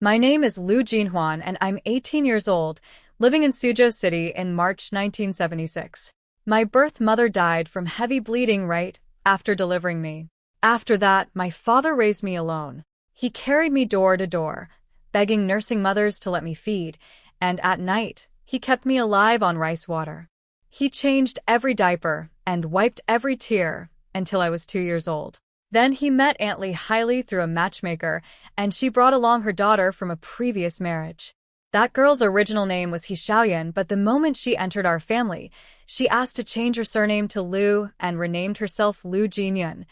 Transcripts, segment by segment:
My name is Lu Jinhuan and I'm 18 years old, living in Suzhou City in March 1976. My birth mother died from heavy bleeding right after delivering me. After that, my father raised me alone. He carried me door to door, begging nursing mothers to let me feed, and at night, he kept me alive on rice water. He changed every diaper and wiped every tear until I was 2 years old. Then he met Aunt Hailey through a matchmaker, and she brought along her daughter from a previous marriage. That girl's original name was Xiaoyan, but the moment she entered our family, she asked to change her surname to Lu and renamed herself Lu Jinyun,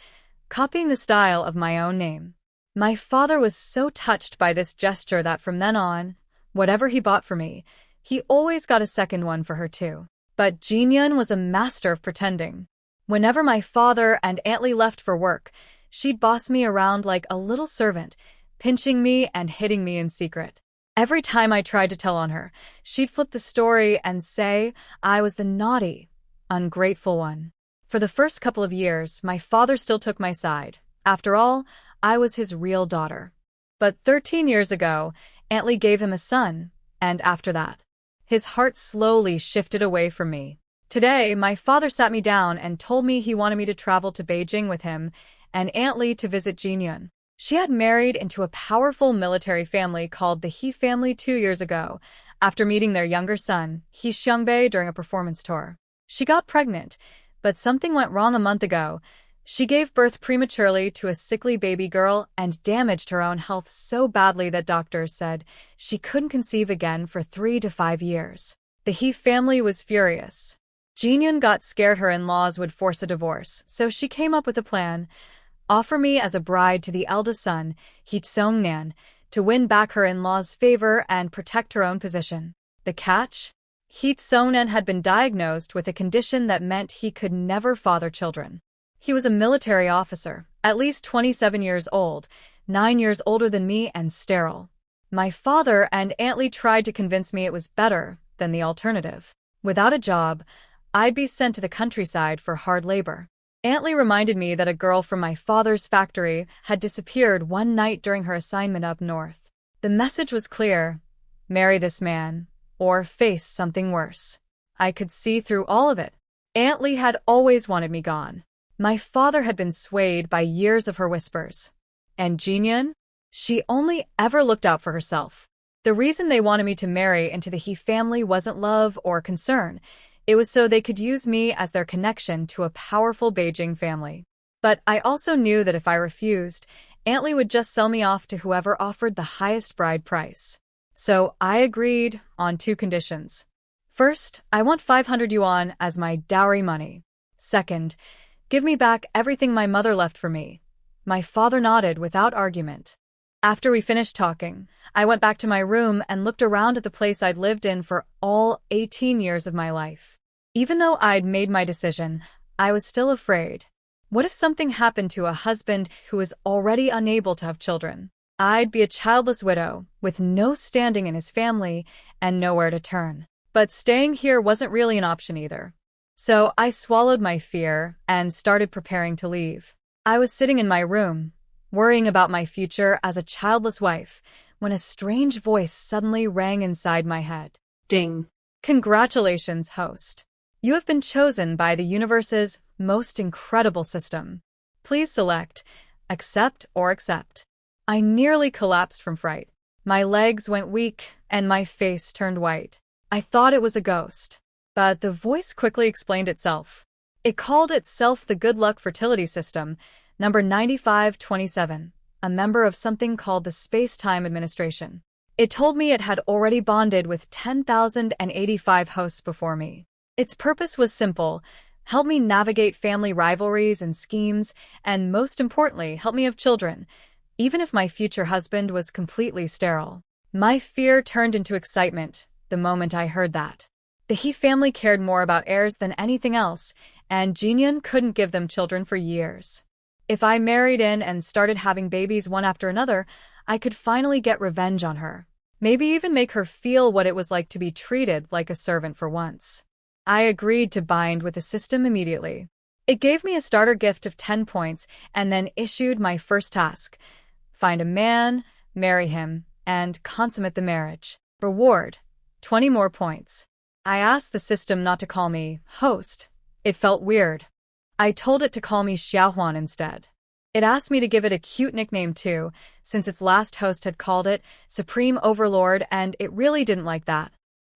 copying the style of my own name. My father was so touched by this gesture that from then on, whatever he bought for me, he always got a second one for her too. But Jinyun was a master of pretending. Whenever my father and Aunt Lee left for work, she'd boss me around like a little servant, pinching me and hitting me in secret. Every time I tried to tell on her, she'd flip the story and say I was the naughty, ungrateful one. For the first couple of years, my father still took my side. After all, I was his real daughter. But 13 years ago, Aunt Lee gave him a son, and after that, his heart slowly shifted away from me. Today, my father sat me down and told me he wanted me to travel to Beijing with him and Aunt Lee to visit Jinyun. She had married into a powerful military family called the He family 2 years ago, after meeting their younger son, He Xiangbei, during a performance tour. She got pregnant, but something went wrong a month ago. She gave birth prematurely to a sickly baby girl and damaged her own health so badly that doctors said she couldn't conceive again for 3 to 5 years. The He family was furious. Jinyun got scared her in-laws would force a divorce, so she came up with a plan: offer me as a bride to the eldest son, He Tsongnan, to win back her in-laws' favor and protect her own position. The catch? He Tsongnan had been diagnosed with a condition that meant he could never father children. He was a military officer, at least 27 years old, 9 years older than me, and sterile. My father and Aunt Lee tried to convince me it was better than the alternative. Without a job, I'd be sent to the countryside for hard labor. Aunt Lee reminded me that a girl from my father's factory had disappeared one night during her assignment up north. The message was clear: marry this man, or face something worse. I could see through all of it. Aunt Lee had always wanted me gone. My father had been swayed by years of her whispers. And Jinyun? She only ever looked out for herself. The reason they wanted me to marry into the He family wasn't love or concern. It was so they could use me as their connection to a powerful Beijing family. But I also knew that if I refused, Aunt Lee would just sell me off to whoever offered the highest bride price. So I agreed on 2 conditions. First, I want 500 yuan as my dowry money. Second, give me back everything my mother left for me. My father nodded without argument. After we finished talking, I went back to my room and looked around at the place I'd lived in for all 18 years of my life. Even though I'd made my decision, I was still afraid. What if something happened to a husband who was already unable to have children? I'd be a childless widow, with no standing in his family and nowhere to turn. But staying here wasn't really an option either. So I swallowed my fear and started preparing to leave. I was sitting in my room, worrying about my future as a childless wife, when a strange voice suddenly rang inside my head. Ding. Congratulations, host. You have been chosen by the universe's most incredible system. Please select accept or accept. I nearly collapsed from fright. My legs went weak and my face turned white. I thought it was a ghost. But the voice quickly explained itself. It called itself the Good Luck Fertility System, number 9527, a member of something called the Space-Time Administration. It told me it had already bonded with 10,085 hosts before me. Its purpose was simple: help me navigate family rivalries and schemes, and most importantly, help me have children, even if my future husband was completely sterile. My fear turned into excitement the moment I heard that. The He family cared more about heirs than anything else, and Jinyun couldn't give them children for years. If I married in and started having babies one after another, I could finally get revenge on her. Maybe even make her feel what it was like to be treated like a servant for once. I agreed to bind with the system immediately. It gave me a starter gift of 10 points and then issued my first task: find a man, marry him, and consummate the marriage. Reward: 20 more points. I asked the system not to call me host. It felt weird. I told it to call me Xiaohuan instead. It asked me to give it a cute nickname too, since its last host had called it Supreme Overlord, and it really didn't like that.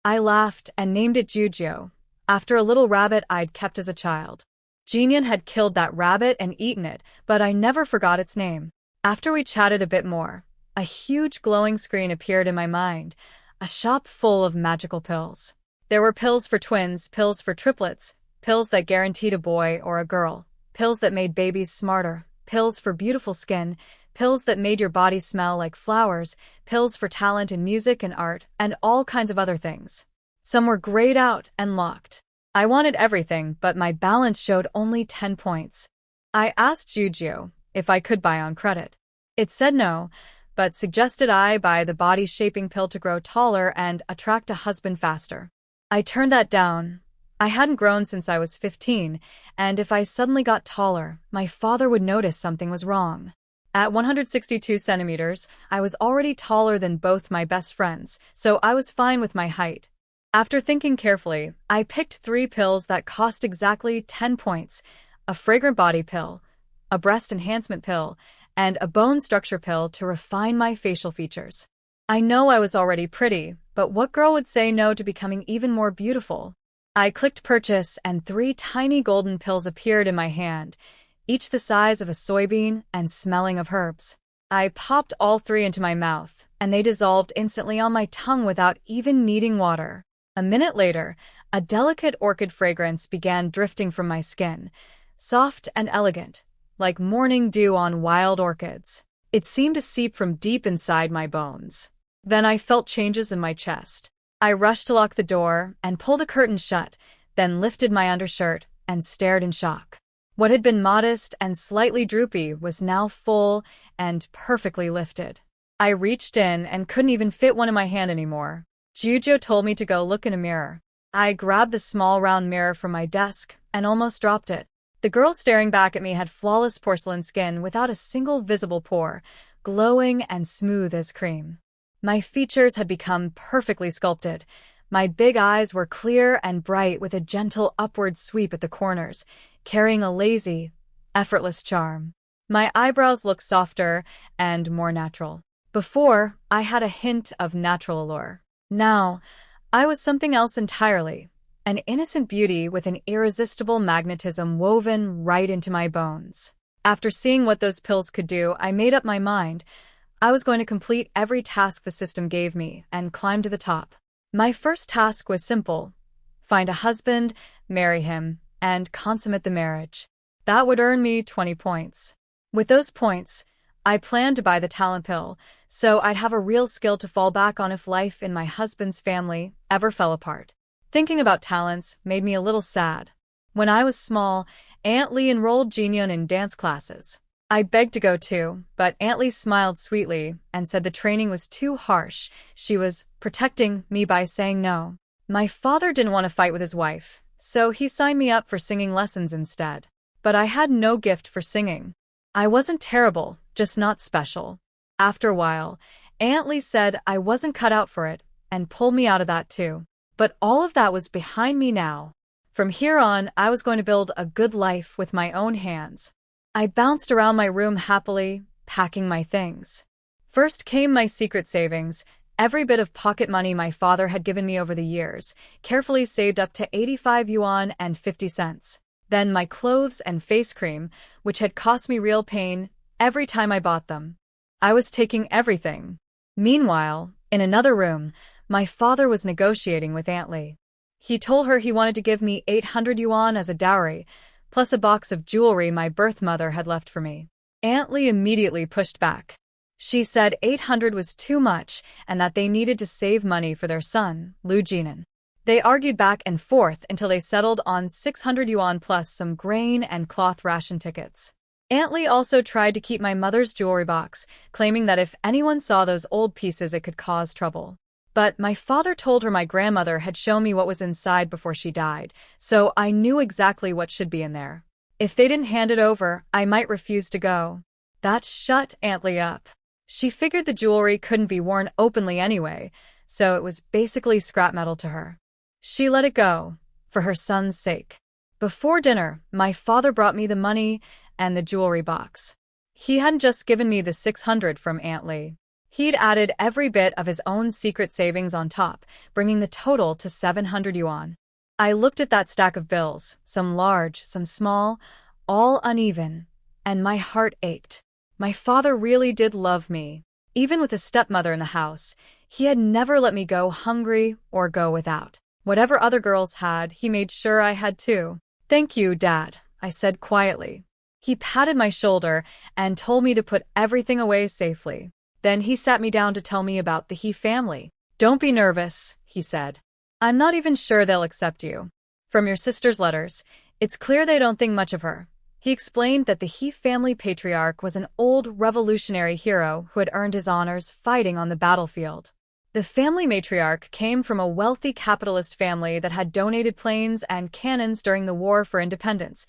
I laughed and named it Jujiu, after a little rabbit I'd kept as a child. Jinian had killed that rabbit and eaten it, but I never forgot its name. After we chatted a bit more, a huge glowing screen appeared in my mind, a shop full of magical pills. There were pills for twins, pills for triplets, pills that guaranteed a boy or a girl, pills that made babies smarter, pills for beautiful skin, pills that made your body smell like flowers, pills for talent in music and art, and all kinds of other things. Some were grayed out and locked. I wanted everything, but my balance showed only 10 points. I asked Juju if I could buy on credit. It said no, but suggested I buy the body-shaping pill to grow taller and attract a husband faster. I turned that down. I hadn't grown since I was 15, and if I suddenly got taller, my father would notice something was wrong. At 162 centimeters, I was already taller than both my best friends, so I was fine with my height. After thinking carefully, I picked 3 pills that cost exactly 10 points: a fragrant body pill, a breast enhancement pill, and a bone structure pill to refine my facial features. I know I was already pretty, but what girl would say no to becoming even more beautiful? I clicked purchase, and 3 tiny golden pills appeared in my hand, each the size of a soybean and smelling of herbs. I popped all 3 into my mouth, and they dissolved instantly on my tongue without even needing water. A minute later, a delicate orchid fragrance began drifting from my skin, soft and elegant, like morning dew on wild orchids. It seemed to seep from deep inside my bones. Then I felt changes in my chest. I rushed to lock the door and pull the curtain shut, then lifted my undershirt and stared in shock. What had been modest and slightly droopy was now full and perfectly lifted. I reached in and couldn't even fit one in my hand anymore. Jujo told me to go look in a mirror. I grabbed the small round mirror from my desk and almost dropped it. The girl staring back at me had flawless porcelain skin without a single visible pore, glowing and smooth as cream. My features had become perfectly sculpted. My big eyes were clear and bright with a gentle upward sweep at the corners, carrying a lazy, effortless charm. My eyebrows looked softer and more natural. Before, I had a hint of natural allure. Now, I was something else entirely, an innocent beauty with an irresistible magnetism woven right into my bones. After seeing what those pills could do, I made up my mind. I was going to complete every task the system gave me and climb to the top. My first task was simple: find a husband, marry him, and consummate the marriage. That would earn me 20 points. With those points, I planned to buy the talent pill, so I'd have a real skill to fall back on if life in my husband's family ever fell apart. Thinking about talents made me a little sad. When I was small, Aunt Lee enrolled Jinhyun in dance classes. I begged to go too, but Aunt Lee smiled sweetly and said the training was too harsh. She was protecting me by saying no. My father didn't want to fight with his wife, so he signed me up for singing lessons instead. But I had no gift for singing. I wasn't terrible, just not special. After a while, Aunt Lee said I wasn't cut out for it and pulled me out of that too. But all of that was behind me now. From here on, I was going to build a good life with my own hands. I bounced around my room happily, packing my things. First came my secret savings, every bit of pocket money my father had given me over the years, carefully saved up to 85 yuan and 50 cents. Then my clothes and face cream, which had cost me real pain every time I bought them. I was taking everything. Meanwhile, in another room, my father was negotiating with Aunt Lee. He told her he wanted to give me 800 yuan as a dowry, plus a box of jewelry my birth mother had left for me. Aunt Lee immediately pushed back. She said 800 was too much and that they needed to save money for their son, Lu Jinan. They argued back and forth until they settled on 600 yuan plus some grain and cloth ration tickets. Aunt Lee also tried to keep my mother's jewelry box, claiming that if anyone saw those old pieces it could cause trouble. But my father told her my grandmother had shown me what was inside before she died, so I knew exactly what should be in there. If they didn't hand it over, I might refuse to go. That shut Aunt Lee up. She figured the jewelry couldn't be worn openly anyway, so it was basically scrap metal to her. She let it go, for her son's sake. Before dinner, my father brought me the money and the jewelry box. He hadn't just given me the 600 from Aunt Lee. He'd added every bit of his own secret savings on top, bringing the total to 700 yuan. I looked at that stack of bills, some large, some small, all uneven, and my heart ached. My father really did love me. Even with a stepmother in the house, he had never let me go hungry or go without. Whatever other girls had, he made sure I had too. "Thank you, Dad," I said quietly. He patted my shoulder and told me to put everything away safely. Then he sat me down to tell me about the He family. "Don't be nervous," he said. "I'm not even sure they'll accept you. From your sister's letters, it's clear they don't think much of her." He explained that the He family patriarch was an old revolutionary hero who had earned his honors fighting on the battlefield. The family matriarch came from a wealthy capitalist family that had donated planes and cannons during the War for Independence.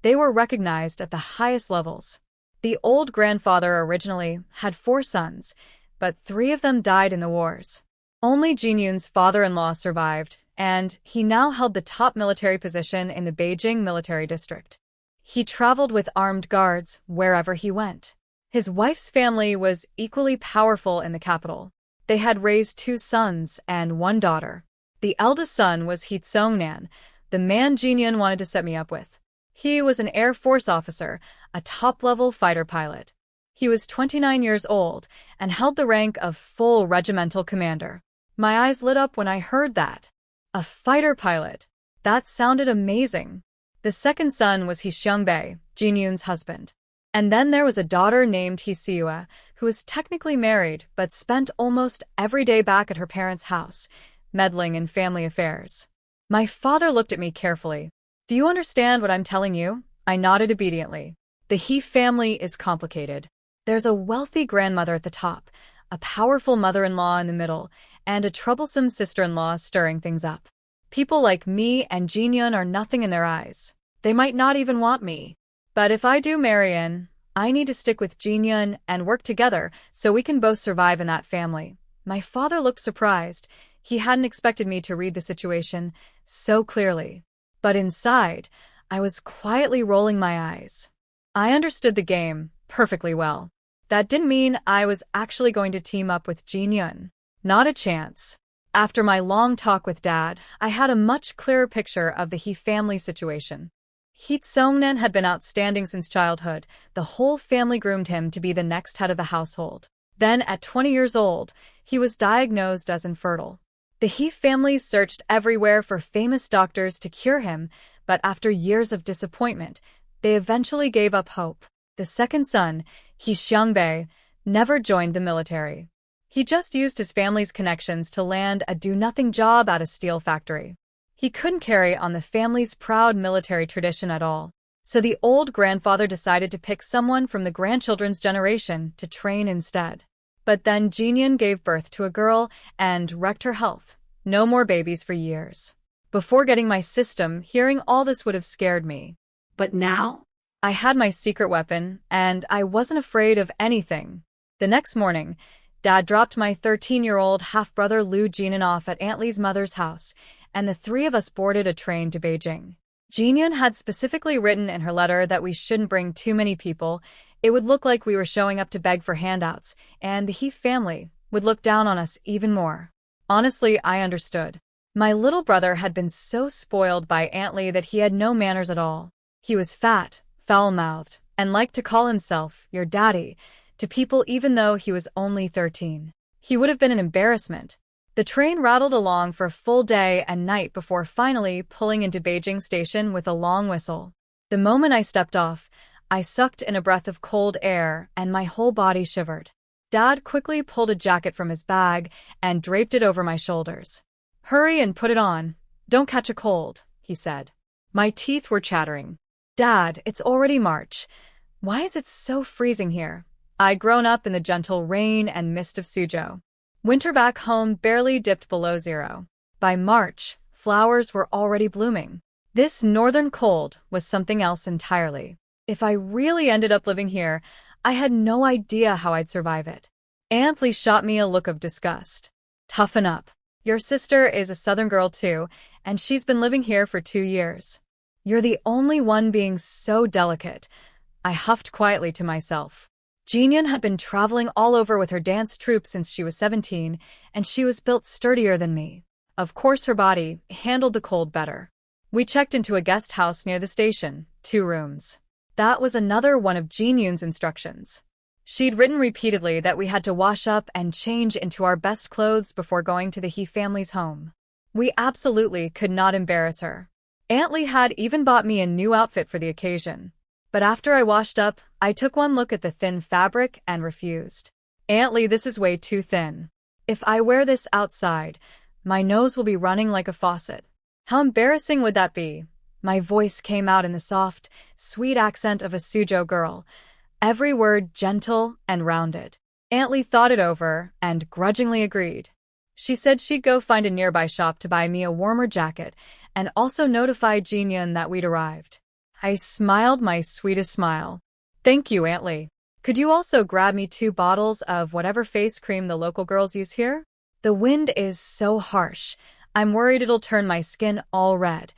They were recognized at the highest levels. The old grandfather originally had 4 sons, but 3 of them died in the wars. Only Jinyun's father-in-law survived, and he now held the top military position in the Beijing military district. He traveled with armed guards wherever he went. His wife's family was equally powerful in the capital. They had raised 2 sons and 1 daughter. The eldest son was He Tsongnan, the man Jinyun wanted to set me up with. He was an Air Force officer, a top-level fighter pilot. He was 29 years old and held the rank of full regimental commander. My eyes lit up when I heard that. A fighter pilot. That sounded amazing. The second son was He Xiangbei, Jinyun's husband. And then there was a daughter named He Siua, who was technically married but spent almost every day back at her parents' house, meddling in family affairs. My father looked at me carefully. "Do you understand what I'm telling you?" I nodded obediently. The He family is complicated. There's a wealthy grandmother at the top, a powerful mother-in-law in the middle, and a troublesome sister-in-law stirring things up. People like me and Jinyun are nothing in their eyes. They might not even want me. But if I do marry in, I need to stick with Jinyun and work together so we can both survive in that family. My father looked surprised. He hadn't expected me to read the situation so clearly. But inside, I was quietly rolling my eyes. I understood the game perfectly well. That didn't mean I was actually going to team up with Jinyun. Not a chance. After my long talk with Dad, I had a much clearer picture of the He family situation. He Tsongnan had been outstanding since childhood. The whole family groomed him to be the next head of the household. Then, at 20 years old, he was diagnosed as infertile. The He family searched everywhere for famous doctors to cure him, but after years of disappointment, they eventually gave up hope. The second son, He Xiangbei, never joined the military. He just used his family's connections to land a do-nothing job at a steel factory. He couldn't carry on the family's proud military tradition at all. So the old grandfather decided to pick someone from the grandchildren's generation to train instead. But then Jinyun gave birth to a girl and wrecked her health. No more babies for years. Before getting my system, hearing all this would have scared me. But now, I had my secret weapon, and I wasn't afraid of anything. The next morning, Dad dropped my 13-year-old half-brother Lu Jinan off at Aunt Lee's mother's house, and the 3 of us boarded a train to Beijing. Jinyun had specifically written in her letter that we shouldn't bring too many people. It would look like we were showing up to beg for handouts, and the He family would look down on us even more. Honestly, I understood. My little brother had been so spoiled by Aunt Lee that he had no manners at all. He was fat, foul-mouthed, and liked to call himself your daddy to people even though he was only 13. He would have been an embarrassment. The train rattled along for a full day and night before finally pulling into Beijing Station with a long whistle. The moment I stepped off, I sucked in a breath of cold air and my whole body shivered. Dad quickly pulled a jacket from his bag and draped it over my shoulders. "Hurry and put it on. Don't catch a cold," he said. My teeth were chattering. "Dad, it's already March. Why is it so freezing here?" I'd grown up in the gentle rain and mist of Suzhou. Winter back home barely dipped below 0. By March, flowers were already blooming. This northern cold was something else entirely. If I really ended up living here, I had no idea how I'd survive it. Aunt Lee shot me a look of disgust. Toughen up. Your sister is a Southern girl too, and she's been living here for 2 years. You're the only one being so delicate. I huffed quietly to myself. Jinhyun had been traveling all over with her dance troupe since she was 17, and she was built sturdier than me. Of course her body handled the cold better. We checked into a guest house near the station, 2 rooms. That was another one of Jinhyun's instructions. She'd written repeatedly that we had to wash up and change into our best clothes before going to the He family's home. We absolutely could not embarrass her. Aunt Lee had even bought me a new outfit for the occasion. But after I washed up, I took one look at the thin fabric and refused. Aunt Lee, this is way too thin. If I wear this outside, my nose will be running like a faucet. How embarrassing would that be? My voice came out in the soft, sweet accent of a Suzhou girl, every word gentle and rounded. Aunt Lee thought it over and grudgingly agreed. She said she'd go find a nearby shop to buy me a warmer jacket and also notify Jinhyun that we'd arrived. I smiled my sweetest smile. Thank you, Aunt Lee. Could you also grab me 2 bottles of whatever face cream the local girls use here? The wind is so harsh. I'm worried it'll turn my skin all red.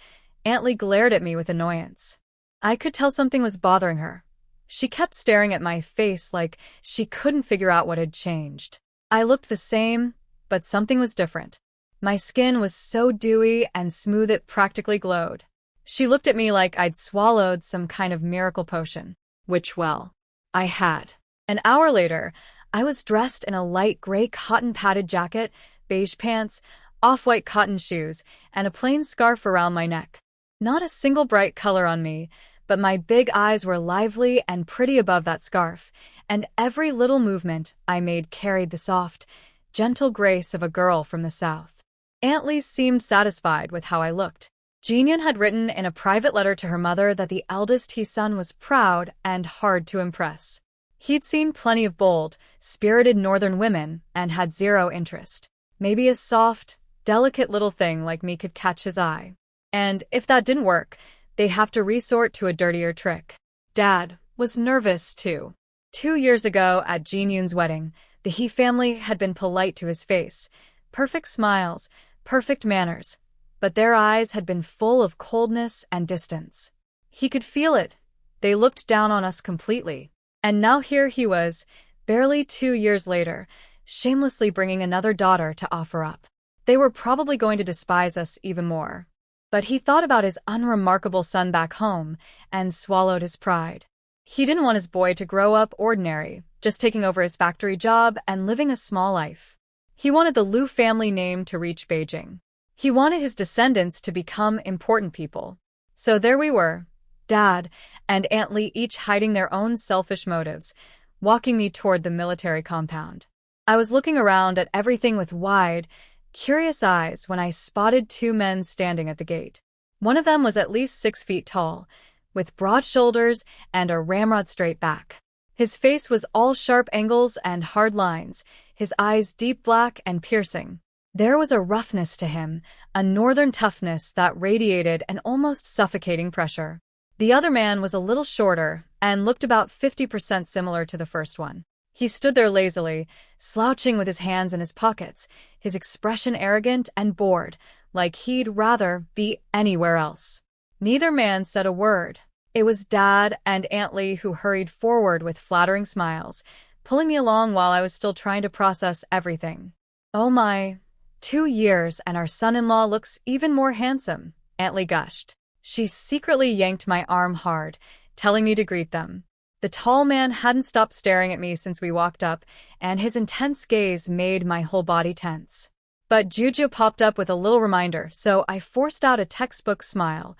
Aunt Lee glared at me with annoyance. I could tell something was bothering her. She kept staring at my face like she couldn't figure out what had changed. I looked the same, but something was different. My skin was so dewy and smooth it practically glowed. She looked at me like I'd swallowed some kind of miracle potion, which, well, I had. An hour later, I was dressed in a light gray cotton padded jacket, beige pants, off-white cotton shoes, and a plain scarf around my neck. Not a single bright color on me, but my big eyes were lively and pretty above that scarf, and every little movement I made carried the soft, gentle grace of a girl from the South. Aunt Lee seemed satisfied with how I looked. Jinhyun had written in a private letter to her mother that the eldest He son was proud and hard to impress. He'd seen plenty of bold, spirited northern women and had zero interest. Maybe a soft, delicate little thing like me could catch his eye. And if that didn't work, they'd have to resort to a dirtier trick. Dad was nervous, too. 2 years ago, at Jinhyun's wedding, the He family had been polite to his face. Perfect smiles, perfect manners. But their eyes had been full of coldness and distance. He could feel it. They looked down on us completely. And now here he was, barely 2 years later, shamelessly bringing another daughter to offer up. They were probably going to despise us even more. But he thought about his unremarkable son back home and swallowed his pride. He didn't want his boy to grow up ordinary, just taking over his factory job and living a small life. He wanted the Liu family name to reach Beijing. He wanted his descendants to become important people. So there we were, Dad and Aunt Lee each hiding their own selfish motives, walking me toward the military compound. I was looking around at everything with wide, curious eyes when I spotted 2 men standing at the gate. One of them was at least 6 feet tall, with broad shoulders and a ramrod straight back. His face was all sharp angles and hard lines, his eyes deep black and piercing. There was a roughness to him, a northern toughness that radiated an almost suffocating pressure. The other man was a little shorter and looked about 50% similar to the first one. He stood there lazily, slouching with his hands in his pockets, his expression arrogant and bored, like he'd rather be anywhere else. Neither man said a word. It was Dad and Aunt Lee who hurried forward with flattering smiles, pulling me along while I was still trying to process everything. Oh my, 2 years and our son-in-law looks even more handsome, Aunt Lee gushed. She secretly yanked my arm hard, telling me to greet them. The tall man hadn't stopped staring at me since we walked up, and his intense gaze made my whole body tense. But Juju popped up with a little reminder, so I forced out a textbook smile,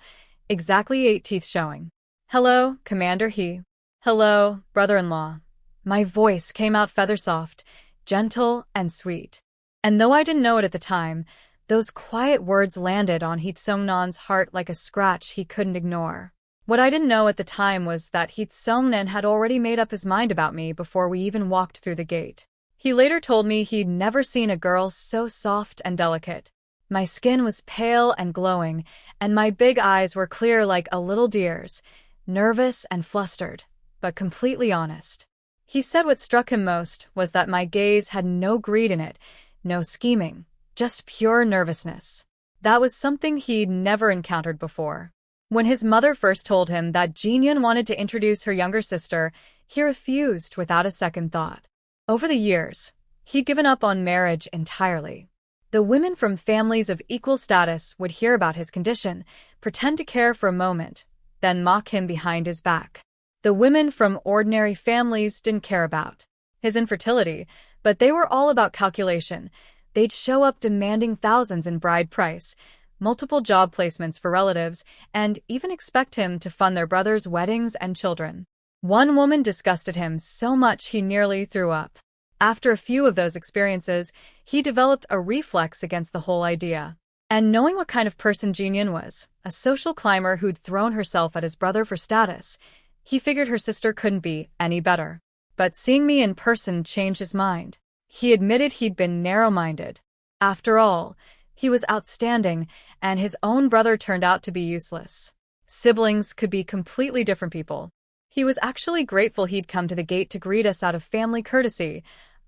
exactly 8 teeth showing. Hello, Commander He. Hello, brother-in-law. My voice came out feather-soft, gentle and sweet. And though I didn't know it at the time, those quiet words landed on He Seongnan's heart like a scratch he couldn't ignore. What I didn't know at the time was that He Seongnan had already made up his mind about me before we even walked through the gate. He later told me he'd never seen a girl so soft and delicate. My skin was pale and glowing, and my big eyes were clear like a little deer's, nervous and flustered, but completely honest. He said what struck him most was that my gaze had no greed in it, no scheming, just pure nervousness. That was something he'd never encountered before. When his mother first told him that Jinhyun wanted to introduce her younger sister, he refused without a second thought. Over the years, he'd given up on marriage entirely. The women from families of equal status would hear about his condition, pretend to care for a moment, then mock him behind his back. The women from ordinary families didn't care about his infertility, but they were all about calculation. They'd show up demanding thousands in bride price, multiple job placements for relatives, and even expect him to fund their brothers' weddings and children. One woman disgusted him so much he nearly threw up. After a few of those experiences, he developed a reflex against the whole idea. And knowing what kind of person Jinhyun was, a social climber who'd thrown herself at his brother for status, he figured her sister couldn't be any better. But seeing me in person changed his mind. He admitted he'd been narrow-minded. After all, he was outstanding, and his own brother turned out to be useless. Siblings could be completely different people. He was actually grateful he'd come to the gate to greet us out of family courtesy.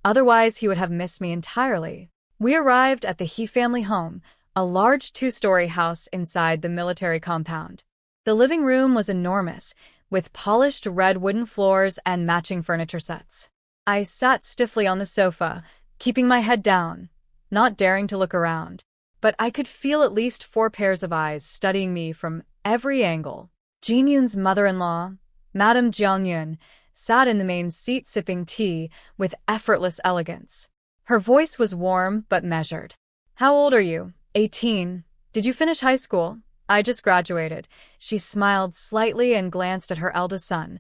Otherwise, he would have missed me entirely. We arrived at the He family home, a large 2-story house inside the military compound. The living room was enormous, with polished red wooden floors and matching furniture sets. I sat stiffly on the sofa, keeping my head down, not daring to look around. But I could feel at least 4 pairs of eyes studying me from every angle. Jinhyun's mother-in-law, Madame Jeongyun, sat in the main seat sipping tea with effortless elegance. Her voice was warm but measured. "How old are you?" 18. "Did you finish high school?" "I just graduated." She smiled slightly and glanced at her eldest son,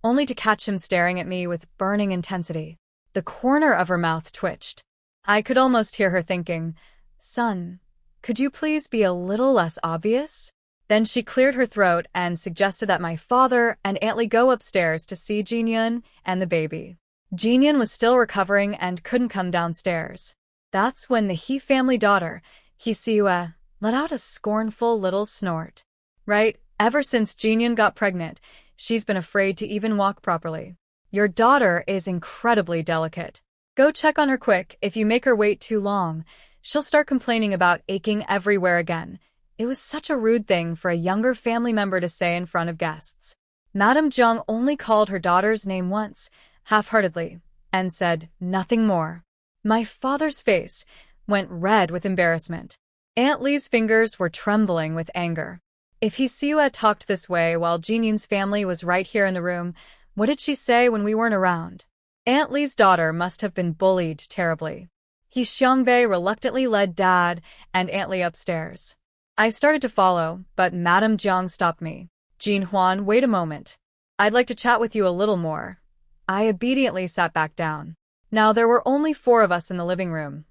only to catch him staring at me with burning intensity. The corner of her mouth twitched. I could almost hear her thinking, "Son, could you please be a little less obvious?" Then she cleared her throat and suggested that my father and Aunt Lee go upstairs to see Jinhyun and the baby. Jinhyun was still recovering and couldn't come downstairs. That's when the He family daughter, Hee-seua, let out a scornful little snort. Right, ever since Jinhyun got pregnant, she's been afraid to even walk properly. "Your daughter is incredibly delicate. Go check on her quick. If you make her wait too long, she'll start complaining about aching everywhere again." It was such a rude thing for a younger family member to say in front of guests. Madame Jeong only called her daughter's name once, half-heartedly, and said nothing more. My father's face went red with embarrassment. Aunt Lee's fingers were trembling with anger. If Hee-seua talked this way while Jinhyun's family was right here in the room, what did she say when we weren't around? Aunt Lee's daughter must have been bullied terribly. Hee Seongbei reluctantly led Dad and Aunt Lee upstairs. I started to follow, but Madame Jeong stopped me. "Jinhwan, wait a moment. I'd like to chat with you a little more." I obediently sat back down. Now there were only 4 of us in the living room.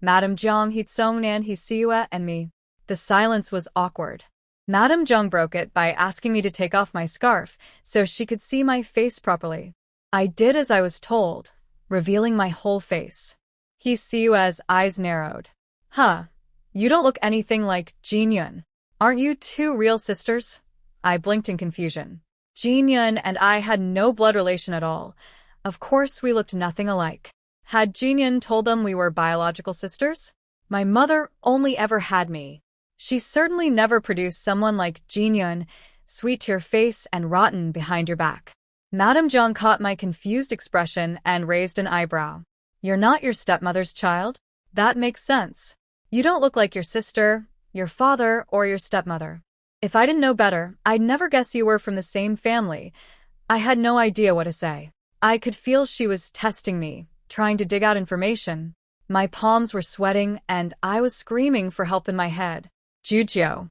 Madame Jeong, Hee-seong-nan, Hee-seua, and me. The silence was awkward. Madame Jeong broke it by asking me to take off my scarf so she could see my face properly. I did as I was told, revealing my whole face. Hee-seua's eyes narrowed. "Huh. You don't look anything like Jinhyun. Aren't you 2 real sisters?" I blinked in confusion. Jinhyun and I had no blood relation at all. Of course we looked nothing alike. Had Jinhyun told them we were biological sisters? My mother only ever had me. She certainly never produced someone like Jinhyun, sweet to your face and rotten behind your back. Madame Jeong caught my confused expression and raised an eyebrow. "You're not your stepmother's child? That makes sense. You don't look like your sister, your father, or your stepmother. If I didn't know better, I'd never guess you were from the same family." I had no idea what to say. I could feel she was testing me, trying to dig out information. My palms were sweating, and I was screaming for help in my head. Jujo,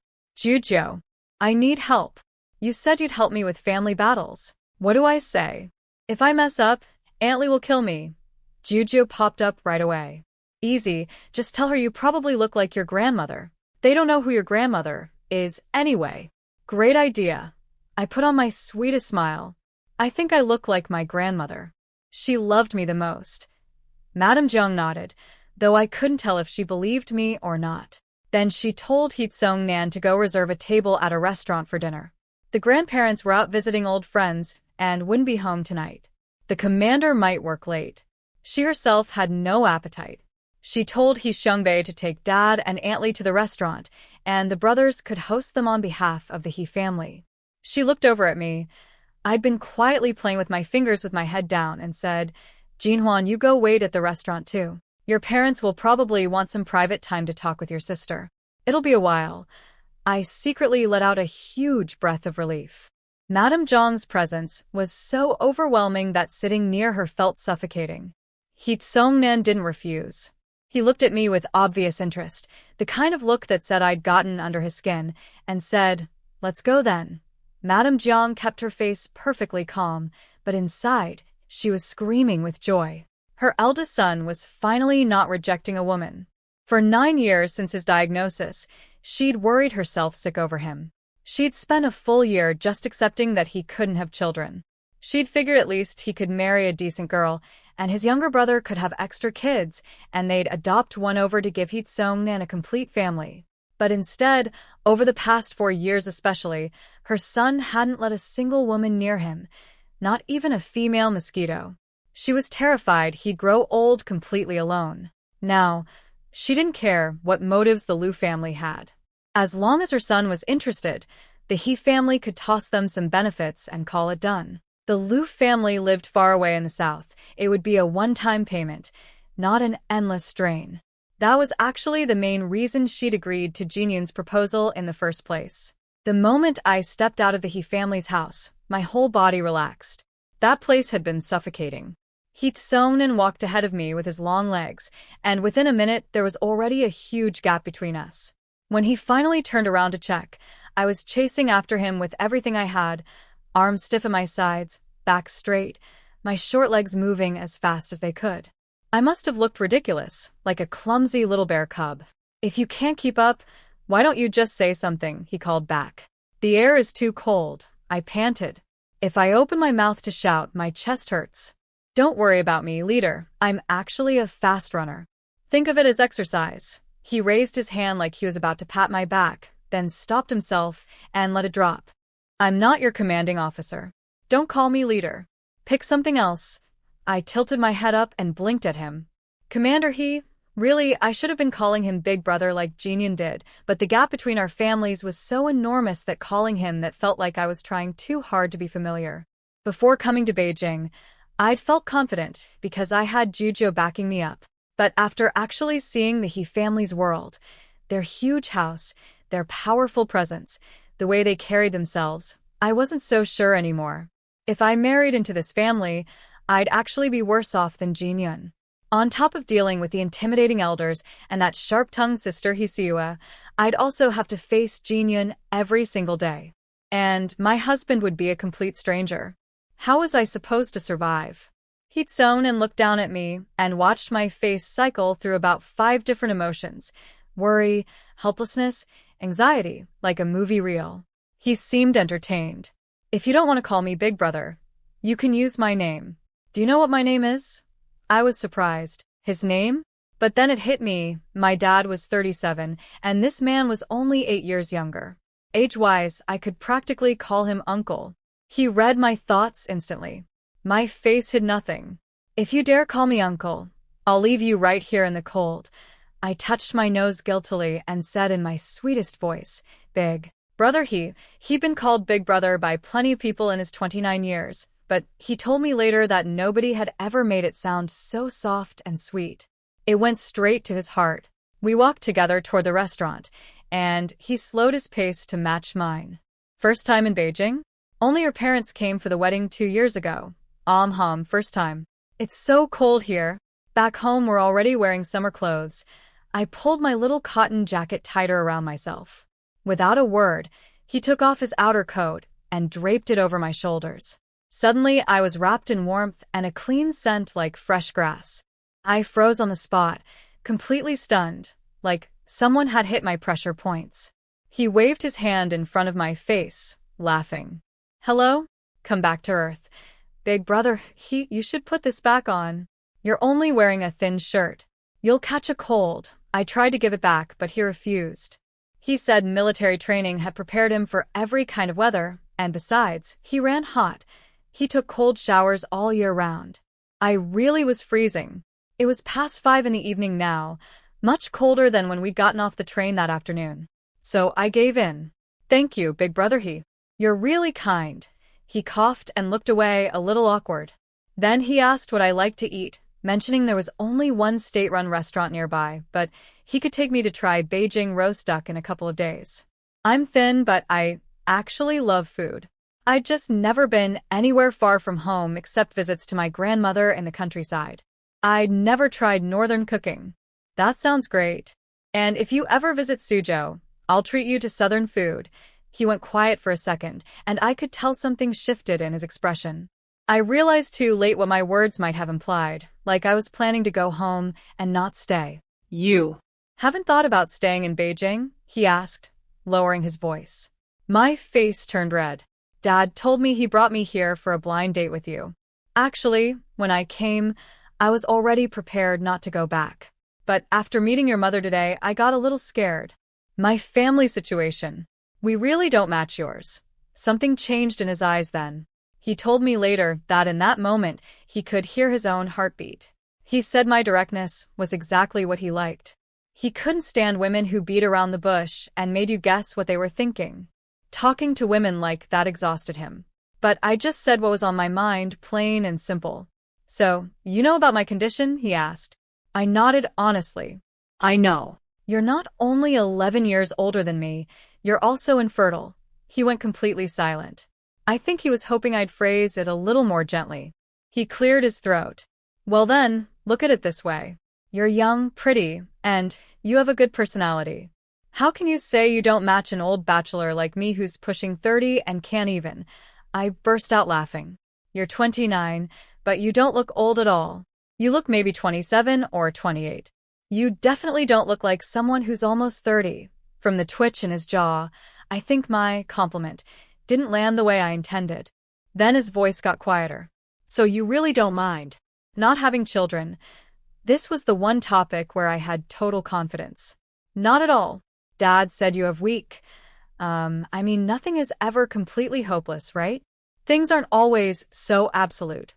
I need help. You said you'd help me with family battles. What do I say? If I mess up, Aunt Lee will kill me." Jujo popped up right away. "Easy, just tell her you probably look like your grandmother. They don't know who your grandmother is anyway." "Great idea." I put on my sweetest smile. "I think I look like my grandmother. She loved me the most." Madame Jeong nodded, though I couldn't tell if she believed me or not. Then she told Hee-seong-nan to go reserve a table at a restaurant for dinner. The grandparents were out visiting old friends and wouldn't be home tonight. The commander might work late. She herself had no appetite. She told He Xiangbei to take Dad and Aunt Li to the restaurant, and the brothers could host them on behalf of the He family. She looked over at me. I'd been quietly playing with my fingers with my head down and said, "Jinhuan, you go wait at the restaurant too. Your parents will probably want some private time to talk with your sister. It'll be a while." I secretly let out a huge breath of relief. Madame Zhang's presence was so overwhelming that sitting near her felt suffocating. He Tsongnan didn't refuse. He looked at me with obvious interest, the kind of look that said I'd gotten under his skin, and said, "Let's go then." Madame Jiang kept her face perfectly calm, but inside, she was screaming with joy. Her eldest son was finally not rejecting a woman. For 9 years since his diagnosis, she'd worried herself sick over him. She'd spent a full year just accepting that he couldn't have children. She'd figured at least he could marry a decent girl, and his younger brother could have extra kids, and they'd adopt one over to give He Tsongnan a complete family. But instead, over the past 4 years especially, her son hadn't let a single woman near him, not even a female mosquito. She was terrified he'd grow old completely alone. Now, she didn't care what motives the Liu family had. As long as her son was interested, the He family could toss them some benefits and call it done. The Liu family lived far away in the south. It would be a one-time payment, not an endless strain. That was actually the main reason she'd agreed to Jinyan's proposal in the first place. The moment I stepped out of the He family's house, my whole body relaxed. That place had been suffocating. He Tsongnan walked ahead of me with his long legs, and within a minute there was already a huge gap between us. When he finally turned around to check, I was chasing after him with everything I had, arms stiff at my sides, back straight, my short legs moving as fast as they could. I must have looked ridiculous, like a clumsy little bear cub. "If you can't keep up, why don't you just say something?" he called back. "The air is too cold," I panted. "If I open my mouth to shout, my chest hurts." "Don't worry about me, leader. I'm actually a fast runner. Think of it as exercise." He raised his hand like he was about to pat my back, then stopped himself and let it drop. "I'm not your commanding officer. Don't call me leader. Pick something else." I tilted my head up and blinked at him. "Commander He? Really, I should have been calling him Big Brother like Jinyan did, but the gap between our families was so enormous that calling him that felt like I was trying too hard to be familiar. Before coming to Beijing, I'd felt confident because I had Juzhou backing me up. But after actually seeing the He family's world, their huge house, their powerful presence, the way they carried themselves, I wasn't so sure anymore. If I married into this family, I'd actually be worse off than Jinyan. On top of dealing with the intimidating elders and that sharp-tongued sister Hsiua, I'd also have to face Jinyan every single day. And my husband would be a complete stranger. How was I supposed to survive? He'd sewn and looked down at me and watched my face cycle through about 5 different emotions: worry, helplessness, anxiety, like a movie reel. He seemed entertained. "If you don't want to call me Big Brother, you can use my name." "Do you know what my name is?" I was surprised. His name? But then it hit me. My dad was 37, and this man was only 8 years younger. Age-wise, I could practically call him uncle. He read my thoughts instantly. My face hid nothing. "If you dare call me uncle, I'll leave you right here in the cold." I touched my nose guiltily and said in my sweetest voice, "Big Brother He'd been called Big Brother by plenty of people in his 29 years, but he told me later that nobody had ever made it sound so soft and sweet. It went straight to his heart. We walked together toward the restaurant, and he slowed his pace to match mine. "First time in Beijing?" "Only your parents came for the wedding 2 years ago." First time. "It's so cold here." Back home we're already wearing summer clothes. I pulled my little cotton jacket tighter around myself. Without a word, he took off his outer coat and draped it over my shoulders. Suddenly, I was wrapped in warmth and a clean scent like fresh grass. I froze on the spot, completely stunned, like someone had hit my pressure points. He waved his hand in front of my face, laughing. "Hello? Come back to earth. Big Brother, you should put this back on. You're only wearing a thin shirt. You'll catch a cold." I tried to give it back, but he refused. He said military training had prepared him for every kind of weather, and besides, he ran hot. He took cold showers all year round. I really was freezing. It was past 5 in the evening now, much colder than when we'd gotten off the train that afternoon. So I gave in. Thank you, big brother You're really kind. He coughed and looked away, a little awkward. Then he asked what I liked to eat, mentioning there was only one state-run restaurant nearby, but he could take me to try Beijing roast duck in a couple of days. I'm thin, but I actually love food. I'd just never been anywhere far from home except visits to my grandmother in the countryside. I'd never tried northern cooking. That sounds great. And if you ever visit Suzhou, I'll treat you to southern food. He went quiet for a second, and I could tell something shifted in his expression. I realized too late what my words might have implied, like I was planning to go home and not stay. You Haven't thought about staying in Beijing? He asked, lowering his voice. My face turned red. Dad told me he brought me here for a blind date with you. Actually, when I came, I was already prepared not to go back. But after meeting your mother today, I got a little scared. My family situation. We really don't match yours. Something changed in his eyes then. He told me later that in that moment, he could hear his own heartbeat. He said my directness was exactly what he liked. He couldn't stand women who beat around the bush and made you guess what they were thinking. Talking to women like that exhausted him. But I just said what was on my mind, plain and simple. So, you know about my condition? He asked. I nodded honestly. I know. You're not only 11 years older than me, you're also infertile. He went completely silent. I think he was hoping I'd phrase it a little more gently. He cleared his throat. Well then, look at it this way. You're young, pretty, and you have a good personality. How can you say you don't match an old bachelor like me who's pushing 30 and can't even? I burst out laughing. You're 29, but you don't look old at all. You look maybe 27 or 28. You definitely don't look like someone who's almost 30. From the twitch in his jaw, I think my compliment didn't land the way I intended. Then his voice got quieter. So you really don't mind? Not having children. This was the one topic where I had total confidence. Not at all. Dad said you have weak. Nothing is ever completely hopeless, right? Things aren't always so absolute.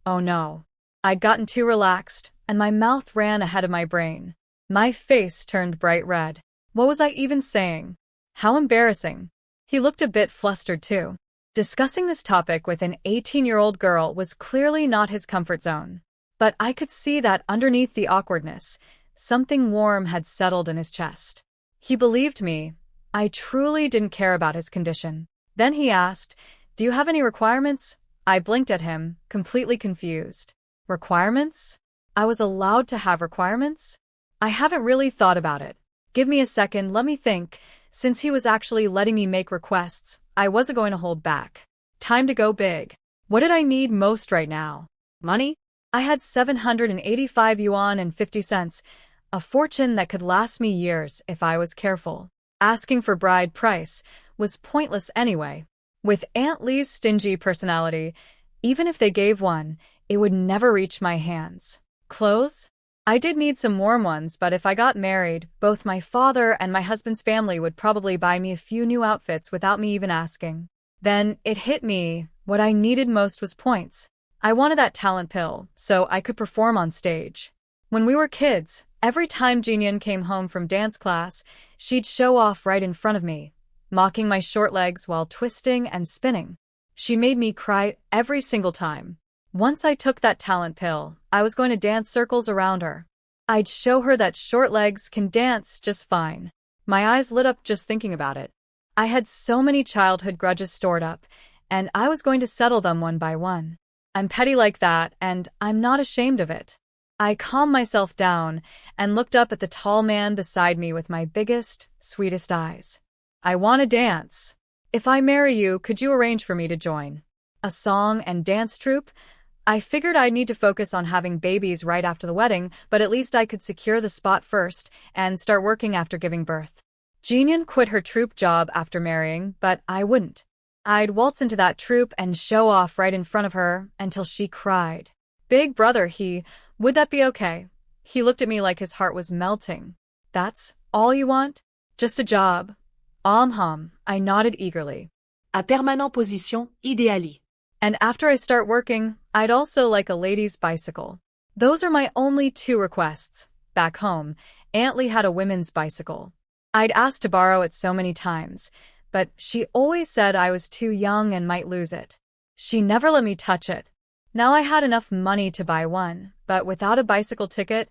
Oh no. I'd gotten too relaxed, and my mouth ran ahead of my brain. My face turned bright red. What was I even saying? How embarrassing. He looked a bit flustered too. Discussing this topic with an 18-year-old girl was clearly not his comfort zone. But I could see that underneath the awkwardness, something warm had settled in his chest. He believed me. I truly didn't care about his condition. Then he asked, Do you have any requirements? I blinked at him, completely confused. Requirements? I was allowed to have requirements? I haven't really thought about it. Give me a second, let me think. Since he was actually letting me make requests, I wasn't going to hold back. Time to go big. What did I need most right now? Money? I had 785 yuan and 50 cents, a fortune that could last me years if I was careful. Asking for bride price was pointless anyway. With Aunt Lee's stingy personality, even if they gave one, it would never reach my hands. Clothes? I did need some warm ones, but if I got married, both my father and my husband's family would probably buy me a few new outfits without me even asking. Then it hit me, what I needed most was points. I wanted that talent pill, so I could perform on stage. When we were kids, every time Jinyan came home from dance class, she'd show off right in front of me, mocking my short legs while twisting and spinning. She made me cry every single time. Once I took that talent pill, I was going to dance circles around her. I'd show her that short legs can dance just fine. My eyes lit up just thinking about it. I had so many childhood grudges stored up, and I was going to settle them one by one. I'm petty like that, and I'm not ashamed of it. I calmed myself down and looked up at the tall man beside me with my biggest, sweetest eyes. I want to dance. If I marry you, could you arrange for me to join a song and dance troupe? I figured I'd need to focus on having babies right after the wedding, but at least I could secure the spot first and start working after giving birth. Jinyan quit her troupe job after marrying, but I wouldn't. I'd waltz into that troupe and show off right in front of her until she cried. Big brother, would that be okay? He looked at me like his heart was melting. That's all you want? Just a job? I nodded eagerly. À permanent position, idéalie. And after I start working, I'd also like a lady's bicycle. Those are my only two requests. Back home, Aunt Lee had a women's bicycle. I'd asked to borrow it so many times, but she always said I was too young and might lose it. She never let me touch it. Now I had enough money to buy one, but without a bicycle ticket,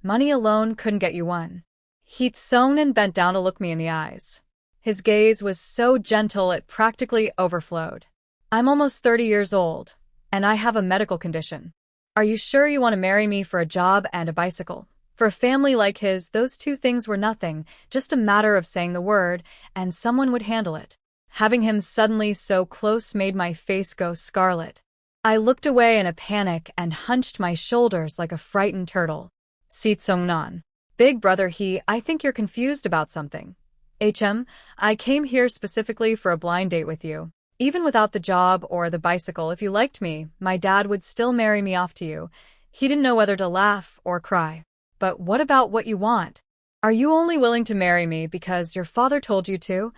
money alone couldn't get you one. He'd sewn and bent down to look me in the eyes. His gaze was so gentle it practically overflowed. I'm almost 30 years old, and I have a medical condition. Are you sure you want to marry me for a job and a bicycle? For a family like his, those two things were nothing, just a matter of saying the word, and someone would handle it. Having him suddenly so close made my face go scarlet. I looked away in a panic and hunched my shoulders like a frightened turtle. Seong-nan. Big brother I think you're confused about something. I came here specifically for a blind date with you. Even without the job or the bicycle, if you liked me, my dad would still marry me off to you. He didn't know whether to laugh or cry. But what about what you want? Are you only willing to marry me because your father told you to?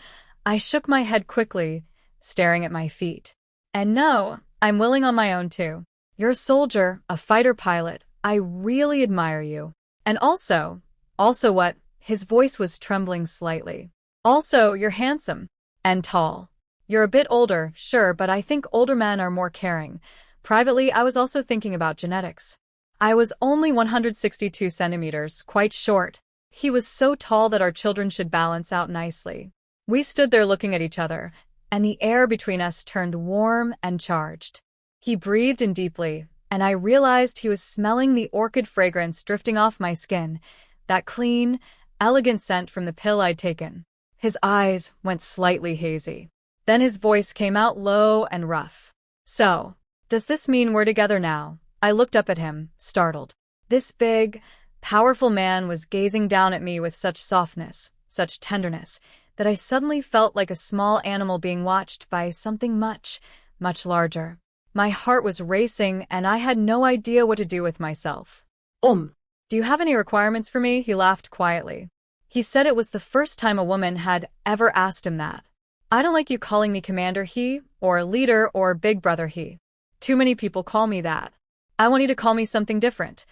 I shook my head quickly, staring at my feet. And no, I'm willing on my own too. You're a soldier, a fighter pilot. I really admire you. And also what? His voice was trembling slightly. Also, you're handsome. And tall. You're a bit older, sure, but I think older men are more caring. Privately, I was also thinking about genetics. I was only 162 centimeters, quite short. He was so tall that our children should balance out nicely. We stood there looking at each other, and the air between us turned warm and charged. He breathed in deeply, and I realized he was smelling the orchid fragrance drifting off my skin, that clean, elegant scent from the pill I'd taken. His eyes went slightly hazy. Then his voice came out low and rough. So, does this mean we're together now? I looked up at him, startled. This big, powerful man was gazing down at me with such softness, such tenderness, that I suddenly felt like a small animal being watched by something much, much larger. My heart was racing, and I had no idea what to do with myself. Do you have any requirements for me? He laughed quietly. He said it was the first time a woman had ever asked him that. I don't like you calling me Commander or Leader or Big Brother Too many people call me that. I want you to call me something different.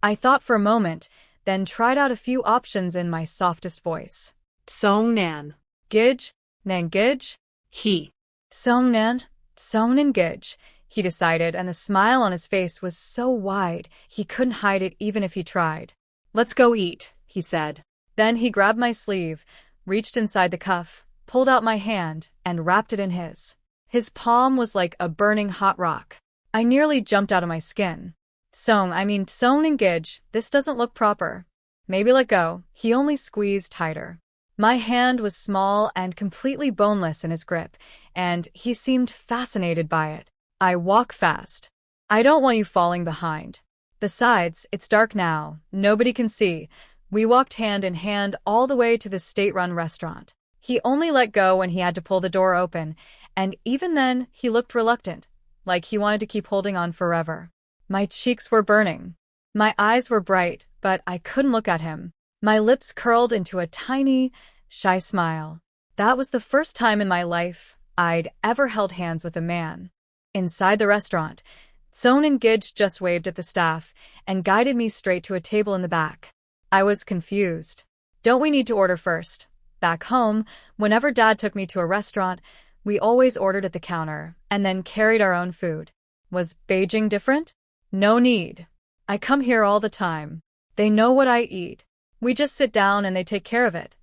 I thought for a moment, then tried out a few options in my softest voice. Seong-nan. Gij? Nan Gij? He. Seong-nan Gij, he decided, and the smile on his face was so wide he couldn't hide it even if he tried. Let's go eat, he said. Then he grabbed my sleeve, reached inside the cuff, pulled out my hand, and wrapped it in his. His palm was like a burning hot rock. I nearly jumped out of my skin. Seong and Gij, this doesn't look proper. Maybe let go. He only squeezed tighter. My hand was small and completely boneless in his grip, and he seemed fascinated by it. I walk fast. I don't want you falling behind. Besides, it's dark now. Nobody can see. We walked hand in hand all the way to the state-run restaurant. He only let go when he had to pull the door open, and even then, he looked reluctant, like he wanted to keep holding on forever. My cheeks were burning. My eyes were bright, but I couldn't look at him. My lips curled into a tiny, shy smile. That was the first time in my life I'd ever held hands with a man. Inside the restaurant, Seong and Gij just waved at the staff and guided me straight to a table in the back. I was confused. Don't we need to order first? Back home, whenever Dad took me to a restaurant, we always ordered at the counter and then carried our own food. Was Beijing different? No need. I come here all the time. They know what I eat. We just sit down and they take care of it.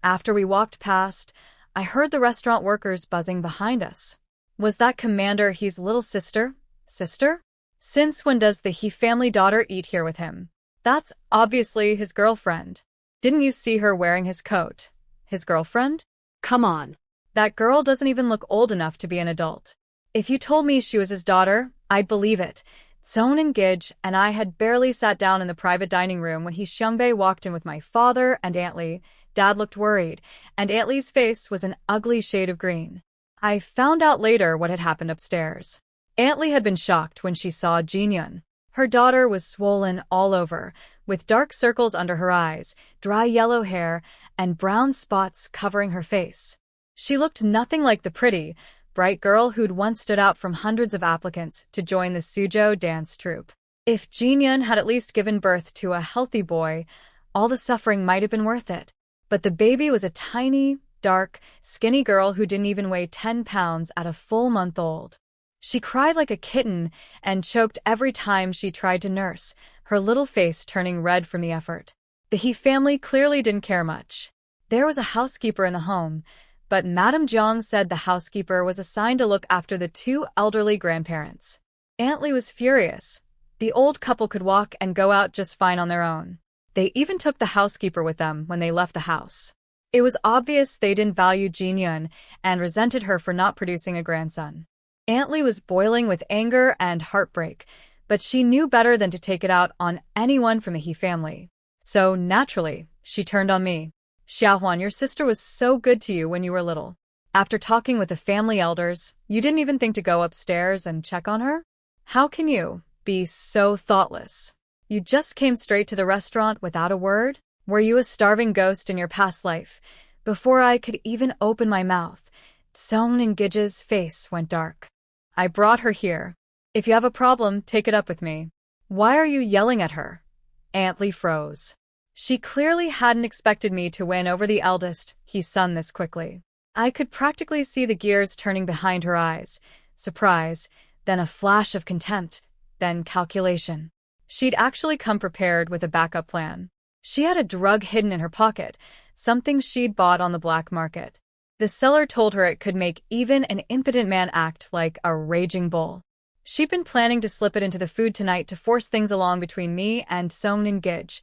After we walked past, I heard the restaurant workers buzzing behind us. Was that Commander He's little sister? Sister? Since when does the He family daughter eat here with him? That's obviously his girlfriend. Didn't you see her wearing his coat? His girlfriend? Come on. That girl doesn't even look old enough to be an adult. If you told me she was his daughter, I'd believe it. Seong and Gij and I had barely sat down in the private dining room when Xiangbei walked in with my father and Aunt Lee. Dad looked worried, and Aunt Lee's face was an ugly shade of green. I found out later what had happened upstairs. Aunt Lee had been shocked when she saw Jinyun. Her daughter was swollen all over, with dark circles under her eyes, dry yellow hair, and brown spots covering her face. She looked nothing like the pretty, bright girl who'd once stood out from hundreds of applicants to join the Suzhou dance troupe. If Jinyun had at least given birth to a healthy boy, all the suffering might have been worth it. But the baby was a tiny, dark, skinny girl who didn't even weigh 10 pounds at a full month old. She cried like a kitten and choked every time she tried to nurse, her little face turning red from the effort. The He family clearly didn't care much. There was a housekeeper in the home, but Madame Jiang said the housekeeper was assigned to look after the two elderly grandparents. Aunt Li was furious. The old couple could walk and go out just fine on their own. They even took the housekeeper with them when they left the house. It was obvious they didn't value Jinyun and resented her for not producing a grandson. Aunt Li was boiling with anger and heartbreak, but she knew better than to take it out on anyone from the He family. So, naturally, she turned on me. Xiaohuan, your sister was so good to you when you were little. After talking with the family elders, you didn't even think to go upstairs and check on her? How can you be so thoughtless? You just came straight to the restaurant without a word? Were you a starving ghost in your past life? Before I could even open my mouth, Song Ningij's face went dark. I brought her here. If you have a problem, take it up with me. Why are you yelling at her? Aunt Li froze. She clearly hadn't expected me to win over the eldest He son this quickly. I could practically see the gears turning behind her eyes. Surprise, then a flash of contempt, then calculation. She'd actually come prepared with a backup plan. She had a drug hidden in her pocket, something she'd bought on the black market. The seller told her it could make even an impotent man act like a raging bull. She'd been planning to slip it into the food tonight to force things along between me and Song Ningij.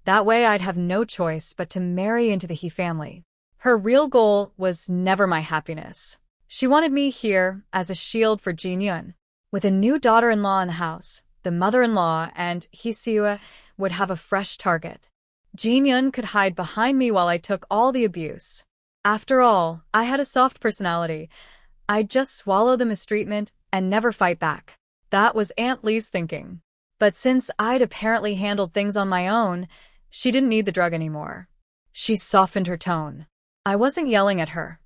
That way I'd have no choice but to marry into the He family. Her real goal was never my happiness. She wanted me here as a shield for Jinyun. With a new daughter-in-law in the house, the mother-in-law and Hsiua would have a fresh target. Jinyun could hide behind me while I took all the abuse. After all, I had a soft personality. I'd just swallow the mistreatment and never fight back. That was Aunt Li's thinking. But since I'd apparently handled things on my own, she didn't need the drug anymore. She softened her tone. I wasn't yelling at her.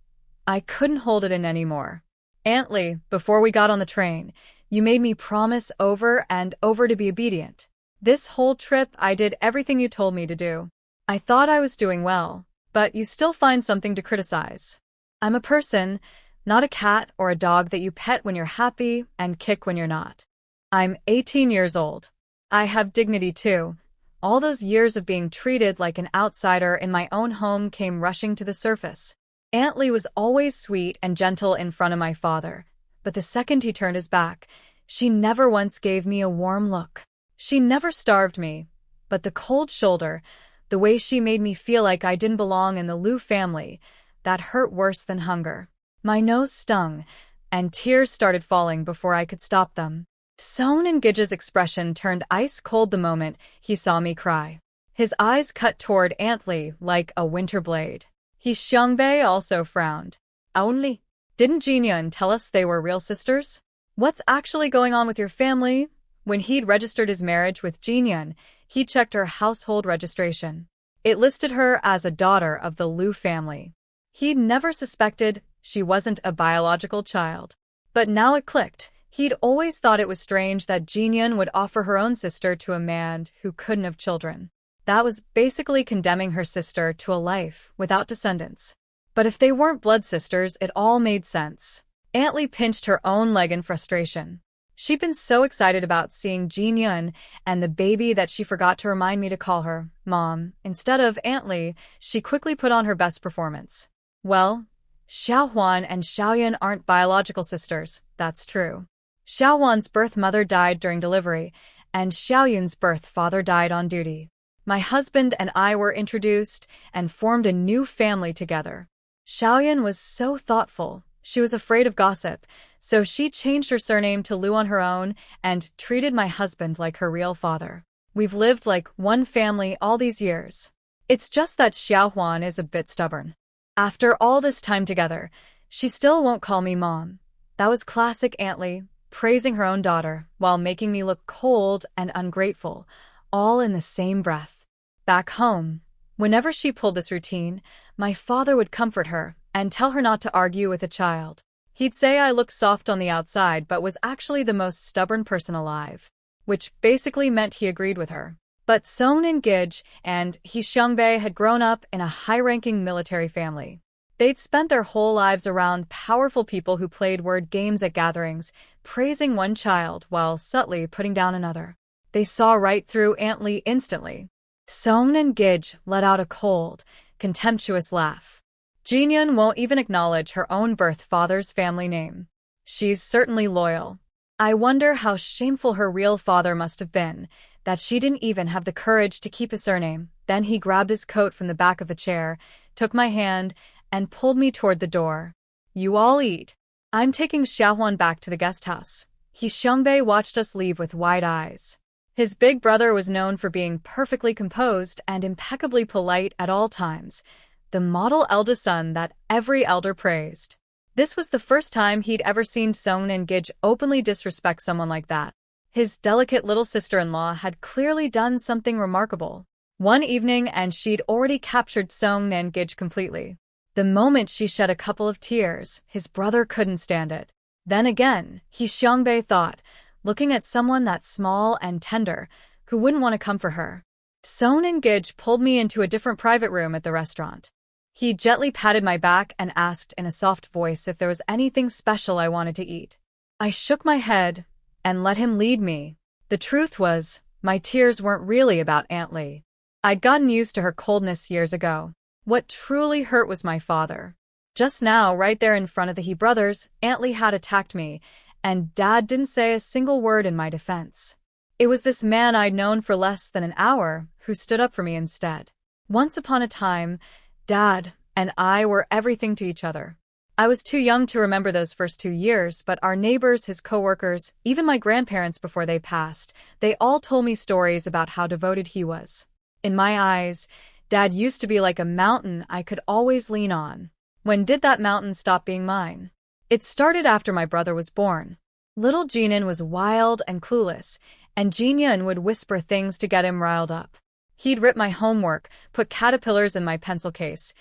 I couldn't hold it in anymore. Aunt Li, before we got on the train, you made me promise over and over to be obedient. This whole trip, I did everything you told me to do. I thought I was doing well, but you still find something to criticize. I'm a person, not a cat or a dog that you pet when you're happy and kick when you're not. I'm 18 years old. I have dignity too. All those years of being treated like an outsider in my own home came rushing to the surface. Aunt Li was always sweet and gentle in front of my father, but the second he turned his back, she never once gave me a warm look. She never starved me, but the cold shoulder, the way she made me feel like I didn't belong in the Liu family, that hurt worse than hunger. My nose stung, and tears started falling before I could stop them. Song Ningij's expression turned ice-cold the moment he saw me cry. His eyes cut toward Aunt Li like a winter blade. He Xiangbei also frowned. Only? Didn't Jinyun tell us they were real sisters? What's actually going on with your family? When he'd registered his marriage with Jinyun, he checked her household registration. It listed her as a daughter of the Liu family. He'd never suspected she wasn't a biological child. But now it clicked. He'd always thought it was strange that Jinyun would offer her own sister to a man who couldn't have children. That was basically condemning her sister to a life without descendants. But if they weren't blood sisters, it all made sense. Aunt Li pinched her own leg in frustration. She'd been so excited about seeing Jinyun and the baby that she forgot to remind me to call her Mom. Instead of Aunt Li, she quickly put on her best performance. Well, Xiaohuan and Xiaoyan aren't biological sisters, that's true. Xiaohuan's birth mother died during delivery, and Xiaoyun's birth father died on duty. My husband and I were introduced and formed a new family together. Xiaoyan was so thoughtful. She was afraid of gossip, so she changed her surname to Liu on her own and treated my husband like her real father. We've lived like one family all these years. It's just that Xiaohuan is a bit stubborn. After all this time together, she still won't call me Mom. That was classic Aunt Li, praising her own daughter while making me look cold and ungrateful, all in the same breath. Back home, whenever she pulled this routine, my father would comfort her and tell her not to argue with a child. He'd say I looked soft on the outside but was actually the most stubborn person alive, which basically meant he agreed with her. But Song and Gij and Hee Seung-bae had grown up in a high-ranking military family. They'd spent their whole lives around powerful people who played word games at gatherings, praising one child while subtly putting down another. They saw right through Aunt Lee instantly. Song and Gij let out a cold, contemptuous laugh. Jinyun won't even acknowledge her own birth father's family name. She's certainly loyal. I wonder how shameful her real father must have been, that she didn't even have the courage to keep a surname. Then he grabbed his coat from the back of the chair, took my hand, and pulled me toward the door. You all eat. I'm taking Xiaohuan back to the guest house. Hee Seung-bae watched us leave with wide eyes. His big brother was known for being perfectly composed and impeccably polite at all times, the model eldest son that every elder praised. This was the first time he'd ever seen Song and Gij openly disrespect someone like that. His delicate little sister-in-law had clearly done something remarkable. One evening, and she'd already captured Song and Gij completely. The moment she shed a couple of tears, his brother couldn't stand it. Then again, Hee Seung-bae thought, looking at someone that small and tender, who wouldn't want to come for her. Song and Gij pulled me into a different private room at the restaurant. He gently patted my back and asked in a soft voice if there was anything special I wanted to eat. I shook my head and let him lead me. The truth was, my tears weren't really about Aunt Lee. I'd gotten used to her coldness years ago. What truly hurt was my father. Just now, right there in front of the Hee brothers, Aunt Lee had attacked me, and Dad didn't say a single word in my defense. It was this man I'd known for less than an hour who stood up for me instead. Once upon a time, Dad and I were everything to each other. I was too young to remember those first 2 years, but our neighbors, his coworkers, even my grandparents before they passed, they all told me stories about how devoted he was. In my eyes, Dad used to be like a mountain I could always lean on. When did that mountain stop being mine? It started after my brother was born. Little Jinan was wild and clueless, and Jinyun would whisper things to get him riled up. He'd rip my homework, put caterpillars in my pencil case,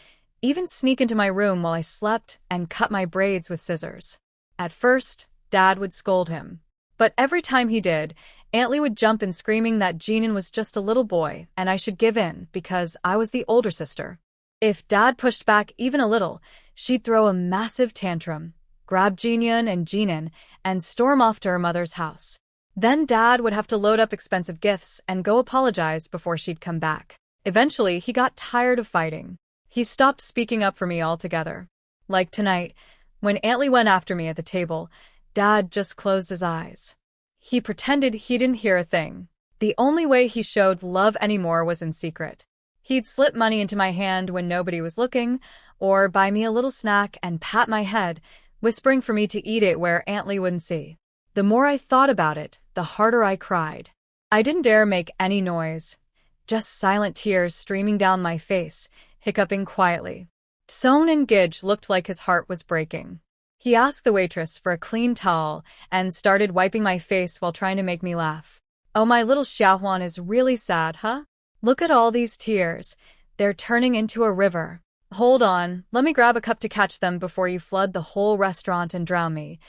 even sneak into my room while I slept and cut my braids with scissors. At first, Dad would scold him. But every time he did, Aunt Lee would jump in screaming that Jinan was just a little boy and I should give in because I was the older sister. If Dad pushed back even a little, she'd throw a massive tantrum, grab Jinyun and Jinan, and storm off to her mother's house. Then Dad would have to load up expensive gifts and go apologize before she'd come back. Eventually, he got tired of fighting. He stopped speaking up for me altogether. Like tonight, when Aunt Lee went after me at the table, Dad just closed his eyes. He pretended he didn't hear a thing. The only way he showed love anymore was in secret. He'd slip money into my hand when nobody was looking, or buy me a little snack and pat my head, whispering for me to eat it where Aunt Lee wouldn't see. The more I thought about it, the harder I cried. I didn't dare make any noise, just silent tears streaming down my face, hiccuping quietly. Song and Gij looked like his heart was breaking. He asked the waitress for a clean towel and started wiping my face while trying to make me laugh. Oh, my little Xiaohuan is really sad, huh? Look at all these tears. They're turning into a river. Hold on, let me grab a cup to catch them before you flood the whole restaurant and drown me.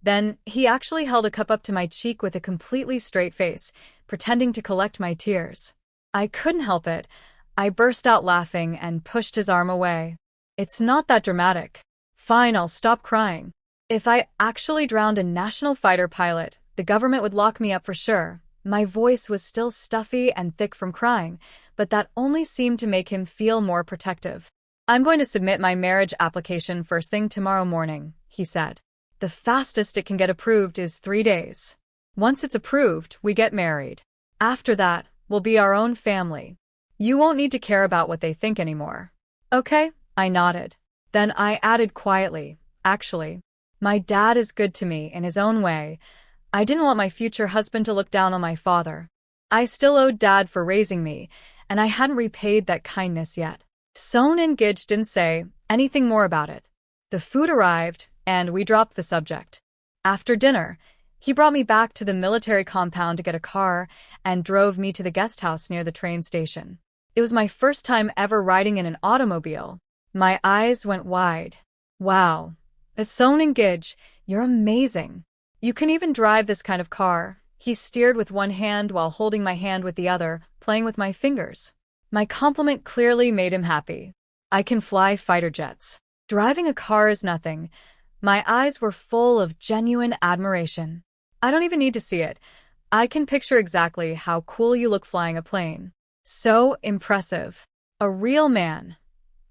Then, he actually held a cup up to my cheek with a completely straight face, pretending to collect my tears. I couldn't help it. I burst out laughing and pushed his arm away. It's not that dramatic. Fine, I'll stop crying. If I actually drowned a national fighter pilot, the government would lock me up for sure. My voice was still stuffy and thick from crying, but that only seemed to make him feel more protective. I'm going to submit my marriage application first thing tomorrow morning, he said. The fastest it can get approved is 3 days. Once it's approved, we get married. After that, we'll be our own family. You won't need to care about what they think anymore. Okay, I nodded. Then I added quietly, actually, my dad is good to me in his own way. I didn't want my future husband to look down on my father. I still owed Dad for raising me, and I hadn't repaid that kindness yet. Song and Gij didn't say anything more about it. The food arrived, and we dropped the subject. After dinner, he brought me back to the military compound to get a car and drove me to the guest house near the train station. It was my first time ever riding in an automobile. My eyes went wide. Wow, Song Engage, you're amazing. You can even drive this kind of car. He steered with one hand while holding my hand with the other, playing with my fingers. My compliment clearly made him happy. I can fly fighter jets. Driving a car is nothing. My eyes were full of genuine admiration. I don't even need to see it. I can picture exactly how cool you look flying a plane. So impressive. A real man.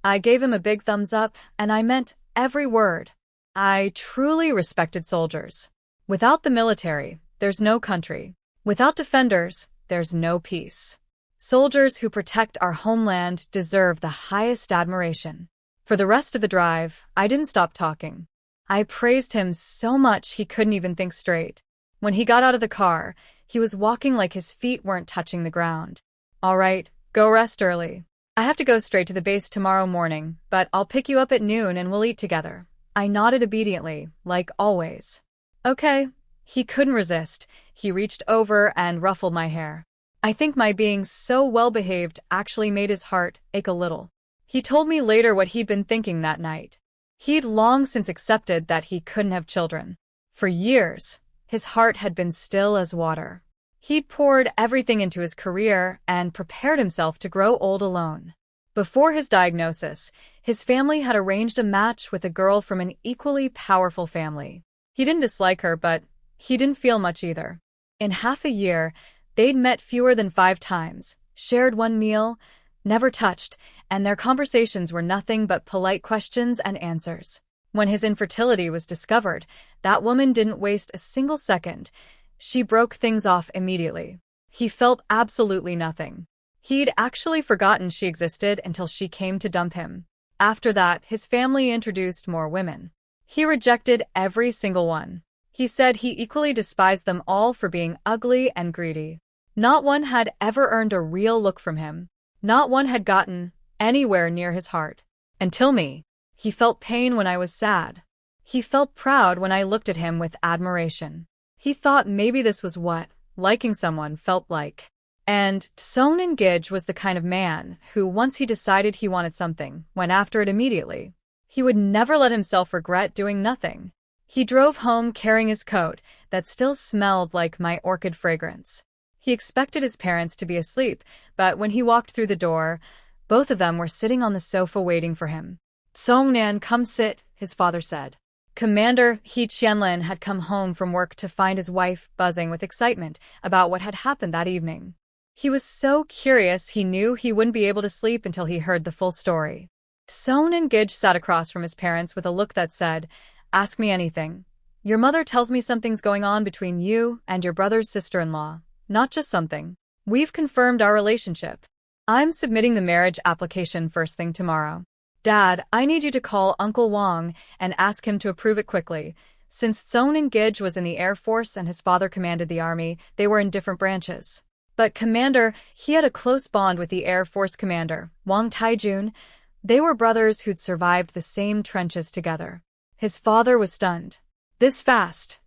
I gave him a big thumbs up, and I meant every word. I truly respected soldiers. Without the military, there's no country. Without defenders, there's no peace. Soldiers who protect our homeland deserve the highest admiration. For the rest of the drive, I didn't stop talking. I praised him so much he couldn't even think straight. When he got out of the car, he was walking like his feet weren't touching the ground. All right, go rest early. I have to go straight to the base tomorrow morning, but I'll pick you up at noon and we'll eat together. I nodded obediently, like always. Okay. He couldn't resist. He reached over and ruffled my hair. I think my being so well-behaved actually made his heart ache a little. He told me later what he'd been thinking that night. He'd long since accepted that he couldn't have children. For years, his heart had been still as water. He'd poured everything into his career and prepared himself to grow old alone. Before his diagnosis, his family had arranged a match with a girl from an equally powerful family. He didn't dislike her, but he didn't feel much either. In half a year, they'd met fewer than 5 times, shared one meal, never touched, and their conversations were nothing but polite questions and answers. When his infertility was discovered, that woman didn't waste a single second. She broke things off immediately. He felt absolutely nothing. He'd actually forgotten she existed until she came to dump him. After that, his family introduced more women. He rejected every single one. He said he equally despised them all for being ugly and greedy. Not one had ever earned a real look from him. Not one had gotten anywhere near his heart. Until me. He felt pain when I was sad. He felt proud when I looked at him with admiration. He thought maybe this was what liking someone felt like. And Song Engage was the kind of man who, once he decided he wanted something, went after it immediately. He would never let himself regret doing nothing. He drove home carrying his coat that still smelled like my orchid fragrance. He expected his parents to be asleep, but when he walked through the door, both of them were sitting on the sofa waiting for him. "Song-nan, come sit," his father said. Commander He Qianlin had come home from work to find his wife buzzing with excitement about what had happened that evening. He was so curious he knew he wouldn't be able to sleep until he heard the full story. Song Engage sat across from his parents with a look that said, "Ask me anything. Your mother tells me something's going on between you and your brother's sister-in-law. Not just something. We've confirmed our relationship. I'm submitting the marriage application first thing tomorrow. Dad, I need you to call Uncle Wang and ask him to approve it quickly." Since Song Engage was in the Air Force and his father commanded the army, they were in different branches. But Commander, he had a close bond with the Air Force commander, Wang Taijun. They were brothers who'd survived the same trenches together. His father was stunned. "This fast?"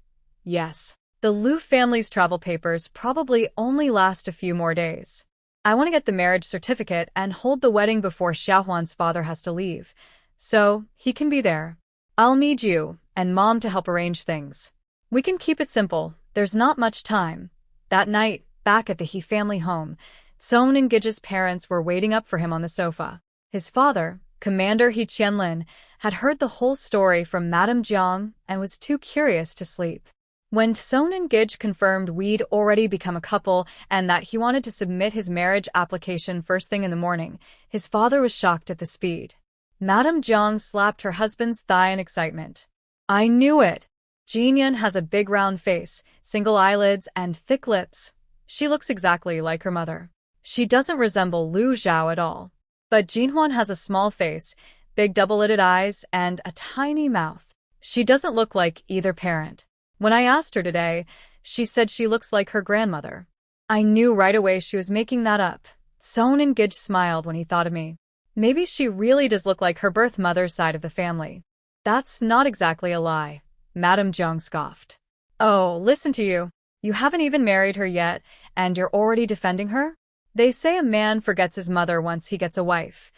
"Yes. The Liu family's travel papers probably only last a few more days. I want to get the marriage certificate and hold the wedding before Xiaohuan's father has to leave, so he can be there. I'll need you and Mom to help arrange things. We can keep it simple. There's not much time." That night, back at the He family home, Song Engage's parents were waiting up for him on the sofa. His father, Commander He Qianlin, had heard the whole story from Madame Jiang and was too curious to sleep. When Song Engage confirmed we'd already become a couple and that he wanted to submit his marriage application first thing in the morning, his father was shocked at the speed. Madame Jiang slapped her husband's thigh in excitement. "I knew it! Jinyan has a big round face, single eyelids, and thick lips. She looks exactly like her mother. She doesn't resemble Liu Zhao at all. But Jinhuan has a small face, big double-lidded eyes, and a tiny mouth. She doesn't look like either parent. When I asked her today, she said she looks like her grandmother." I knew right away she was making that up. Song Engage smiled when he thought of me. Maybe she really does look like her birth mother's side of the family. "That's not exactly a lie," Madame Jiang scoffed. "Oh, listen to you. You haven't even married her yet, and you're already defending her? They say a man forgets his mother once he gets a wife.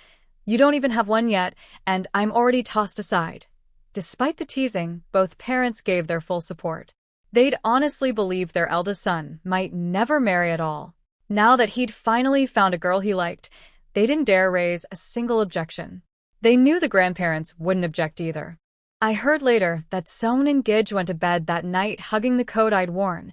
You don't even have one yet, and I'm already tossed aside. Despite the teasing, both parents gave their full support. They'd honestly believed their eldest son might never marry at all. Now that he'd finally found a girl he liked, they didn't dare raise a single objection. They knew the grandparents wouldn't object either. I heard later that Seon and Gij went to bed that night hugging the coat I'd worn,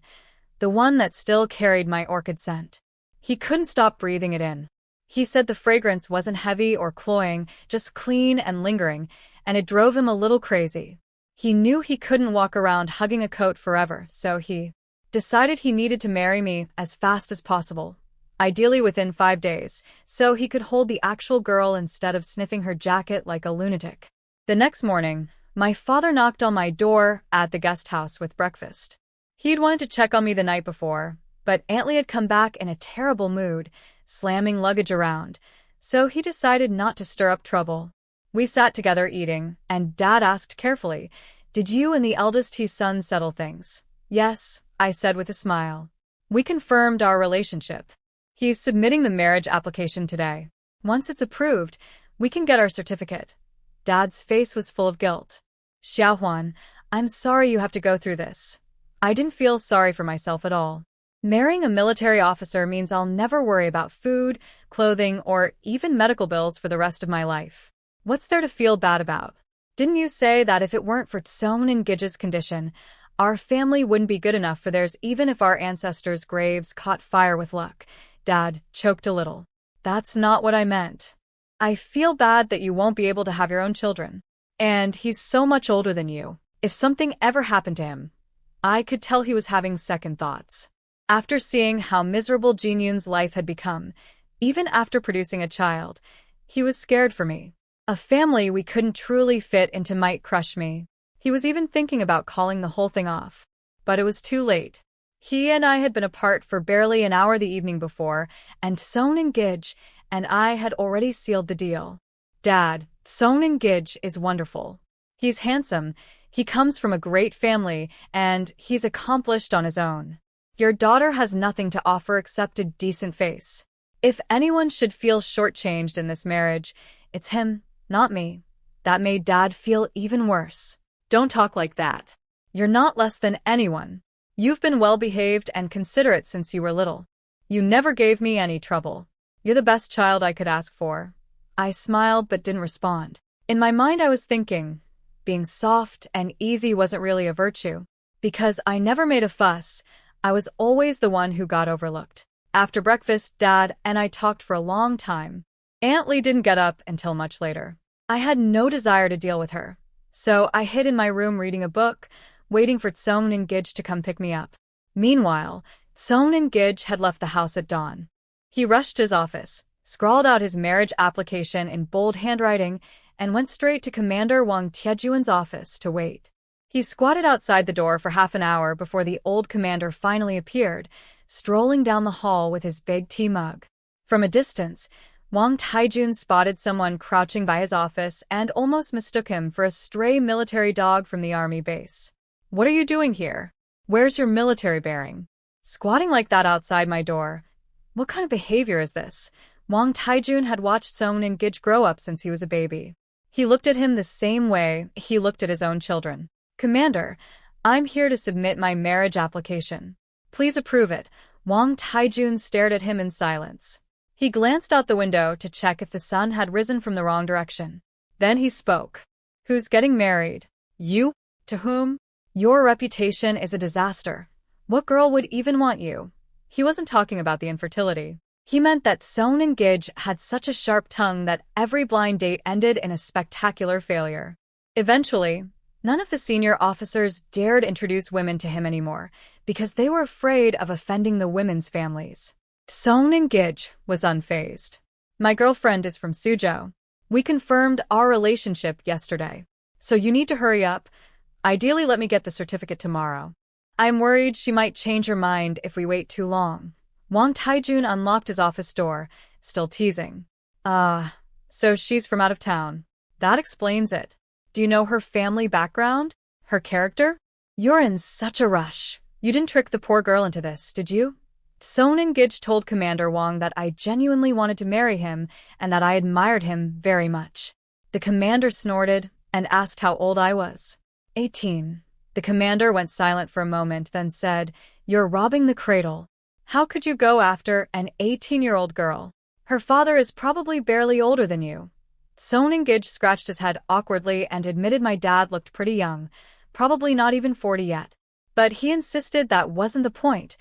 the one that still carried my orchid scent. He couldn't stop breathing it in. He said the fragrance wasn't heavy or cloying, just clean and lingering, and it drove him a little crazy. He knew he couldn't walk around hugging a coat forever, so he decided he needed to marry me as fast as possible, ideally within 5 days, so he could hold the actual girl instead of sniffing her jacket like a lunatic. The next morning, my father knocked on my door at the guest house with breakfast. He'd wanted to check on me the night before, but Aunt Lee had come back in a terrible mood, slamming luggage around, so he decided not to stir up trouble. We sat together eating, and Dad asked carefully, "Did you and the eldest his son settle things?" "Yes," I said with a smile. "We confirmed our relationship. He's submitting the marriage application today. Once it's approved, we can get our certificate." Dad's face was full of guilt. "Xiaohuan, I'm sorry you have to go through this." I didn't feel sorry for myself at all. Marrying a military officer means I'll never worry about food, clothing, or even medical bills for the rest of my life. What's there to feel bad about? Didn't you say that if it weren't for Seon and Gij's condition, our family wouldn't be good enough for theirs even if our ancestors' graves caught fire with luck? Dad choked a little. That's not what I meant. I feel bad that you won't be able to have your own children. And he's so much older than you. If something ever happened to him, I could tell he was having second thoughts. After seeing how miserable Jinyun's life had become, even after producing a child, he was scared for me. A family we couldn't truly fit into might crush me. He was even thinking about calling the whole thing off. But it was too late. He and I had been apart for barely an hour the evening before, and Seon and Gij and I had already sealed the deal. Dad, Seon and Gij is wonderful. He's handsome, he comes from a great family, and he's accomplished on his own. Your daughter has nothing to offer except a decent face. If anyone should feel shortchanged in this marriage, it's him, not me. That made Dad feel even worse. Don't talk like that. You're not less than anyone. You've been well-behaved and considerate since you were little. You never gave me any trouble. You're the best child I could ask for. I smiled but didn't respond. In my mind I was thinking, being soft and easy wasn't really a virtue. Because I never made a fuss, I was always the one who got overlooked. After breakfast, Dad and I talked for a long time. Aunt Lee didn't get up until much later. I had no desire to deal with her, so I hid in my room reading a book, waiting for Seon and Gij to come pick me up. Meanwhile, Seon and Gij had left the house at dawn. He rushed to his office, scrawled out his marriage application in bold handwriting, and went straight to Commander Wang Tiejuan's office to wait. He squatted outside the door for half an hour before the old commander finally appeared, strolling down the hall with his big tea mug. From a distance, Wang Taijun spotted someone crouching by his office and almost mistook him for a stray military dog from the army base. "What are you doing here? Where's your military bearing? Squatting like that outside my door? What kind of behavior is this?" Wang Taijun had watched Seon and Gij grow up since he was a baby. He looked at him the same way he looked at his own children. "Commander, I'm here to submit my marriage application. Please approve it." Wang Taijun stared at him in silence. He glanced out the window to check if the sun had risen from the wrong direction. Then he spoke. "Who's getting married? You? To whom? Your reputation is a disaster. What girl would even want you?" He wasn't talking about the infertility. He meant that Seon and Gij had such a sharp tongue that every blind date ended in a spectacular failure. Eventually, none of the senior officers dared introduce women to him anymore because they were afraid of offending the women's families. Seon and Gij was unfazed. "My girlfriend is from Suzhou. We confirmed our relationship yesterday. So you need to hurry up. Ideally, let me get the certificate tomorrow. I'm worried she might change her mind if we wait too long." Wang Taijun unlocked his office door, still teasing. So she's from out of town. That explains it. Do you know her family background? Her character? You're in such a rush. You didn't trick the poor girl into this, did you? Seon and Gij told Commander Wang that I genuinely wanted to marry him and that I admired him very much. The commander snorted, and asked how old I was. 18. The commander went silent for a moment, then said, "You're robbing the cradle. How could you go after an 18-year-old girl? Her father is probably barely older than you." Son Engage scratched his head awkwardly and admitted my dad looked pretty young, probably not even 40 yet. But he insisted that wasn't the point.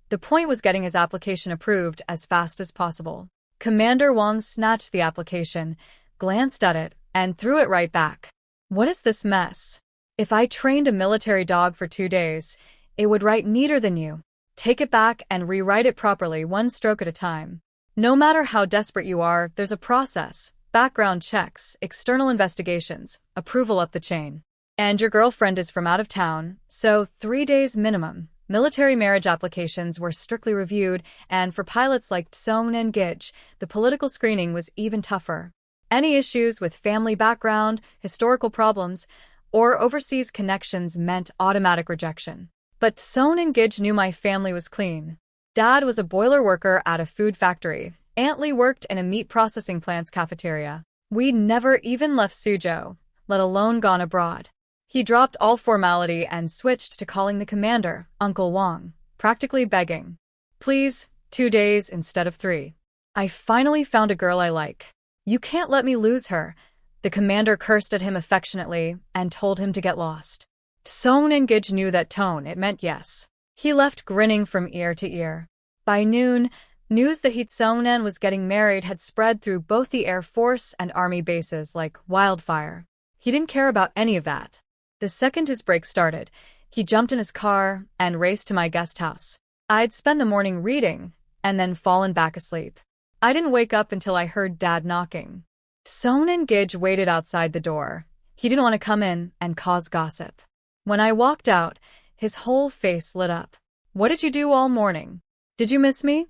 The point was getting his application approved as fast as possible. Commander Wang snatched the application, glanced at it, and threw it right back. "What is this mess? If I trained a military dog for 2 days, it would write neater than you. Take it back and rewrite it properly, one stroke at a time. No matter how desperate you are, there's a process. Background checks, external investigations, approval up the chain. And your girlfriend is from out of town, so 3 days minimum." Military marriage applications were strictly reviewed, and for pilots like Son and Gij, the political screening was even tougher. Any issues with family background, historical problems, or overseas connections meant automatic rejection. But Son and Gij knew my family was clean. Dad was a boiler worker at a food factory. Aunt Lee worked in a meat processing plant's cafeteria. We'd never even left Suzhou, let alone gone abroad. He dropped all formality and switched to calling the commander Uncle Wang, practically begging, "Please, 2 days instead of 3. I finally found a girl I like. You can't let me lose her." The commander cursed at him affectionately and told him to get lost. Son and Gij knew that tone, it meant yes. He left grinning from ear to ear. By noon, news that Hitsonen was getting married had spread through both the Air Force and Army bases like wildfire. He didn't care about any of that. The second his break started, he jumped in his car and raced to my guest house. I'd spent the morning reading and then fallen back asleep. I didn't wake up until I heard Dad knocking. Son and Gij waited outside the door. He didn't want to come in and cause gossip. When I walked out, his whole face lit up. "What did you do all morning? Did you miss me?"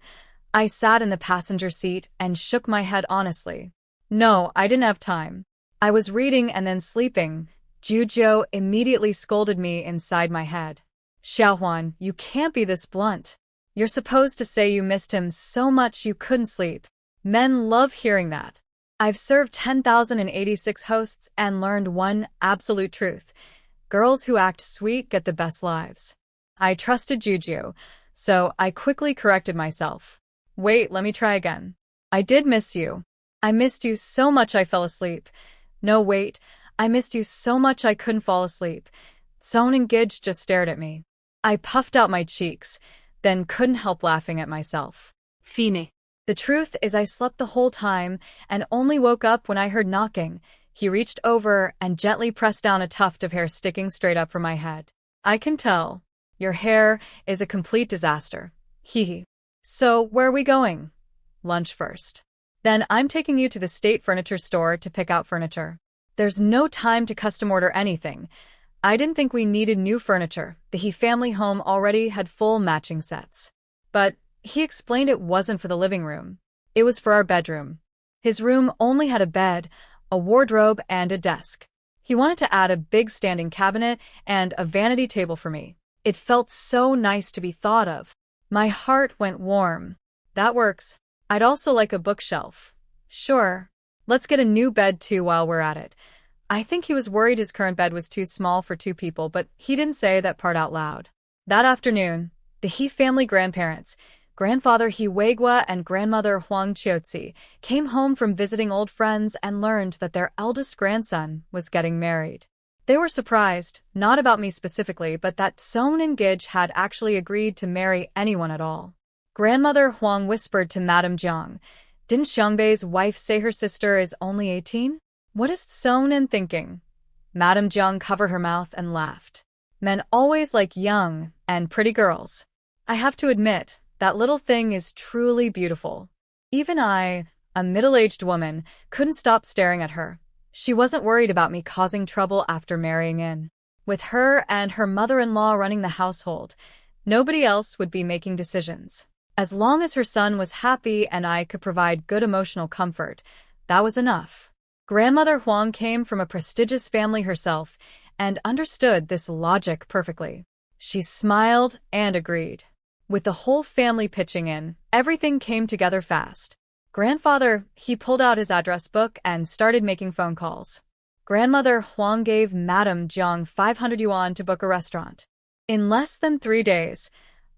I sat in the passenger seat and shook my head honestly. "No, I didn't have time. I was reading and then sleeping." Juzhou immediately scolded me inside my head. "Xiaohuan, you can't be this blunt. You're supposed to say you missed him so much you couldn't sleep. Men love hearing that." I've served 10,086 hosts and learned one absolute truth. Girls who act sweet get the best lives. I trusted Juju, so I quickly corrected myself. "Wait, let me try again. I did miss you. I missed you so much I fell asleep." "No, wait. I missed you so much I couldn't fall asleep." Son and Gij just stared at me. I puffed out my cheeks, then couldn't help laughing at myself. Fine. The truth is I slept the whole time and only woke up when I heard knocking. He reached over and gently pressed down a tuft of hair sticking straight up from my head. "I can tell. Your hair is a complete disaster." Hee. "So, where are we going?" "Lunch first. Then I'm taking you to the state furniture store to pick out furniture. There's no time to custom order anything. I didn't think we needed new furniture. The He family home already had full matching sets. But he explained it wasn't for the living room. It was for our bedroom. His room only had a bed, a wardrobe, and a desk. He wanted to add a big standing cabinet and a vanity table for me. It felt so nice to be thought of. My heart went warm. "That works. I'd also like a bookshelf." "Sure. Let's get a new bed too while we're at it." I think he was worried his current bed was too small for 2 people, but he didn't say that part out loud. That afternoon, the He family grandparents, Grandfather He Weigua and Grandmother Huang Qiuzi, came home from visiting old friends and learned that their eldest grandson was getting married. They were surprised, not about me specifically, but that Son and Gij had actually agreed to marry anyone at all. Grandmother Huang whispered to Madame Jiang, "Didn't Xiangbei's wife say her sister is only 18? What is Son thinking?" Madame Jiang covered her mouth and laughed. "Men always like young and pretty girls. I have to admit, that little thing is truly beautiful." Even I, a middle-aged woman, couldn't stop staring at her. She wasn't worried about me causing trouble after marrying in. With her and her mother-in-law running the household, nobody else would be making decisions. As long as her son was happy and I could provide good emotional comfort, that was enough. Grandmother Huang came from a prestigious family herself and understood this logic perfectly. She smiled and agreed. With the whole family pitching in, everything came together fast. Grandfather, he pulled out his address book and started making phone calls. Grandmother Huang gave Madame Jiang 500 yuan to book a restaurant. In less than 3 days,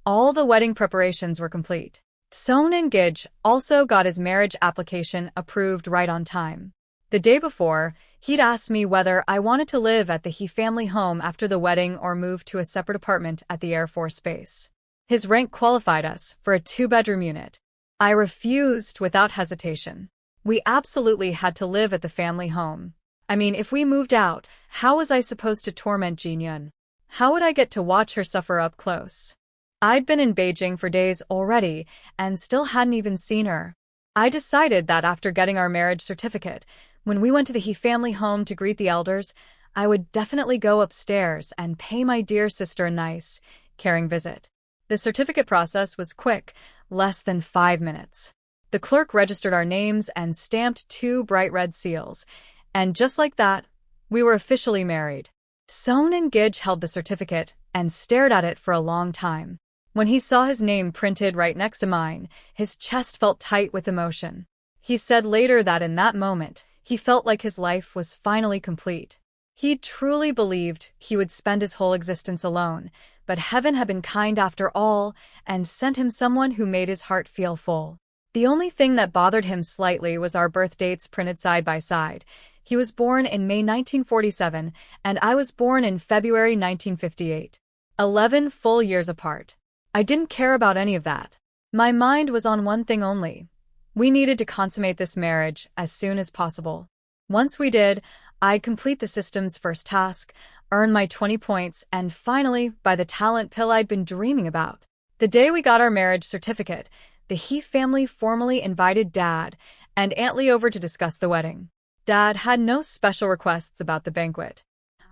all the wedding preparations were complete. Song and Gij also got his marriage application approved right on time. The day before, he'd asked me whether I wanted to live at the He family home after the wedding or move to a separate apartment at the Air Force Base. His rank qualified us for a 2-bedroom unit. I refused without hesitation. We absolutely had to live at the family home. I mean, if we moved out, how was I supposed to torment Jinyun? How would I get to watch her suffer up close? I'd been in Beijing for days already and still hadn't even seen her. I decided that after getting our marriage certificate, when we went to the He family home to greet the elders, I would definitely go upstairs and pay my dear sister a nice, caring visit. The certificate process was quick, less than 5 minutes. The clerk registered our names and stamped 2 bright red seals, and just like that, we were officially married. Song and Gij held the certificate and stared at it for a long time. When he saw his name printed right next to mine, his chest felt tight with emotion. He said later that in that moment, he felt like his life was finally complete. He truly believed he would spend his whole existence alone, but heaven had been kind after all and sent him someone who made his heart feel full. The only thing that bothered him slightly was our birth dates printed side by side. He was born in May 1947, and I was born in February 1958. 11 full years apart. I didn't care about any of that. My mind was on one thing only. We needed to consummate this marriage as soon as possible. Once we did, I'd complete the system's first task, earn my 20 points, and finally buy the talent pill I'd been dreaming about. The day we got our marriage certificate, the He family formally invited Dad and Aunt Lee over to discuss the wedding. Dad had no special requests about the banquet.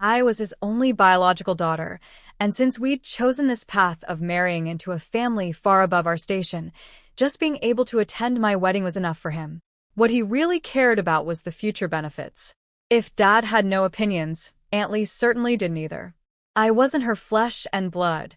I was his only biological daughter, and since we'd chosen this path of marrying into a family far above our station, just being able to attend my wedding was enough for him. What he really cared about was the future benefits. If Dad had no opinions, Aunt Lee certainly didn't either. I wasn't her flesh and blood.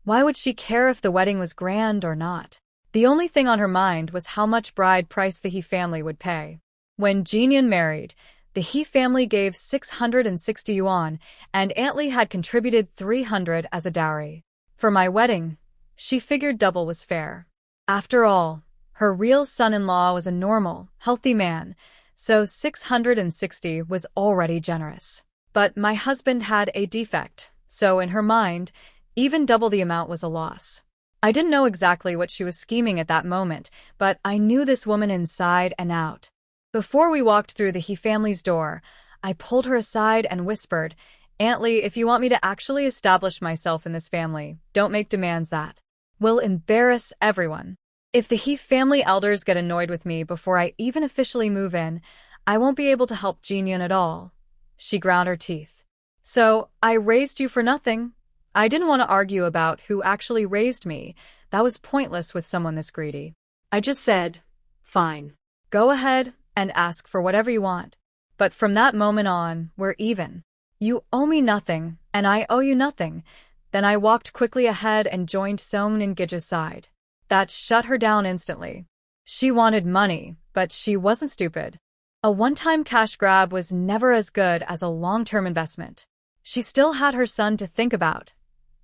Why would she care if the wedding was grand or not? The only thing on her mind was how much bride price the He family would pay. When Jinyun married, the He family gave 660 yuan, and Aunt Lee had contributed 300 as a dowry. For my wedding, she figured double was fair. After all, her real son-in-law was a normal, healthy man, so 660 was already generous. But my husband had a defect, so in her mind, even double the amount was a loss. I didn't know exactly what she was scheming at that moment, but I knew this woman inside and out. Before we walked through the He family's door, I pulled her aside and whispered, "Aunt Lee, if you want me to actually establish myself in this family, don't make demands that will embarrass everyone. If the He family elders get annoyed with me before I even officially move in, I won't be able to help Jinyun at all." She ground her teeth. "So, I raised you for nothing?" I didn't want to argue about who actually raised me. That was pointless with someone this greedy. I just said, fine. "Go ahead and ask for whatever you want. But from that moment on, we're even. You owe me nothing, and I owe you nothing." Then I walked quickly ahead and joined Song and Gij's side. That shut her down instantly. She wanted money, but she wasn't stupid. A one-time cash grab was never as good as a long-term investment. She still had her son to think about.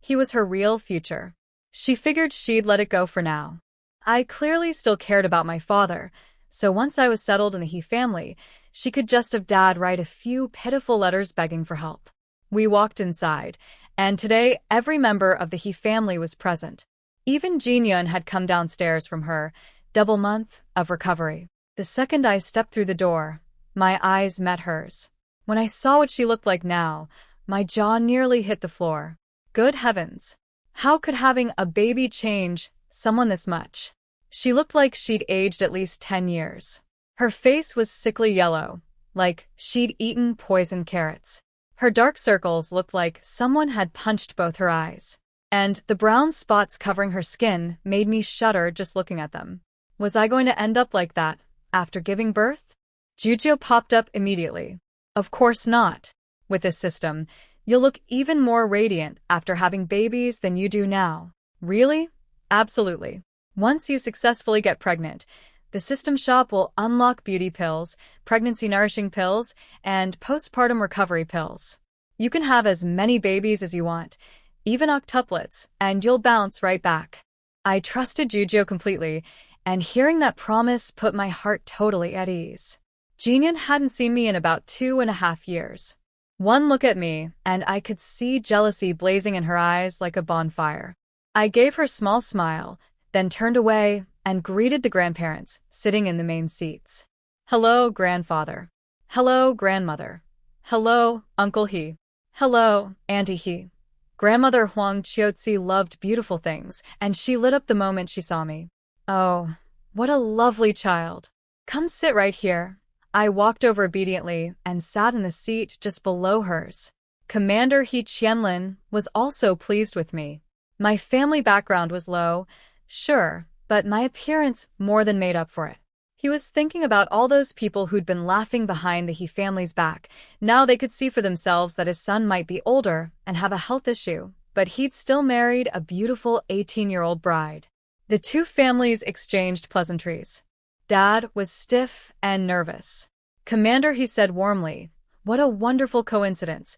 He was her real future. She figured she'd let it go for now. I clearly still cared about my father, so once I was settled in the He family, she could just have Dad write a few pitiful letters begging for help. We walked inside, and today every member of the He family was present. Even Jinyun had come downstairs from her double month of recovery. The second I stepped through the door, my eyes met hers. When I saw what she looked like now, my jaw nearly hit the floor. Good heavens! How could having a baby change someone this much? She looked like she'd aged at least 10 years. Her face was sickly yellow, like she'd eaten poisoned carrots. Her dark circles looked like someone had punched both her eyes. And the brown spots covering her skin made me shudder just looking at them. Was I going to end up like that after giving birth? Jujo popped up immediately. Of course not. With this system, you'll look even more radiant after having babies than you do now. Really? Absolutely. Once you successfully get pregnant, The system shop will unlock beauty pills, pregnancy-nourishing pills, and postpartum recovery pills. You can have as many babies as you want, even octuplets, and you'll bounce right back. I trusted Jujo completely, and hearing that promise put my heart totally at ease. Jinyan hadn't seen me in about 2.5 years. One look at me, and I could see jealousy blazing in her eyes like a bonfire. I gave her a small smile, then turned away and greeted the grandparents, sitting in the main seats. Hello, grandfather. Hello, grandmother. Hello, Uncle He. Hello, Auntie He. Grandmother Huang Qiuzi loved beautiful things, and she lit up the moment she saw me. Oh, what a lovely child. Come sit right here. I walked over obediently and sat in the seat just below hers. Commander He Qianlin was also pleased with me. My family background was low, sure, but my appearance more than made up for it. He was thinking about all those people who'd been laughing behind the He family's back. Now they could see for themselves that his son might be older and have a health issue, but he'd still married a beautiful 18-year-old bride. The two families exchanged pleasantries. Dad was stiff and nervous. Commander, he said warmly, what a wonderful coincidence.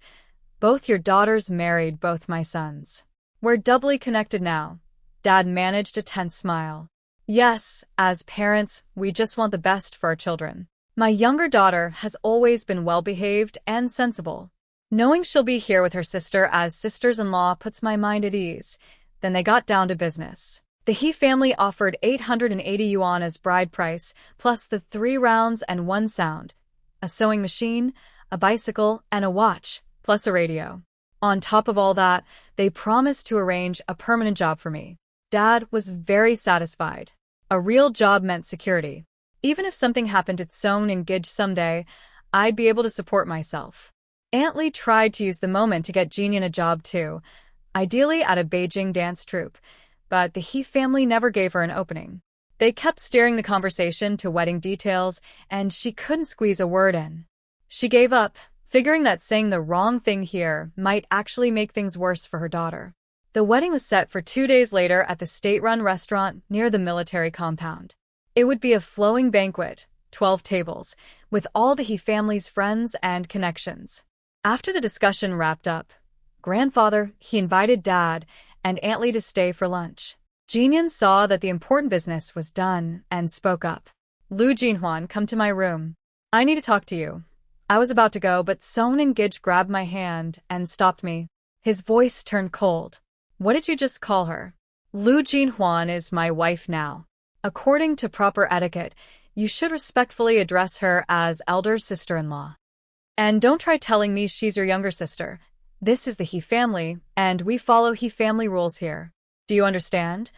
Both your daughters married both my sons. We're doubly connected now. Dad managed a tense smile. Yes, as parents, we just want the best for our children. My younger daughter has always been well-behaved and sensible. Knowing she'll be here with her sister as sisters-in-law puts my mind at ease. Then they got down to business. The He family offered 880 yuan as bride price, plus the 3 rounds and 1 sound, a sewing machine, a bicycle, and a watch, plus a radio. On top of all that, they promised to arrange a permanent job for me. Dad was very satisfied. A real job meant security. Even if something happened at Song and Gij someday, I'd be able to support myself. Aunt Lee tried to use the moment to get Jinyan a job too, ideally at a Beijing dance troupe. But the He family never gave her an opening. They kept steering the conversation to wedding details, and she couldn't squeeze a word in. She gave up, figuring that saying the wrong thing here might actually make things worse for her daughter. The wedding was set for 2 days later at the state-run restaurant near the military compound. It would be a flowing banquet, 12 tables, with all the He family's friends and connections. After the discussion wrapped up, grandfather, he invited Dad and Aunt Lee to stay for lunch. Jinyan saw that the important business was done and spoke up. Lu Jinhuan, come to my room. I need to talk to you. I was about to go, but Song and Gij grabbed my hand and stopped me. His voice turned cold. What did you just call her? Lu Jinhuan is my wife now. According to proper etiquette, you should respectfully address her as elder sister-in-law. And don't try telling me she's your younger sister. This is the He family, and we follow He family rules here. Do you understand?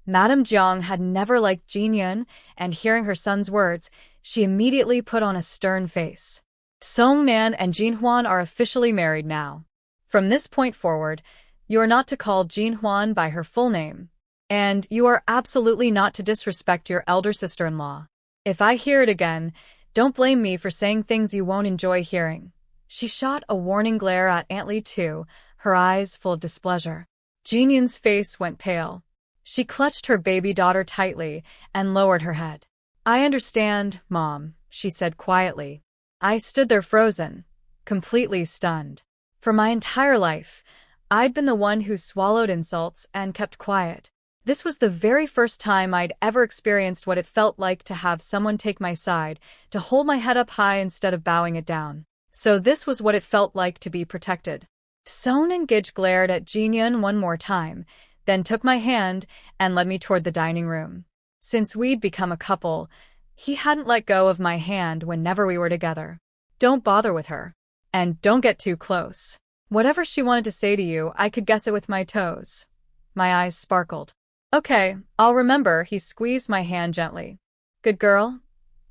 Madame Jiang had never liked Jinyan, and hearing her son's words, she immediately put on a stern face. Song Nan and Jinhuan are officially married now. From this point forward, you are not to call Jinhuan by her full name, and you are absolutely not to disrespect your elder sister-in-law. If I hear it again, don't blame me for saying things you won't enjoy hearing. She shot a warning glare at Aunt Lee too, her eyes full of displeasure. Jinyan's face went pale. She clutched her baby daughter tightly and lowered her head. I understand, Mom, she said quietly. I stood there frozen, completely stunned. For my entire life, I'd been the one who swallowed insults and kept quiet. This was the very first time I'd ever experienced what it felt like to have someone take my side, to hold my head up high instead of bowing it down. So this was what it felt like to be protected. Song and Gij glared at Jinyan one more time, then took my hand and led me toward the dining room. Since we'd become a couple, he hadn't let go of my hand whenever we were together. Don't bother with her. And don't get too close. Whatever she wanted to say to you, I could guess it with my toes. My eyes sparkled. Okay, I'll remember. He squeezed my hand gently. Good girl.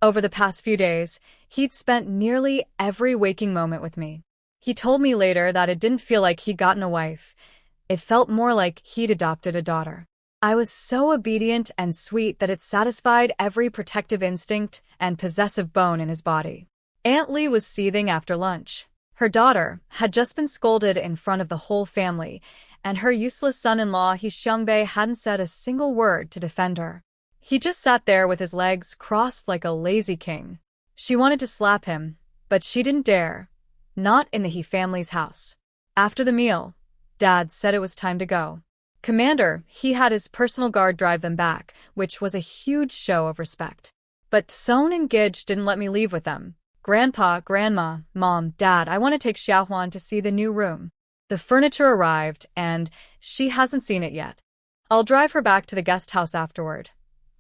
Over the past few days, he'd spent nearly every waking moment with me. He told me later that it didn't feel like he'd gotten a wife. It felt more like he'd adopted a daughter. I was so obedient and sweet that it satisfied every protective instinct and possessive bone in his body. Aunt Lee was seething after lunch. Her daughter had just been scolded in front of the whole family, and her useless son-in-law He Xiangbei hadn't said a single word to defend her. He just sat there with his legs crossed like a lazy king. She wanted to slap him, but she didn't dare. Not in the He family's house. After the meal, Dad said it was time to go. Commander, he had his personal guard drive them back, which was a huge show of respect. But Son and Gidge didn't let me leave with them. Grandpa, Grandma, Mom, Dad, I want to take Xiaohuan to see the new room. The furniture arrived, and she hasn't seen it yet. I'll drive her back to the guest house afterward.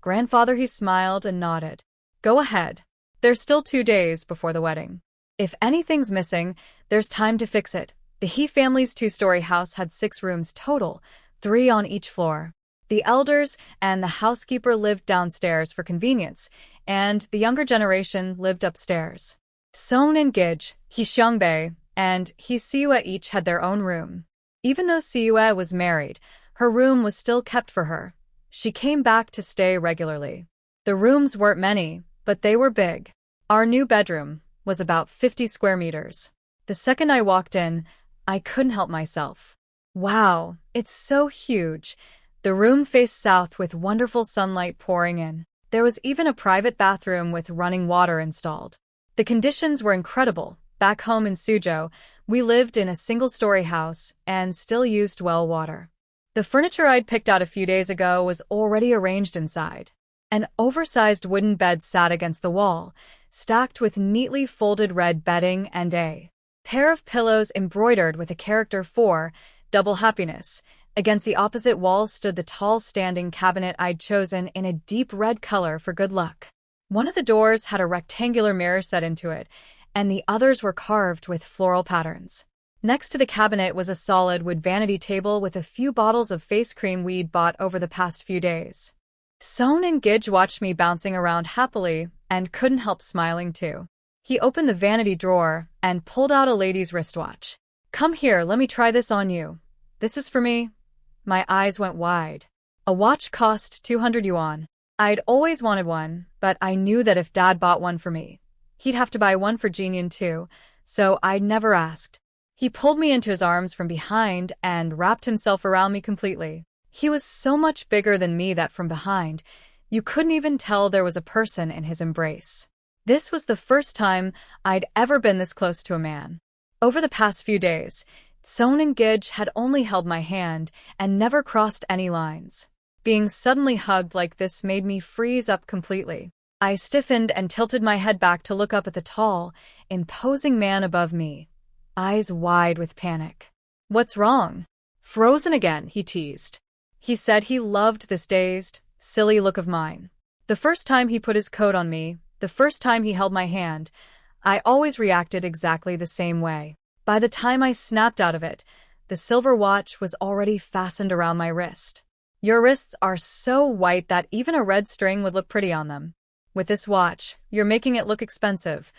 Grandfather, he smiled and nodded. Go ahead. There's still 2 days before the wedding. If anything's missing, there's time to fix it. The He family's 2-story house had 6 rooms total, 3 on each floor. The elders and the housekeeper lived downstairs for convenience, and the younger generation lived upstairs. Son and Gidge, He Xiangbei, and He Siyue each had their own room. Even though Siyue was married, her room was still kept for her. She came back to stay regularly. The rooms weren't many, but they were big. Our new bedroom was about 50 square meters. The second I walked in, I couldn't help myself. Wow, it's so huge. The room faced south with wonderful sunlight pouring in. There was even a private bathroom with running water installed. The conditions were incredible. Back home in Suzhou, we lived in a single-story house and still used well water. The furniture I'd picked out a few days ago was already arranged inside. An oversized wooden bed sat against the wall, stacked with neatly folded red bedding and a pair of pillows embroidered with a character for double happiness. Against the opposite wall stood the tall standing cabinet I'd chosen in a deep red color for good luck. One of the doors had a rectangular mirror set into it, and the others were carved with floral patterns. Next to the cabinet was a solid wood vanity table with a few bottles of face cream we'd bought over the past few days. Son and Gidge watched me bouncing around happily and couldn't help smiling too. He opened the vanity drawer and pulled out a lady's wristwatch. Come here, let me try this on you. This is for me. My eyes went wide. A watch cost 200 yuan. I'd always wanted one, but I knew that if Dad bought one for me, he'd have to buy one for Jinyan too, so I'd never asked. He pulled me into his arms from behind and wrapped himself around me completely. He was so much bigger than me that from behind, you couldn't even tell there was a person in his embrace. This was the first time I'd ever been this close to a man. Over the past few days, Son and Gidge had only held my hand and never crossed any lines. Being suddenly hugged like this made me freeze up completely. I stiffened and tilted my head back to look up at the tall, imposing man above me, eyes wide with panic. What's wrong? Frozen again, he teased. He said he loved this dazed, silly look of mine. The first time he put his coat on me, the first time he held my hand, I always reacted exactly the same way. By the time I snapped out of it, the silver watch was already fastened around my wrist. Your wrists are so white that even a red string would look pretty on them. With this watch, you're making it look expensive.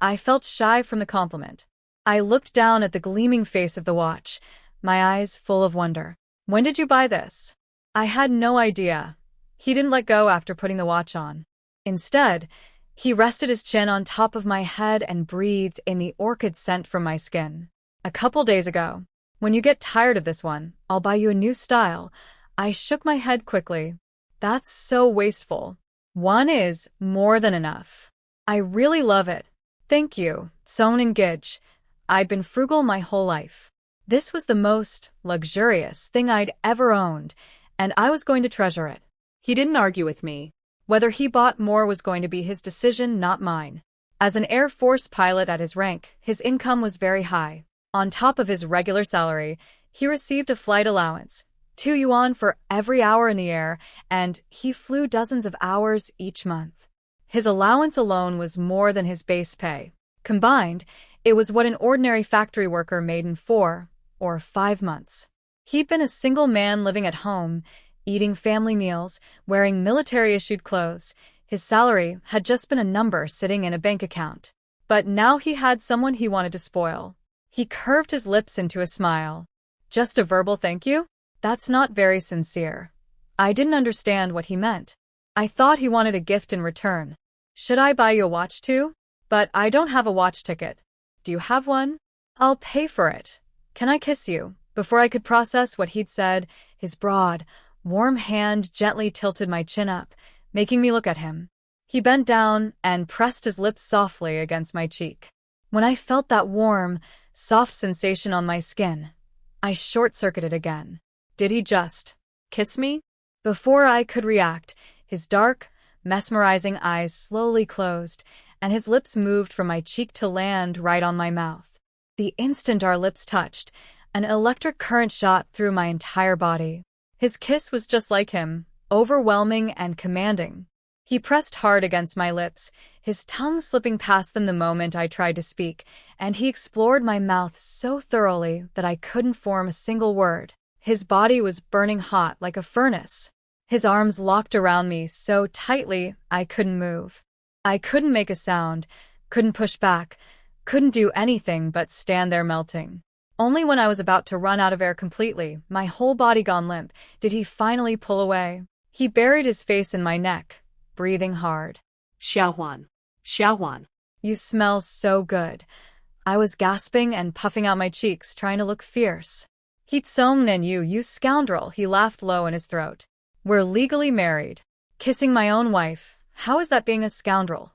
I felt shy from the compliment. I looked down at the gleaming face of the watch, my eyes full of wonder. When did you buy this? I had no idea. He didn't let go after putting the watch on. Instead, he rested his chin on top of my head and breathed in the orchid scent from my skin. A couple days ago. When you get tired of this one, I'll buy you a new style. I shook my head quickly. That's so wasteful. One is more than enough. I really love it. Thank you, Son and Gidge. I'd been frugal my whole life. This was the most luxurious thing I'd ever owned, and I was going to treasure it. He didn't argue with me. Whether he bought more was going to be his decision, not mine. As an Air Force pilot at his rank, his income was very high. On top of his regular salary, he received a flight allowance, 2 yuan for every hour in the air, and he flew dozens of hours each month. His allowance alone was more than his base pay. Combined, it was what an ordinary factory worker made in 4 or 5 months. He'd been a single man living at home, eating family meals, wearing military-issued clothes. His salary had just been a number sitting in a bank account. But now he had someone he wanted to spoil. He curved his lips into a smile. Just a verbal thank you? That's not very sincere. I didn't understand what he meant. I thought he wanted a gift in return. Should I buy you a watch too? But I don't have a watch ticket. Do you have one? I'll pay for it. Can I kiss you? Before I could process what he'd said, his broad, warm hand gently tilted my chin up, making me look at him. He bent down and pressed his lips softly against my cheek. When I felt that warm, soft sensation on my skin, I short-circuited again. Did he just Kiss me? Before I could react, his dark, mesmerizing eyes slowly closed, and his lips moved from my cheek to land right on my mouth. The instant our lips touched, an electric current shot through my entire body. His kiss was just like him, overwhelming and commanding. He pressed hard against my lips, his tongue slipping past them the moment I tried to speak, and he explored my mouth so thoroughly that I couldn't form a single word. His body was burning hot like a furnace. His arms locked around me so tightly I couldn't move. I couldn't make a sound, couldn't push back, couldn't do anything but stand there melting. Only when I was about to run out of air completely, my whole body gone limp, did he finally pull away. He buried his face in my neck, breathing hard. Xiaohuan. Xiaohuan. You smell so good. I was gasping and puffing out my cheeks, trying to look fierce. He'd sown in you scoundrel, he laughed low in his throat. We're legally married. Kissing my own wife. How is that being a scoundrel?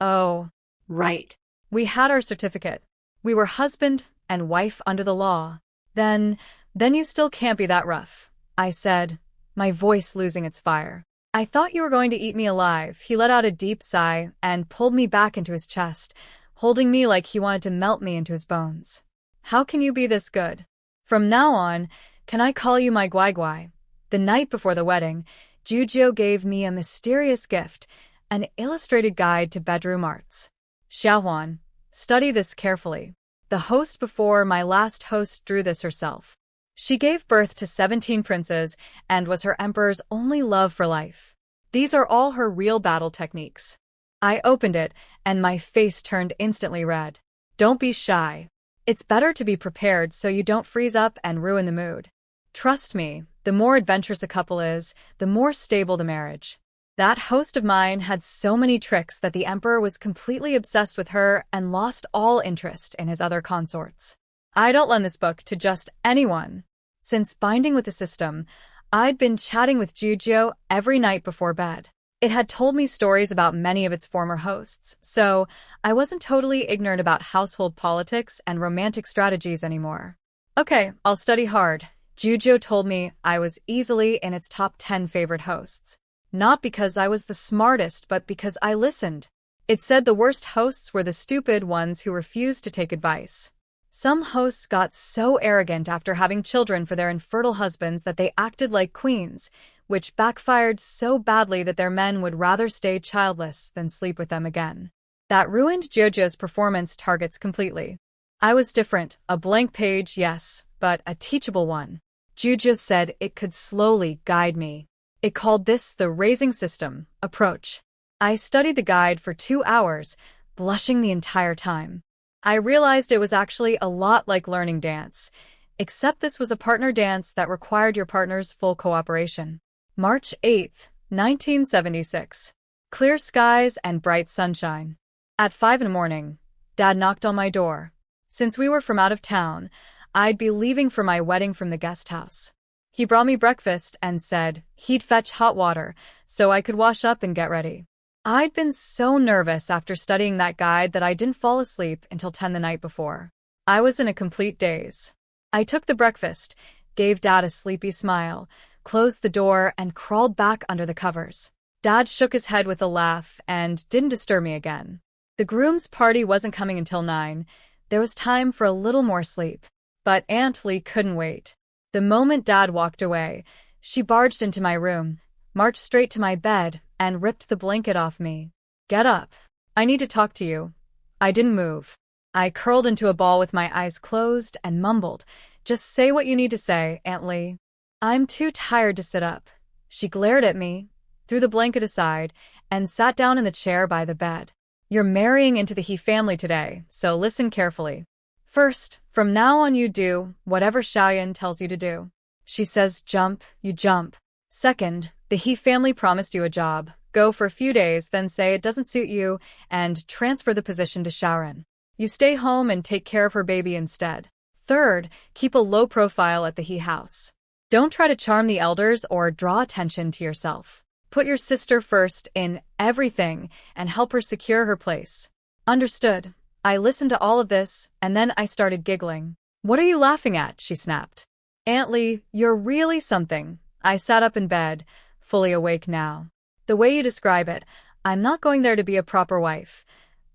Oh. Right. We had our certificate. We were husband and wife under the law. Then you still can't be that rough, I said, my voice losing its fire. I thought you were going to eat me alive. He let out a deep sigh and pulled me back into his chest, holding me like he wanted to melt me into his bones. How can you be this good? From now on, can I call you my Guai? The night before the wedding, Jujio gave me a mysterious gift, an illustrated guide to bedroom arts. Xiaohuan, study this carefully. The host before my last host drew this herself. She gave birth to 17 princes and was her emperor's only love for life. These are all her real battle techniques. I opened it, and my face turned instantly red. Don't be shy. It's better to be prepared so you don't freeze up and ruin the mood. Trust me, the more adventurous a couple is, the more stable the marriage. That host of mine had so many tricks that the emperor was completely obsessed with her and lost all interest in his other consorts. I don't lend this book to just anyone. Since binding with the system, I'd been chatting with Jujio every night before bed. It had told me stories about many of its former hosts, so I wasn't totally ignorant about household politics and romantic strategies anymore. Okay, I'll study hard. Jujio told me I was easily in its top 10 favorite hosts. Not because I was the smartest, but because I listened. It said the worst hosts were the stupid ones who refused to take advice. Some hosts got so arrogant after having children for their infertile husbands that they acted like queens, which backfired so badly that their men would rather stay childless than sleep with them again. That ruined Jojo's performance targets completely. I was different, a blank page, yes, but a teachable one. Jojo said it could slowly guide me. It called this the raising system approach. I studied the guide for 2 hours, blushing the entire time. I realized it was actually a lot like learning dance, except this was a partner dance that required your partner's full cooperation. March 8, 1976. Clear skies and bright sunshine. At 5 in the morning, Dad knocked on my door. Since we were from out of town, I'd be leaving for my wedding from the guest house. He brought me breakfast and said he'd fetch hot water so I could wash up and get ready. I'd been so nervous after studying that guide that I didn't fall asleep until 10 the night before. I was in a complete daze. I took the breakfast, gave Dad a sleepy smile, closed the door, and crawled back under the covers. Dad shook his head with a laugh and didn't disturb me again. The groom's party wasn't coming until 9. There was time for a little more sleep. But Aunt Lee couldn't wait. The moment Dad walked away, she barged into my room, marched straight to my bed, and ripped the blanket off me. Get up. I need to talk to you. I didn't move. I curled into a ball with my eyes closed and mumbled, just say what you need to say, Aunt Lee. I'm too tired to sit up. She glared at me, threw the blanket aside, and sat down in the chair by the bed. You're marrying into the He family today, so listen carefully. First, from now on you do whatever Xiaoyan tells you to do. She says jump, you jump. Second, the He family promised you a job. Go for a few days, then say it doesn't suit you, and transfer the position to Xiaoran. You stay home and take care of her baby instead. Third, keep a low profile at the He house. Don't try to charm the elders or draw attention to yourself. Put your sister first in everything and help her secure her place. Understood. I listened to all of this, and then I started giggling. What are you laughing at? She snapped. Aunt Lee, you're really something. I sat up in bed, fully awake now. The way you describe it, I'm not going there to be a proper wife.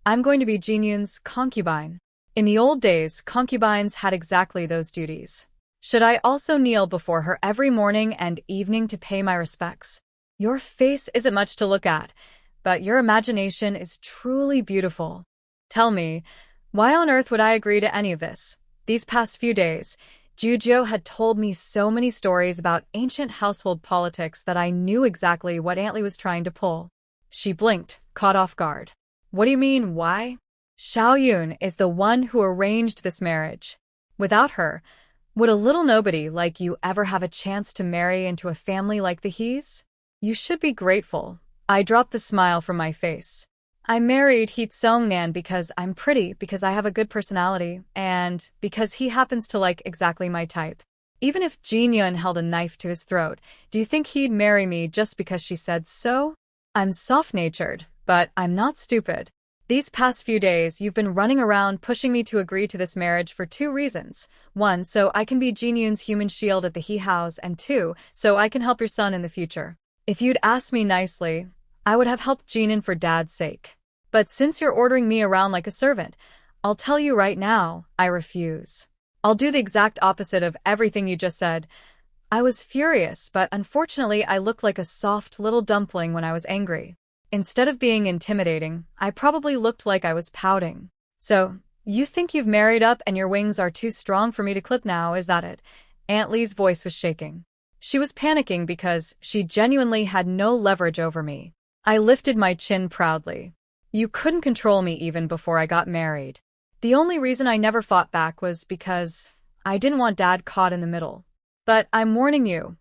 I'm going to be Jinyun's concubine. In the old days, concubines had exactly those duties. Should I also kneel before her every morning and evening to pay my respects? Your face isn't much to look at, but your imagination is truly beautiful. Tell me, why on earth would I agree to any of this? These past few days, Jujo had told me so many stories about ancient household politics that I knew exactly what Aunt Lee was trying to pull. She blinked, caught off guard. What do you mean, why? Xiaoyun is the one who arranged this marriage. Without her, would a little nobody like you ever have a chance to marry into a family like the He's? You should be grateful. I dropped the smile from my face. I married He Tsongnan because I'm pretty, because I have a good personality, and because he happens to like exactly my type. Even if Jinyun held a knife to his throat, do you think he'd marry me just because she said so? I'm soft-natured, but I'm not stupid. These past few days, you've been running around pushing me to agree to this marriage for two reasons. One, so I can be Jinyun's human shield at the He house, and two, so I can help your son in the future. If you'd asked me nicely, I would have helped Jinyun for Dad's sake. But since you're ordering me around like a servant, I'll tell you right now, I refuse. I'll do the exact opposite of everything you just said. I was furious, but unfortunately I looked like a soft little dumpling when I was angry. Instead of being intimidating, I probably looked like I was pouting. So, you think you've married up and your wings are too strong for me to clip now, is that it? Aunt Lee's voice was shaking. She was panicking because she genuinely had no leverage over me. I lifted my chin proudly. You couldn't control me even before I got married. The only reason I never fought back was because I didn't want Dad caught in the middle. But I'm warning you.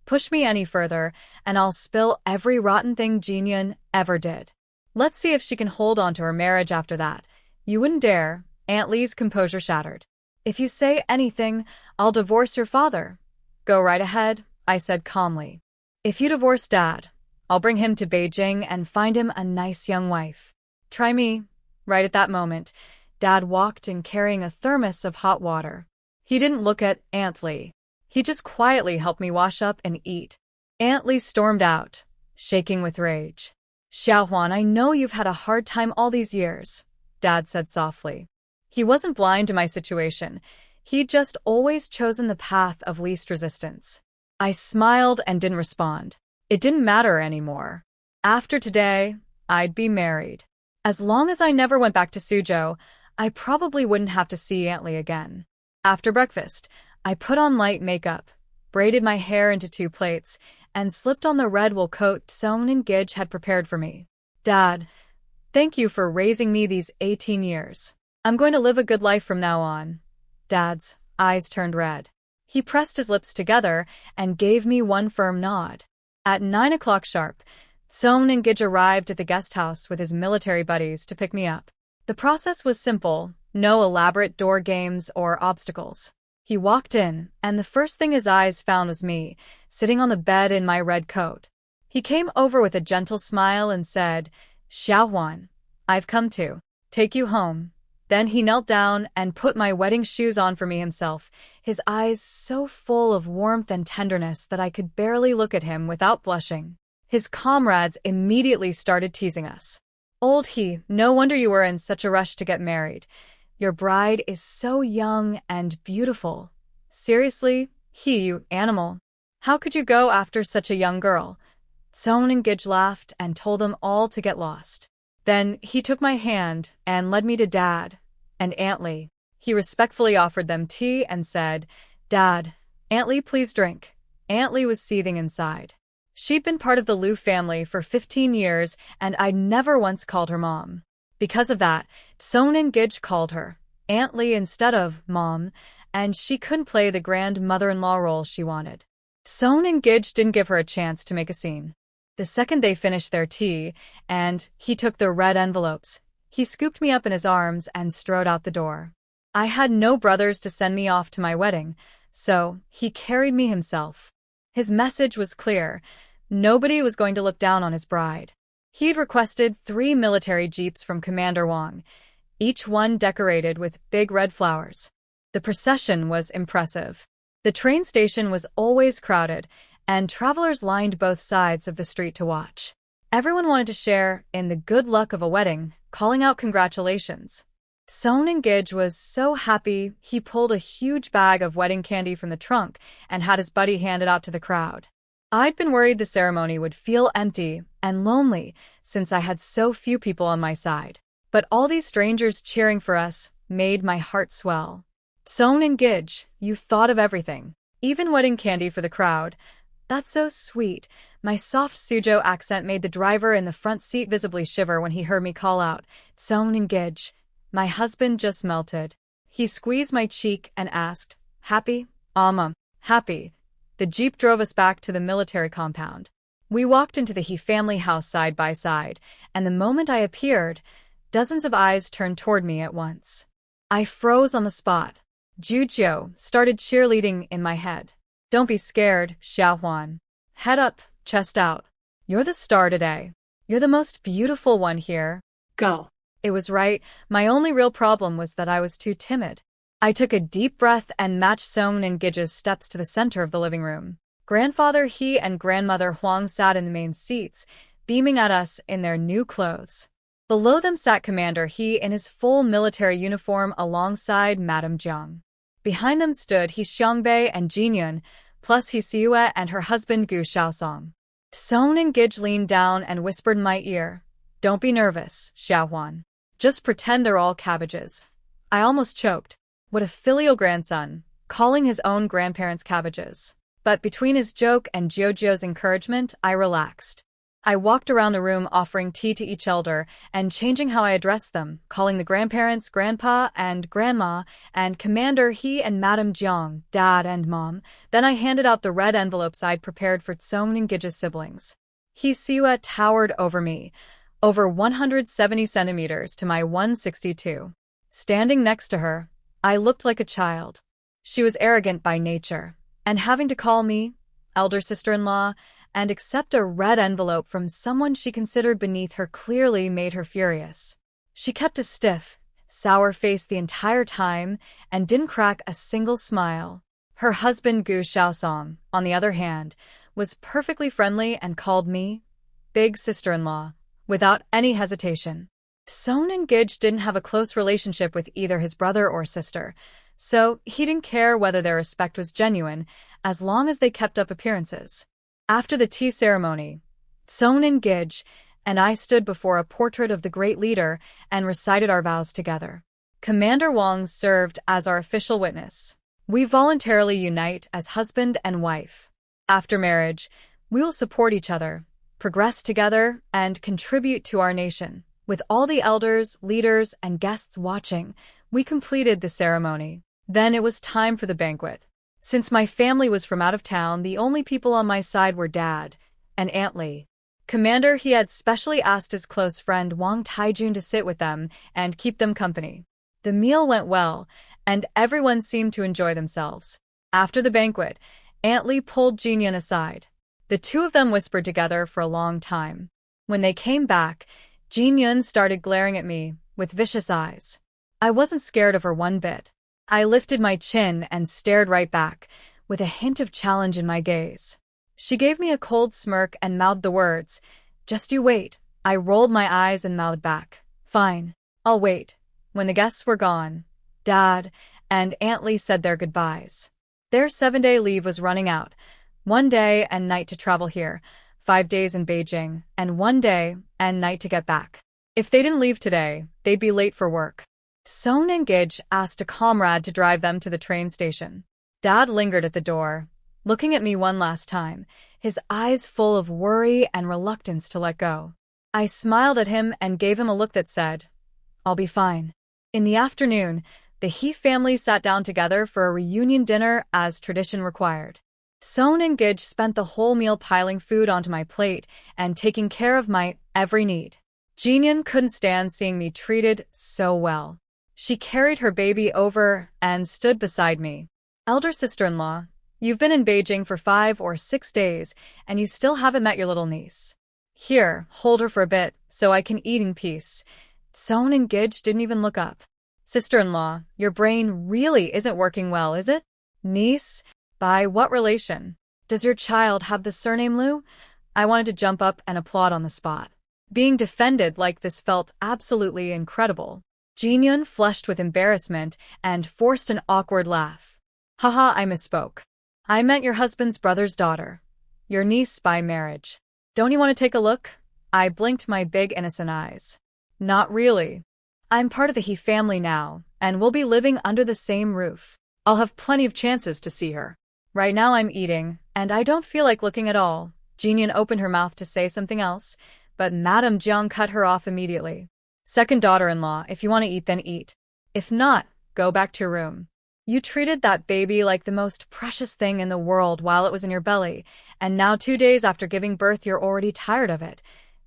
Push me any further, and I'll spill every rotten thing Jinyun ever did. Let's see if she can hold on to her marriage after that. You wouldn't dare. Aunt Lee's composure shattered. If you say anything, I'll divorce your father. Go right ahead, I said calmly. If you divorce Dad, I'll bring him to Beijing and find him a nice young wife. Try me. Right at that moment, Dad walked in carrying a thermos of hot water. He didn't look at Aunt Lee. He just quietly helped me wash up and eat. Aunt Lee stormed out, shaking with rage. Xiaohuan, I know you've had a hard time all these years, Dad said softly. He wasn't blind to my situation. He'd just always chosen the path of least resistance. I smiled and didn't respond. It didn't matter anymore. After today, I'd be married. As long as I never went back to Suzhou, I probably wouldn't have to see Aunt Lee again. After breakfast, I put on light makeup, braided my hair into 2 plaits, and slipped on the red wool coat Song and Gij had prepared for me. Dad, thank you for raising me these 18 years. I'm going to live a good life from now on. Dad's eyes turned red. He pressed his lips together and gave me one firm nod. At 9 o'clock sharp, Song and Gij arrived at the guest house with his military buddies to pick me up. The process was simple, no elaborate door games or obstacles. He walked in, and the first thing his eyes found was me, sitting on the bed in my red coat. He came over with a gentle smile and said, Xiaohuan, I've come to take you home. Then he knelt down and put my wedding shoes on for me himself, his eyes so full of warmth and tenderness that I could barely look at him without blushing. His comrades immediately started teasing us. Old He, no wonder you were in such a rush to get married. Your bride is so young and beautiful. Seriously, He, you animal. How could you go after such a young girl? Song and Gij laughed and told them all to get lost. Then he took my hand and led me to Dad and Aunt Lee. He respectfully offered them tea and said, Dad, Aunt Lee, please drink. Aunt Lee was seething inside. She'd been part of the Liu family for 15 years, and I'd never once called her Mom. Because of that, Song and Gij called her Aunt Lee instead of Mom, and she couldn't play the grand mother-in-law role she wanted. Song and Gij didn't give her a chance to make a scene. The second they finished their tea, and he took the red envelopes, he scooped me up in his arms and strode out the door. I had no brothers to send me off to my wedding, so he carried me himself. His message was clear. Nobody was going to look down on his bride. He'd requested 3 military jeeps from Commander Wang, each one decorated with big red flowers. The procession was impressive. The train station was always crowded, and travelers lined both sides of the street to watch. Everyone wanted to share in the good luck of a wedding, calling out congratulations. Son Engage was so happy he pulled a huge bag of wedding candy from the trunk and had his buddy hand it out to the crowd. I'd been worried the ceremony would feel empty and lonely since I had so few people on my side. But all these strangers cheering for us made my heart swell. Son Engage, you thought of everything. Even wedding candy for the crowd. That's so sweet. My soft Suzhou accent made the driver in the front seat visibly shiver when he heard me call out, Son Engage. My husband just melted. He squeezed my cheek and asked, Happy? Happy. The jeep drove us back to the military compound. We walked into the He family house side by side, and the moment I appeared, dozens of eyes turned toward me at once. I froze on the spot. Jujiu started cheerleading in my head. Don't be scared, Xiaohuan. Head up, chest out. You're the star today. You're the most beautiful one here. Go. It was right. My only real problem was that I was too timid. I took a deep breath and matched Son Engage's steps to the center of the living room. Grandfather He and Grandmother Huang sat in the main seats, beaming at us in their new clothes. Below them sat Commander He in his full military uniform alongside Madame Jiang. Behind them stood He Xiangbei and Jinyun, plus He Siue and her husband Gu Xiaosong. Son Engage leaned down and whispered in my ear, Don't be nervous, Xiaohuan. Just pretend they're all cabbages. I almost choked. What a filial grandson, calling his own grandparents cabbages. But between his joke and Jiujiu's encouragement, I relaxed. I walked around the room offering tea to each elder and changing how I addressed them, calling the grandparents Grandpa and Grandma, and Commander He and Madame Jiang, Dad and Mom. Then I handed out the red envelopes I'd prepared for Son Engage's siblings. He Siue towered over me, over 170 centimeters to my 162. Standing next to her, I looked like a child. She was arrogant by nature, and having to call me elder sister-in-law and accept a red envelope from someone she considered beneath her clearly made her furious. She kept a stiff, sour face the entire time and didn't crack a single smile. Her husband Gu Xiaosong, on the other hand, was perfectly friendly and called me big sister-in-law without any hesitation. Son Engage didn't have a close relationship with either his brother or sister, so he didn't care whether their respect was genuine as long as they kept up appearances. After the tea ceremony, Son Engage and I stood before a portrait of the great leader and recited our vows together. Commander Wang served as our official witness. We voluntarily unite as husband and wife. After marriage, we will support each other, progress together, and contribute to our nation. With all the elders, leaders, and guests watching, we completed the ceremony. Then it was time for the banquet. Since my family was from out of town, the only people on my side were Dad and Aunt Li. Commander He had specially asked his close friend Wang Taijun to sit with them and keep them company. The meal went well, and everyone seemed to enjoy themselves. After the banquet, Aunt Li pulled Jinyun aside. The two of them whispered together for a long time. When they came back, Jinyun started glaring at me with vicious eyes. I wasn't scared of her one bit. I lifted my chin and stared right back, with a hint of challenge in my gaze. She gave me a cold smirk and mouthed the words, Just you wait. I rolled my eyes and mouthed back, Fine, I'll wait. When the guests were gone, Dad and Aunt Li said their goodbyes. Their 7-day leave was running out, 1 day and night to travel here, 5 days in Beijing, and 1 day and night to get back. If they didn't leave today, they'd be late for work. Son Engage asked a comrade to drive them to the train station. Dad lingered at the door, looking at me one last time, his eyes full of worry and reluctance to let go. I smiled at him and gave him a look that said, I'll be fine. In the afternoon, the He family sat down together for a reunion dinner as tradition required. Son Engage spent the whole meal piling food onto my plate and taking care of my every need. Jinyun couldn't stand seeing me treated so well. She carried her baby over and stood beside me. Elder sister-in-law, You've been in Beijing for 5 or 6 days, and you still haven't met your little niece. Here, hold her for a bit, so I can eat in peace. Sohn and Gij didn't even look up. Sister-in-law, your brain really isn't working well, is it? Niece? By what relation? Does your child have the surname Liu? I wanted to jump up and applaud on the spot. Being defended like this felt absolutely incredible. Jinyun flushed with embarrassment and forced an awkward laugh. Haha, I misspoke. I meant your husband's brother's daughter. Your niece by marriage. Don't you want to take a look? I blinked my big innocent eyes. Not really. I'm part of the He family now, and we'll be living under the same roof. I'll have plenty of chances to see her. Right now I'm eating, and I don't feel like looking at all. Jinyun opened her mouth to say something else, but Madame Jiang cut her off immediately. Second daughter-in-law, if you want to eat, then eat. If not, go back to your room. You treated that baby like the most precious thing in the world while it was in your belly, and now 2 days after giving birth you're already tired of it.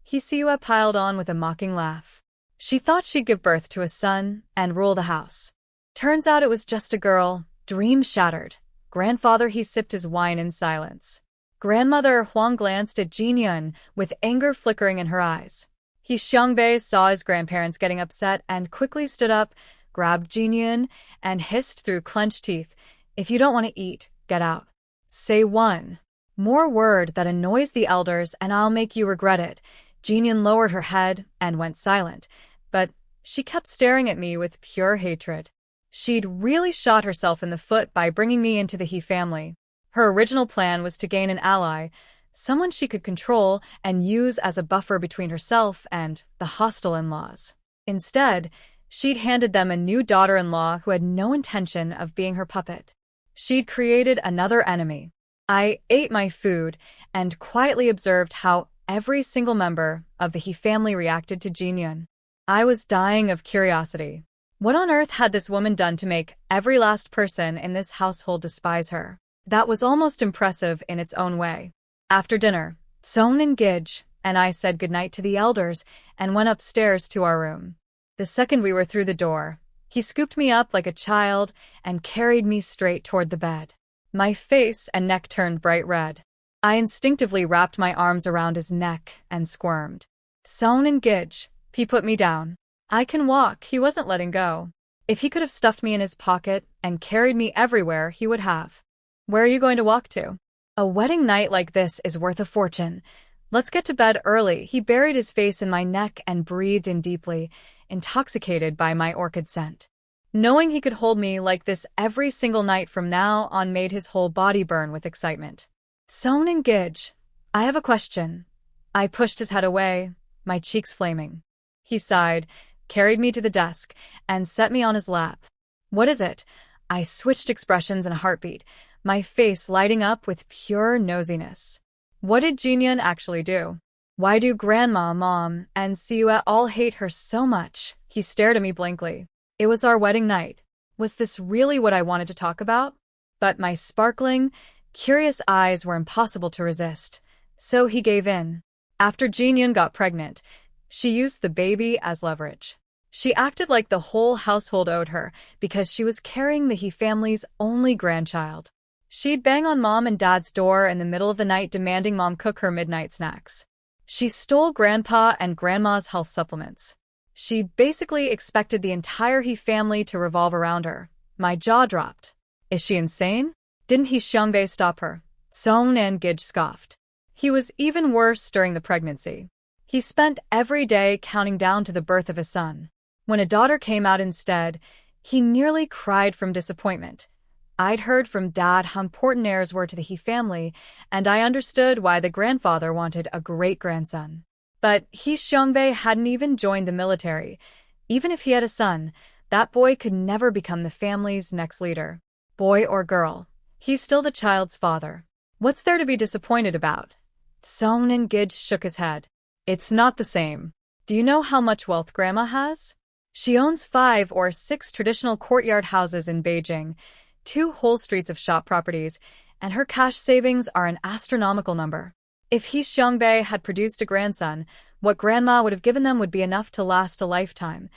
Hsiua piled on with a mocking laugh. She thought she'd give birth to a son and rule the house. Turns out it was just a girl. Dream shattered. Grandfather, he sipped his wine in silence. Grandmother Huang glanced at Jinyun with anger flickering in her eyes. He Xiangbei saw his grandparents getting upset and quickly stood up, grabbed Jinyun, and hissed through clenched teeth, "If you don't want to eat, get out. Say one more word that annoys the elders and I'll make you regret it." Jinyun lowered her head and went silent, but she kept staring at me with pure hatred. She'd really shot herself in the foot by bringing me into the He family. Her original plan was to gain an ally, someone she could control and use as a buffer between herself and the hostile in-laws. Instead, she'd handed them a new daughter-in-law who had no intention of being her puppet. She'd created another enemy. I ate my food and quietly observed how every single member of the He family reacted to Jinyun. I was dying of curiosity. What on earth had this woman done to make every last person in this household despise her? That was almost impressive in its own way. After dinner, Sohn and Gij and I said goodnight to the elders and went upstairs to our room. The second we were through the door, he scooped me up like a child and carried me straight toward the bed. My face and neck turned bright red. I instinctively wrapped my arms around his neck and squirmed. Sohn and Gij, he put me down. I can walk, he wasn't letting go. If he could have stuffed me in his pocket and carried me everywhere, he would have. Where are you going to walk to? A wedding night like this is worth a fortune. Let's get to bed early. He buried his face in my neck and breathed in deeply, intoxicated by my orchid scent. Knowing he could hold me like this every single night from now on made his whole body burn with excitement. Sohn and Gij, I have a question. I pushed his head away, my cheeks flaming. He sighed, carried me to the desk, and set me on his lap. What is it? I switched expressions in a heartbeat, my face lighting up with pure nosiness. What did Jinyun actually do? Why do Grandma, Mom, and Siua all hate her so much? He stared at me blankly. It was our wedding night. Was this really what I wanted to talk about? But my sparkling, curious eyes were impossible to resist, so he gave in. After Jinyun got pregnant, she used the baby as leverage. She acted like the whole household owed her because she was carrying the He family's only grandchild. She'd bang on Mom and Dad's door in the middle of the night demanding Mom cook her midnight snacks. She stole Grandpa and Grandma's health supplements. She basically expected the entire He family to revolve around her. My jaw dropped. Is she insane? Didn't He Xiangbei stop her? Sohn and Gij scoffed. He was even worse during the pregnancy. He spent every day counting down to the birth of a son. When a daughter came out instead, he nearly cried from disappointment. I'd heard from Dad how important heirs were to the He family, and I understood why the grandfather wanted a great-grandson. But He Xiangbei hadn't even joined the military. Even if he had a son, that boy could never become the family's next leader. Boy or girl, he's still the child's father. What's there to be disappointed about? Sohn and Gij shook his head. It's not the same. Do you know how much wealth Grandma has? She owns 5 or 6 traditional courtyard houses in Beijing, 2 whole streets of shop properties, and her cash savings are an astronomical number. If He Xiangbei had produced a grandson, what Grandma would have given them would be enough to last a lifetime.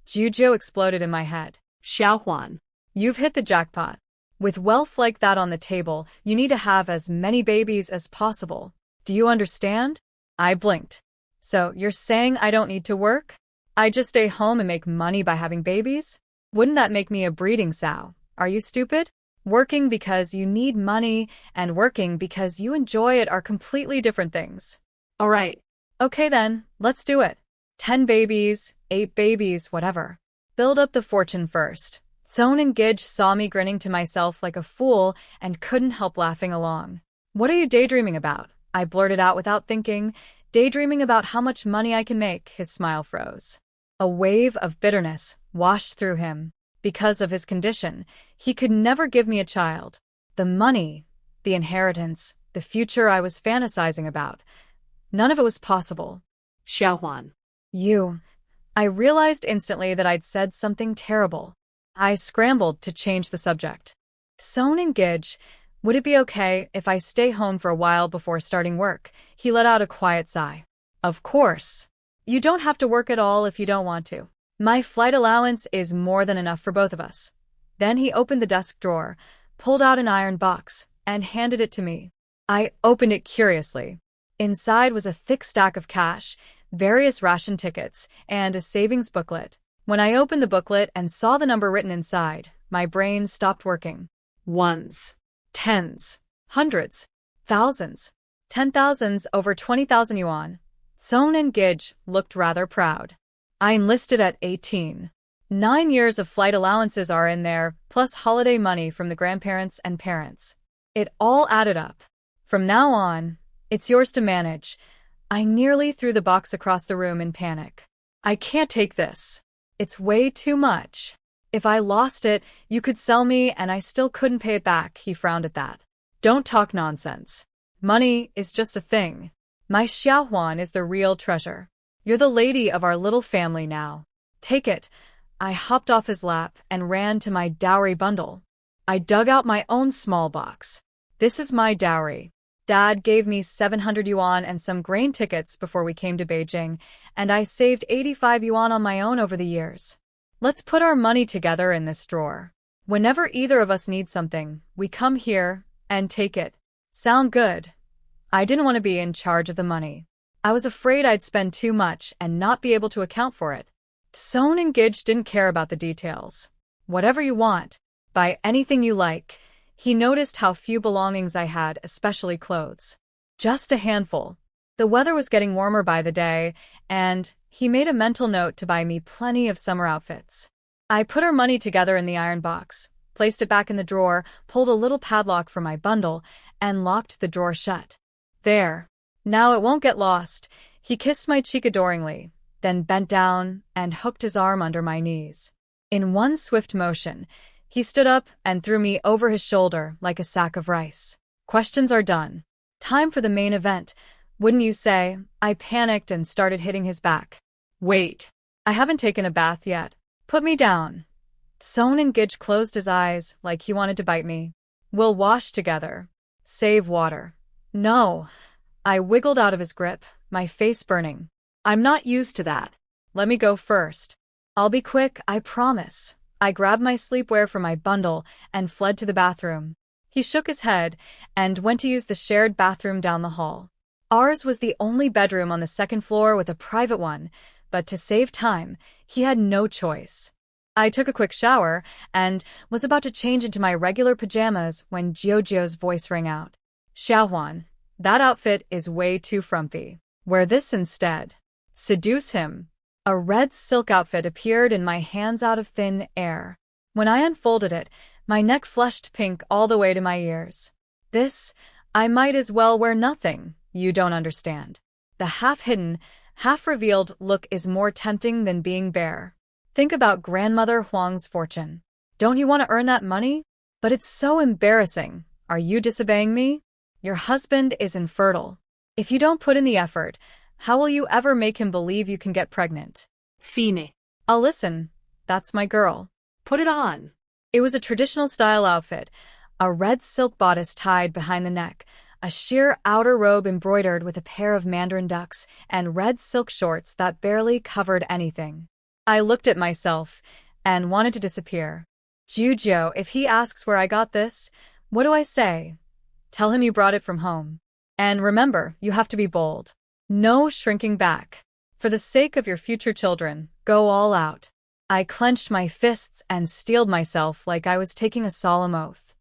Juju exploded in my head. Xiaohuan. You've hit the jackpot. With wealth like that on the table, you need to have as many babies as possible. Do you understand? I blinked. So, you're saying I don't need to work? I just stay home and make money by having babies? Wouldn't that make me a breeding sow? Are you stupid? Working because you need money and working because you enjoy it are completely different things. All right. Okay then, let's do it. 10 babies, 8 babies, whatever. Build up the fortune first. Son and Gidge saw me grinning to myself like a fool and couldn't help laughing along. What are you daydreaming about? I blurted out without thinking. Daydreaming about how much money I can make. His smile froze. A wave of bitterness washed through him. Because of his condition, he could never give me a child. The money, the inheritance, the future I was fantasizing about. None of it was possible. Xiaohuan. I realized instantly that I'd said something terrible. I scrambled to change the subject. Son and Gidge, would it be okay if I stay home for a while before starting work? He let out a quiet sigh. Of course. You don't have to work at all if you don't want to. My flight allowance is more than enough for both of us. Then he opened the desk drawer, pulled out an iron box, and handed it to me. I opened it curiously. Inside was a thick stack of cash, various ration tickets, and a savings booklet. When I opened the booklet and saw the number written inside, my brain stopped working. Ones, tens, hundreds, thousands, 10,000s, over 20,000 yuan. Son and Gidge looked rather proud. I enlisted at 18. 9 years of flight allowances are in there, plus holiday money from the grandparents and parents. It all added up. From now on, it's yours to manage. I nearly threw the box across the room in panic. I can't take this. It's way too much. If I lost it, you could sell me and I still couldn't pay it back. He frowned at that. Don't talk nonsense. Money is just a thing. My Xiaohuan is the real treasure. You're the lady of our little family now. Take it. I hopped off his lap and ran to my dowry bundle. I dug out my own small box. This is my dowry. Dad gave me 700 yuan and some grain tickets before we came to Beijing, and I saved 85 yuan on my own over the years. Let's put our money together in this drawer. Whenever either of us needs something, we come here and take it. Sound good? I didn't want to be in charge of the money. I was afraid I'd spend too much and not be able to account for it. Son and Gidge didn't care about the details. Whatever you want. Buy anything you like. He noticed how few belongings I had, especially clothes. Just a handful. The weather was getting warmer by the day, and he made a mental note to buy me plenty of summer outfits. I put our money together in the iron box, placed it back in the drawer, pulled a little padlock from my bundle, and locked the drawer shut. There. Now it won't get lost. He kissed my cheek adoringly, then bent down and hooked his arm under my knees. In one swift motion, he stood up and threw me over his shoulder like a sack of rice. Questions are done. Time for the main event, wouldn't you say? I panicked and started hitting his back. Wait. I haven't taken a bath yet. Put me down. Son and Gidge closed his eyes like he wanted to bite me. We'll wash together. Save water. No. I wiggled out of his grip, my face burning. I'm not used to that. Let me go first. I'll be quick, I promise. I grabbed my sleepwear from my bundle and fled to the bathroom. He shook his head and went to use the shared bathroom down the hall. Ours was the only bedroom on the second floor with a private one, but to save time, he had no choice. I took a quick shower and was about to change into my regular pajamas when Jiojio's voice rang out. Xiaohuan, that outfit is way too frumpy. Wear this instead. Seduce him. A red silk outfit appeared in my hands out of thin air. When I unfolded it, my neck flushed pink all the way to my ears. This, I might as well wear nothing. You don't understand. The half-hidden, half-revealed look is more tempting than being bare. Think about Grandmother Huang's fortune. Don't you want to earn that money? But it's so embarrassing. Are you disobeying me? Your husband is infertile. If you don't put in the effort, how will you ever make him believe you can get pregnant? Fine. I'll listen. That's my girl. Put it on. It was a traditional style outfit, a red silk bodice tied behind the neck, a sheer outer robe embroidered with a pair of mandarin ducks, and red silk shorts that barely covered anything. I looked at myself and wanted to disappear. Jujo, if he asks where I got this, what do I say? Tell him you brought it from home. And remember, you have to be bold. No shrinking back. For the sake of your future children, go all out. I clenched my fists and steeled myself like I was taking a solemn oath.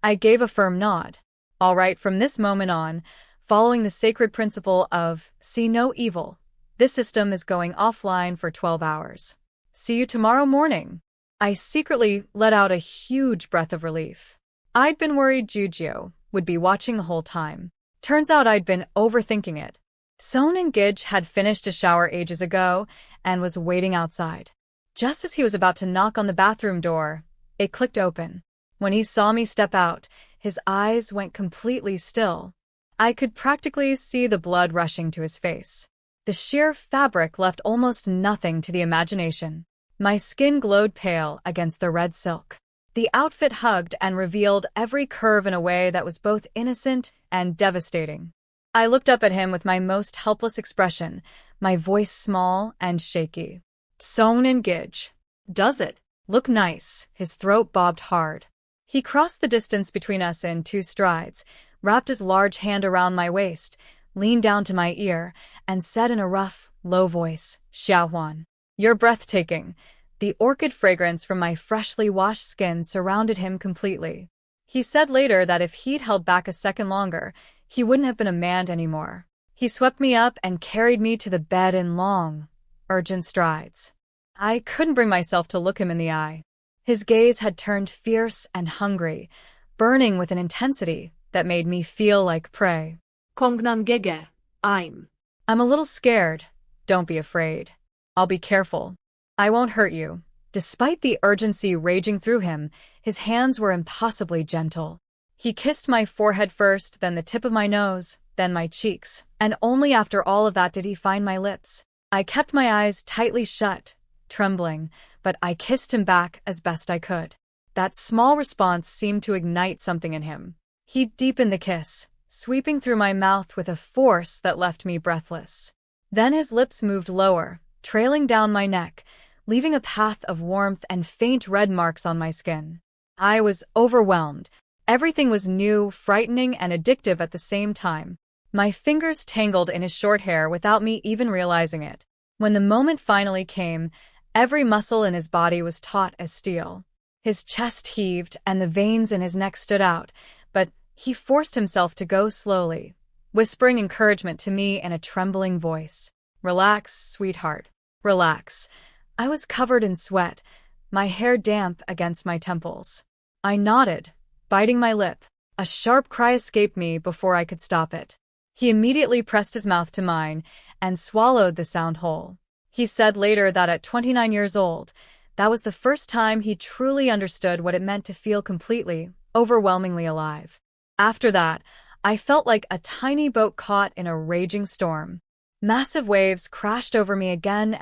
I gave a firm nod. All right, from this moment on, following the sacred principle of see no evil, this system is going offline for 12 hours. See you tomorrow morning. I secretly let out a huge breath of relief. I'd been worried Jujo would be watching the whole time. Turns out I'd been overthinking it. Son and Gij had finished a shower ages ago and was waiting outside. Just as he was about to knock on the bathroom door, it clicked open. When he saw me step out, his eyes went completely still. I could practically see the blood rushing to his face. The sheer fabric left almost nothing to the imagination. My skin glowed pale against the red silk. The outfit hugged and revealed every curve in a way that was both innocent and devastating. I looked up at him with my most helpless expression, my voice small and shaky. Son and Gij. Does it look nice? His throat bobbed hard. He crossed the distance between us in 2 strides, wrapped his large hand around my waist, leaned down to my ear, and said in a rough, low voice, Xiaohuan, you're breathtaking. The orchid fragrance from my freshly washed skin surrounded him completely. He said later that if he'd held back a second longer, he wouldn't have been a man anymore. He swept me up and carried me to the bed in long, urgent strides. I couldn't bring myself to look him in the eye. His gaze had turned fierce and hungry, burning with an intensity that made me feel like prey. Kongnan gege, I'm a little scared. Don't be afraid. I'll be careful. I won't hurt you. Despite the urgency raging through him, his hands were impossibly gentle. He kissed my forehead first, then the tip of my nose, then my cheeks, and only after all of that did he find my lips. I kept my eyes tightly shut, trembling, but I kissed him back as best I could. That small response seemed to ignite something in him. He deepened the kiss, sweeping through my mouth with a force that left me breathless. Then his lips moved lower, trailing down my neck, leaving a path of warmth and faint red marks on my skin. I was overwhelmed. Everything was new, frightening, and addictive at the same time. My fingers tangled in his short hair without me even realizing it. When the moment finally came, every muscle in his body was taut as steel. His chest heaved and the veins in his neck stood out, but he forced himself to go slowly, whispering encouragement to me in a trembling voice. Relax, sweetheart. Relax. I was covered in sweat, my hair damp against my temples. I nodded, biting my lip. A sharp cry escaped me before I could stop it. He immediately pressed his mouth to mine and swallowed the sound whole. He said later that at 29 years old, that was the first time he truly understood what it meant to feel completely, overwhelmingly alive. After that, I felt like a tiny boat caught in a raging storm. Massive waves crashed over me again,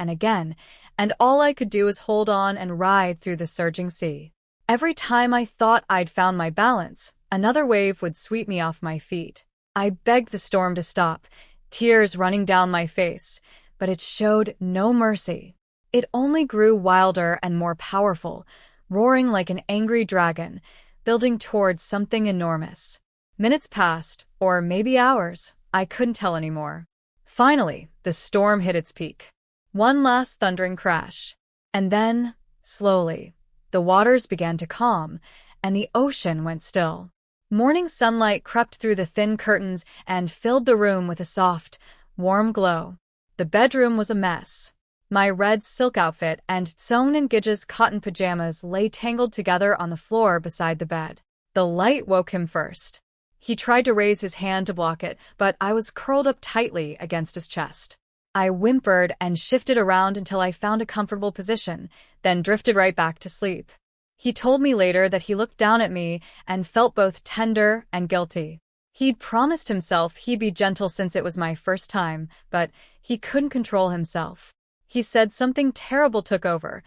and all I could do was hold on and ride through the surging sea. Every time I thought I'd found my balance, another wave would sweep me off my feet. I begged the storm to stop, tears running down my face, but it showed no mercy. It only grew wilder and more powerful, roaring like an angry dragon, building towards something enormous. Minutes passed, or maybe hours, I couldn't tell anymore. Finally, the storm hit its peak. One last thundering crash. And then, slowly, the waters began to calm, and the ocean went still. Morning sunlight crept through the thin curtains and filled the room with a soft, warm glow. The bedroom was a mess. My red silk outfit and Son and Gij's cotton pajamas lay tangled together on the floor beside the bed. The light woke him first. He tried to raise his hand to block it, but I was curled up tightly against his chest. I whimpered and shifted around until I found a comfortable position, then drifted right back to sleep. He told me later that he looked down at me and felt both tender and guilty. He'd promised himself he'd be gentle since it was my first time, but he couldn't control himself. He said something terrible took over.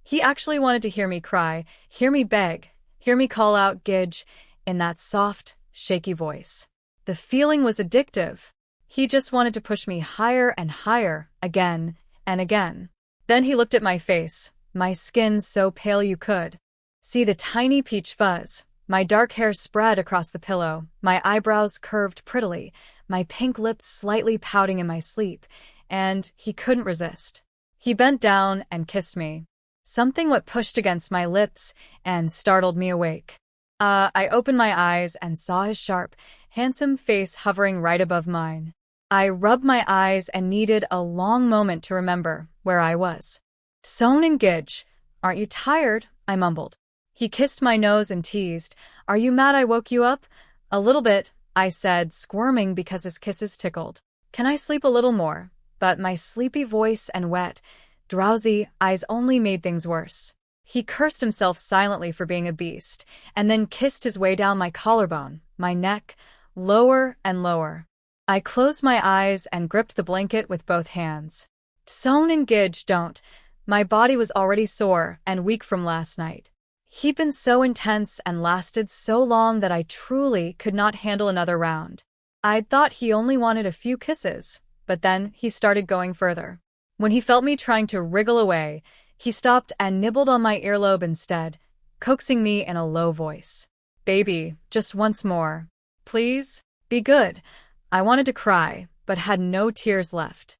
He actually wanted to hear me cry, hear me beg, hear me call out Gij in that soft, shaky voice. The feeling was addictive. He just wanted to push me higher and higher, again and again. Then he looked at my face, my skin so pale you could See the tiny peach fuzz. My dark hair spread across the pillow, my eyebrows curved prettily, my pink lips slightly pouting in my sleep, and he couldn't resist. He bent down and kissed me. Something what pushed against my lips and startled me awake. I opened my eyes and saw his sharp, handsome face hovering right above mine. I rubbed my eyes and needed a long moment to remember where I was. "Son and Gidge, aren't you tired?" I mumbled. He kissed my nose and teased, "Are you mad I woke you up?" "A little bit," I said, squirming because his kisses tickled. "Can I sleep a little more?" But my sleepy voice and wet, drowsy eyes only made things worse. He cursed himself silently for being a beast, and then kissed his way down my collarbone, my neck, lower and lower. I closed my eyes and gripped the blanket with both hands. "Son and Gidge, don't." My body was already sore and weak from last night. He'd been so intense and lasted so long that I truly could not handle another round. I'd thought he only wanted a few kisses, but then he started going further. When he felt me trying to wriggle away, he stopped and nibbled on my earlobe instead, coaxing me in a low voice. "Baby, just once more. Please? Be good." I wanted to cry, but had no tears left.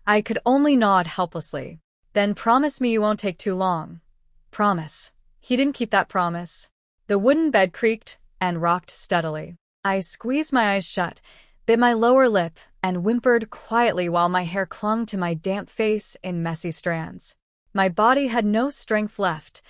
I could only nod helplessly. "Then promise me you won't take too long." Promise. He didn't keep that promise. The wooden bed creaked and rocked steadily. I squeezed my eyes shut, bit my lower lip, and whimpered quietly while my hair clung to my damp face in messy strands. My body had no strength left.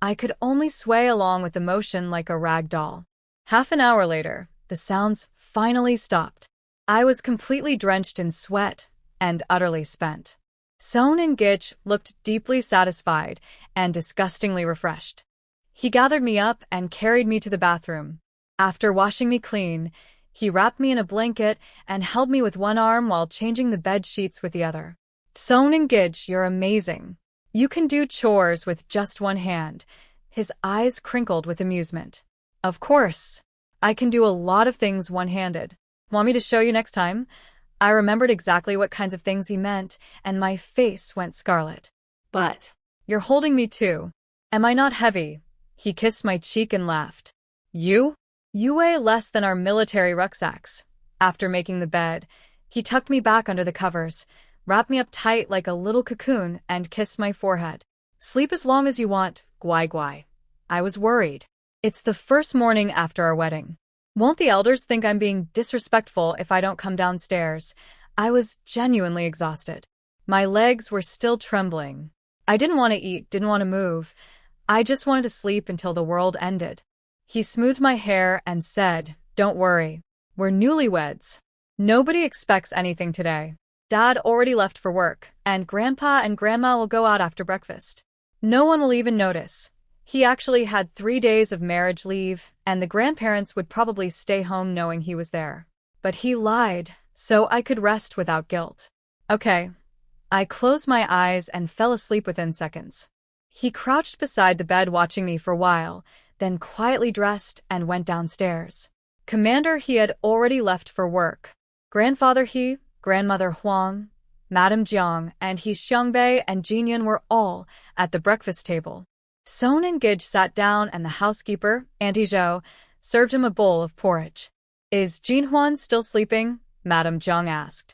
I could only sway along with the motion like a rag doll. Half an hour later, the sounds finally stopped. I was completely drenched in sweat and utterly spent. Son and Gidge looked deeply satisfied and disgustingly refreshed. He gathered me up and carried me to the bathroom. After washing me clean, he wrapped me in a blanket and held me with one arm while changing the bed sheets with the other. "Son and Gidge, you're amazing. You can do chores with just one hand." His eyes crinkled with amusement. "Of course. I can do a lot of things one-handed. Want me to show you next time?" I remembered exactly what kinds of things he meant, and my face went scarlet. But "You're holding me too. Am I not heavy?" He kissed my cheek and laughed. "You? You weigh less than our military rucksacks." After making the bed, he tucked me back under the covers, wrapped me up tight like a little cocoon, and kissed my forehead. "Sleep as long as you want, Gwai Gwai." I was worried. It's the first morning after our wedding. Won't the elders think I'm being disrespectful if I don't come downstairs? I was genuinely exhausted. My legs were still trembling. I didn't want to eat, didn't want to move. I just wanted to sleep until the world ended. He smoothed my hair and said, "Don't worry. We're newlyweds. Nobody expects anything today. Dad already left for work, and Grandpa and Grandma will go out after breakfast. No one will even notice." He actually had 3 days of marriage leave, and the grandparents would probably stay home knowing he was there. But he lied, so I could rest without guilt. Okay. I closed my eyes and fell asleep within seconds. He crouched beside the bed watching me for a while, then quietly dressed and went downstairs. Commander he had already left for work. Grandfather he, Grandmother Huang, Madame Jiang, and he Xiangbei and Jinyan were all at the breakfast table. Son and Gidge sat down and the housekeeper, Auntie Zhou, served him a bowl of porridge. "Is Jinhuan still sleeping?" Madame Jiang asked.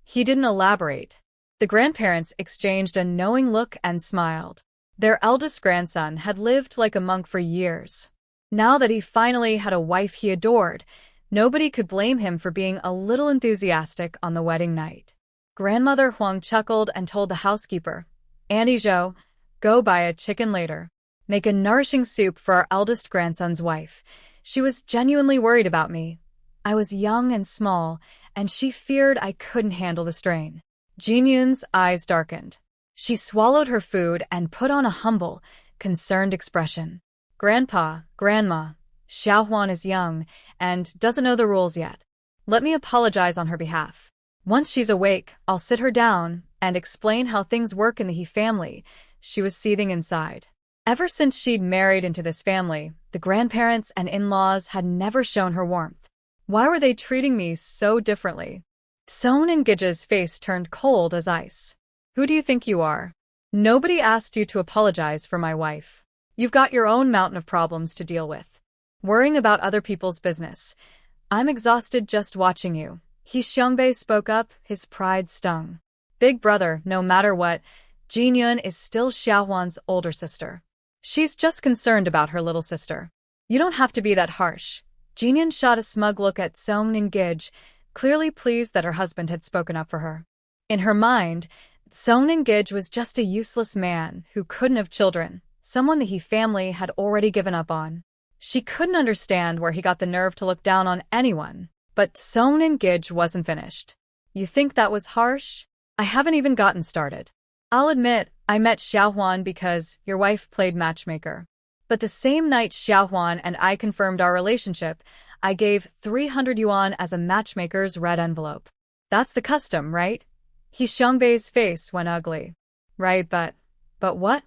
He didn't elaborate. The grandparents exchanged a knowing look and smiled. Their eldest grandson had lived like a monk for years. Now that he finally had a wife he adored, nobody could blame him for being a little enthusiastic on the wedding night. Grandmother Huang chuckled and told the housekeeper, "Auntie Zhou, go buy a chicken later. Make a nourishing soup for our eldest grandson's wife." She was genuinely worried about me. I was young and small, and she feared I couldn't handle the strain. Jinyun's eyes darkened. She swallowed her food and put on a humble, concerned expression. "Grandpa, Grandma, Xiaohuan is young and doesn't know the rules yet. Let me apologize on her behalf. Once she's awake, I'll sit her down and explain how things work in the He family." She was seething inside. Ever since she'd married into this family, the grandparents and in-laws had never shown her warmth. Why were they treating me so differently? Son and Gidge's face turned cold as ice. "Who do you think you are? Nobody asked you to apologize for my wife." You've got your own mountain of problems to deal with. Worrying about other people's business. I'm exhausted just watching you. He Xiangbei spoke up, his pride stung. Big brother, no matter what, Jinyun is still Xiaohuan's older sister. She's just concerned about her little sister. You don't have to be that harsh. Jinyun shot a smug look at Song Ningij, clearly pleased that her husband had spoken up for her. In her mind, Song Ningij was just a useless man who couldn't have children, someone the He family had already given up on. She couldn't understand where he got the nerve to look down on anyone, but Song Ningij wasn't finished. You think that was harsh? I haven't even gotten started. I'll admit, I met Xiaohuan because your wife played matchmaker. But the same night Xiaohuan and I confirmed our relationship, I gave 300 yuan as a matchmaker's red envelope. That's the custom, right? He Xiangbei's face went ugly. Right, but what?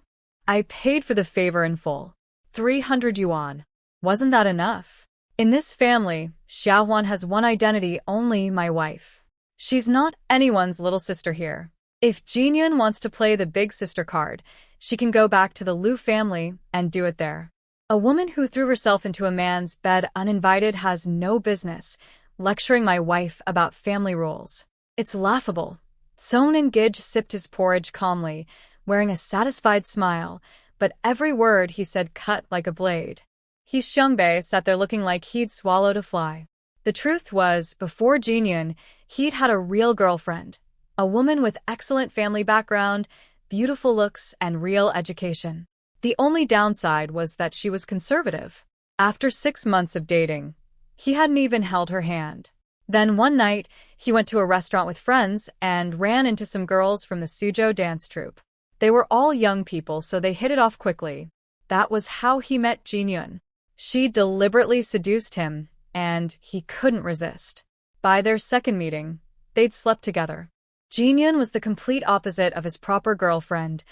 I paid for the favor in full. 300 yuan. Wasn't that enough? In this family, Xiaohuan has one identity, only my wife. She's not anyone's little sister here. If Jinyun wants to play the big sister card, she can go back to the Liu family and do it there. A woman who threw herself into a man's bed uninvited has no business lecturing my wife about family rules. It's laughable. Song Ningij sipped his porridge calmly, wearing a satisfied smile, but every word he said cut like a blade. He Xiangbei sat there looking like he'd swallowed a fly. The truth was, before Jinyun, he'd had a real girlfriend. A woman with excellent family background, beautiful looks, and real education. The only downside was that she was conservative. After 6 months of dating, he hadn't even held her hand. Then one night, he went to a restaurant with friends and ran into some girls from the Suzhou dance troupe. They were all young people, so they hit it off quickly. That was how he met Jinyun. She deliberately seduced him, and he couldn't resist. By their second meeting, they'd slept together. Jinyun was the complete opposite of his proper girlfriend,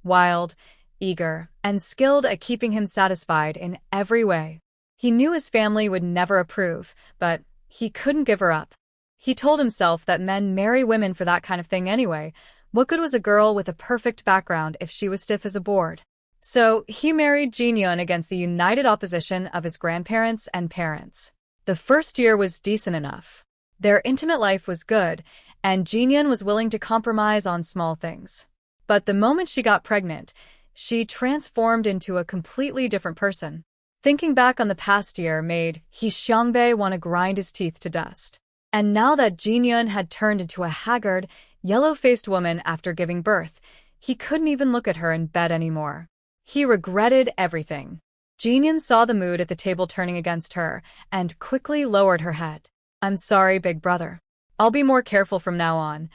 wild, eager, and skilled at keeping him satisfied in every way. He knew his family would never approve, but he couldn't give her up. He told himself that men marry women for that kind of thing anyway. What good was a girl with a perfect background if she was stiff as a board? So he married Jinyun against the united opposition of his grandparents and parents. The first year was decent enough. Their intimate life was good, and Jinyun was willing to compromise on small things. But the moment she got pregnant, she transformed into a completely different person. Thinking back on the past year made He Xiangbei want to grind his teeth to dust. And now that Jinyun had turned into a haggard, yellow-faced woman after giving birth, he couldn't even look at her in bed anymore. He regretted everything. Jinyun saw the mood at the table turning against her and quickly lowered her head. I'm sorry, big brother. I'll be more careful from now on.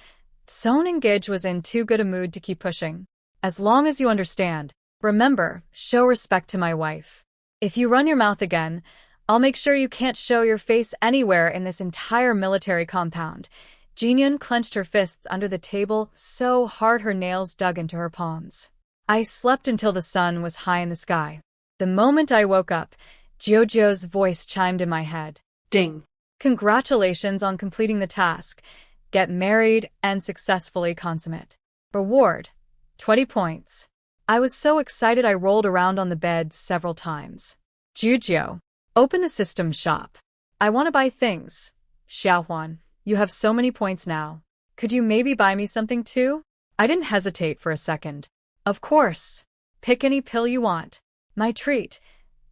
Song Ningij was in too good a mood to keep pushing. As long as you understand, remember, show respect to my wife. If you run your mouth again, I'll make sure you can't show your face anywhere in this entire military compound. Jinyun clenched her fists under the table so hard her nails dug into her palms. I slept until the sun was high in the sky. The moment I woke up, Jojo's voice chimed in my head. Ding. Congratulations on completing the task. Get married and successfully consummate. Reward: 20 points. I was so excited I rolled around on the bed several times. Jujo, open the system shop. I want to buy things. Xiaohuan, you have so many points now. Could you maybe buy me something too? I didn't hesitate for a second. Of course. Pick any pill you want. My treat.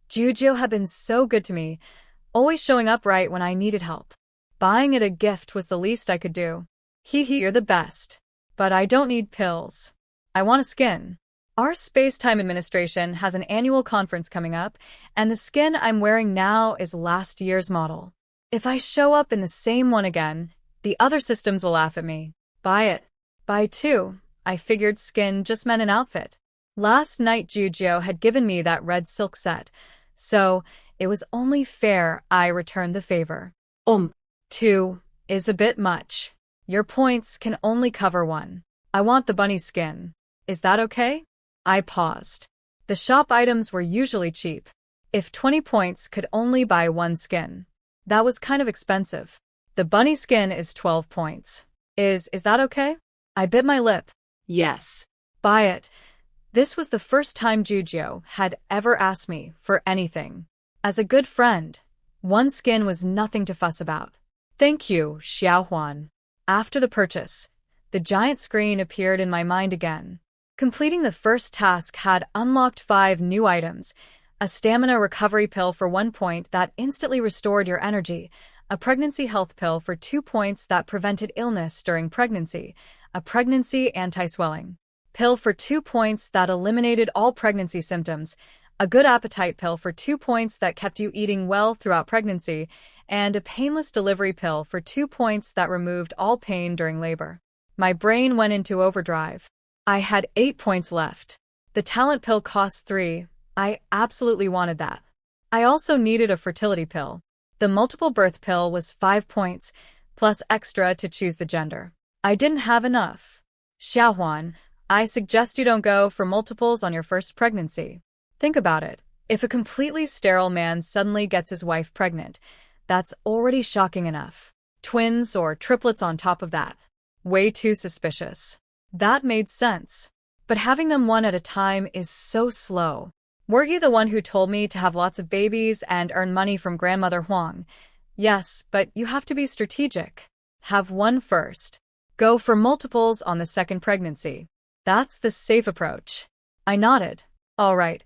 Jujo had been so good to me, always showing up right when I needed help. Buying it a gift was the least I could do. You're the best. But I don't need pills. I want a skin. Our Space-Time Administration has an annual conference coming up, and the skin I'm wearing now is last year's model. If I show up in the same one again, the other systems will laugh at me. Buy it. Buy two. I figured skin just meant an outfit. Last night Jujo had given me that red silk set, so it was only fair I returned the favor. 2 is a bit much. Your points can only cover one. I want the bunny skin. Is that okay? I paused. The shop items were usually cheap. If 20 points could only buy one skin, that was kind of expensive. The bunny skin is 12 points. Is that okay? I bit my lip. Yes. Buy it. This was the first time Jujio had ever asked me for anything. As a good friend, one skin was nothing to fuss about. Thank you, Xiaohuan. After the purchase, the giant screen appeared in my mind again. Completing the first task had unlocked 5 new items: a stamina recovery pill for 1 point that instantly restored your energy, a pregnancy health pill for 2 points that prevented illness during pregnancy, a pregnancy anti-swelling pill for 2 points that eliminated all pregnancy symptoms, a good appetite pill for 2 points that kept you eating well throughout pregnancy, and a painless delivery pill for 2 points that removed all pain during labor. My brain went into overdrive. I had 8 points left. The talent pill cost 3. I absolutely wanted that. I also needed a fertility pill. The multiple birth pill was 5 points, plus extra to choose the gender. I didn't have enough. Xiaohuan, I suggest you don't go for multiples on your first pregnancy. Think about it. If a completely sterile man suddenly gets his wife pregnant, that's already shocking enough. Twins or triplets on top of that. Way too suspicious. That made sense. But having them one at a time is so slow. Were you the one who told me to have lots of babies and earn money from grandmother Huang? Yes, but you have to be strategic. Have one first. Go for multiples on the second pregnancy. That's the safe approach. I nodded. All right.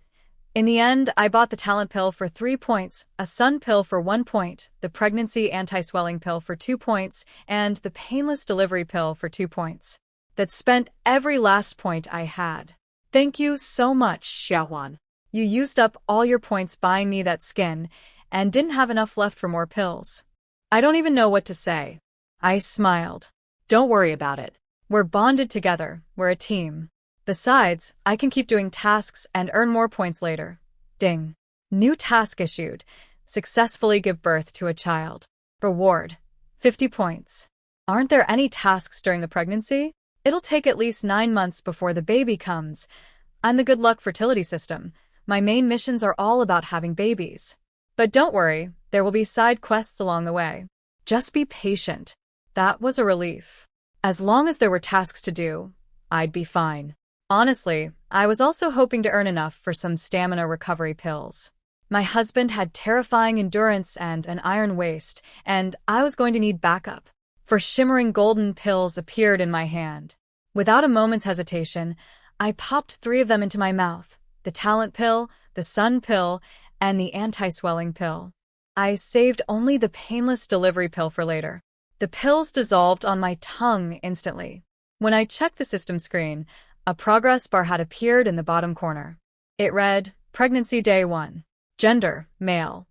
In the end, I bought the talent pill for 3 points, a sun pill for 1 point, the pregnancy anti-swelling pill for 2 points, and the painless delivery pill for 2 points. That spent every last point I had. Thank you so much, Xiaohuan. You used up all your points buying me that skin, and didn't have enough left for more pills. I don't even know what to say. I smiled. Don't worry about it. We're bonded together. We're a team. Besides, I can keep doing tasks and earn more points later. Ding. New task issued. Successfully give birth to a child. Reward: 50 points. Aren't there any tasks during the pregnancy? It'll take at least 9 months before the baby comes. I'm the good luck fertility system. My main missions are all about having babies. But don't worry, there will be side quests along the way. Just be patient. That was a relief. As long as there were tasks to do, I'd be fine. Honestly, I was also hoping to earn enough for some stamina recovery pills. My husband had terrifying endurance and an iron waist, and I was going to need backup. For shimmering golden pills appeared in my hand. Without a moment's hesitation, I popped 3 of them into my mouth: the talent pill, the sun pill, and the anti-swelling pill. I saved only the painless delivery pill for later. The pills dissolved on my tongue instantly. When I checked the system screen, a progress bar had appeared in the bottom corner. It read, Pregnancy Day 1. Gender, male.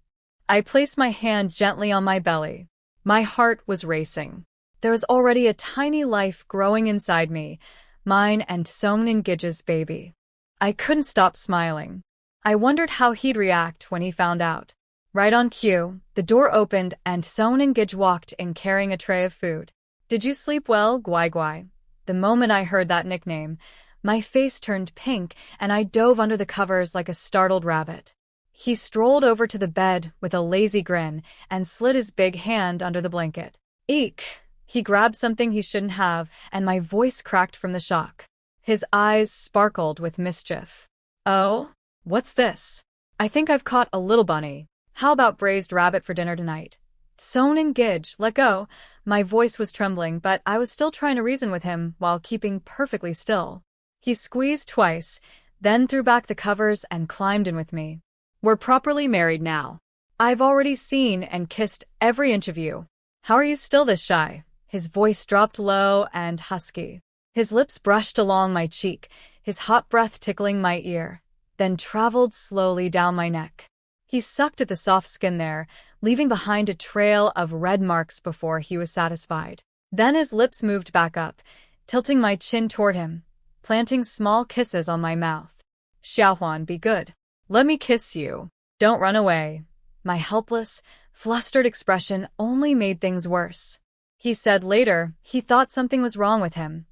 I placed my hand gently on my belly. My heart was racing. There was already a tiny life growing inside me, mine and Song Ningij's baby. I couldn't stop smiling. I wondered how he'd react when he found out. Right on cue, the door opened and Song Ningij walked in carrying a tray of food. Did you sleep well, Guai Guai? The moment I heard that nickname, my face turned pink and I dove under the covers like a startled rabbit. He strolled over to the bed with a lazy grin and slid his big hand under the blanket. Eek! He grabbed something he shouldn't have, and my voice cracked from the shock. His eyes sparkled with mischief. Oh? What's this? I think I've caught a little bunny. How about braised rabbit for dinner tonight? Song Ningij, let go. My voice was trembling, but I was still trying to reason with him while keeping perfectly still. He squeezed twice, then threw back the covers and climbed in with me. We're properly married now. I've already seen and kissed every inch of you. How are you still this shy? His voice dropped low and husky. His lips brushed along my cheek, his hot breath tickling my ear, then traveled slowly down my neck. He sucked at the soft skin there, leaving behind a trail of red marks before he was satisfied. Then his lips moved back up, tilting my chin toward him, planting small kisses on my mouth. Xiaohuan, be good. Let me kiss you. Don't run away. My helpless, flustered expression only made things worse. He said later he thought something was wrong with him.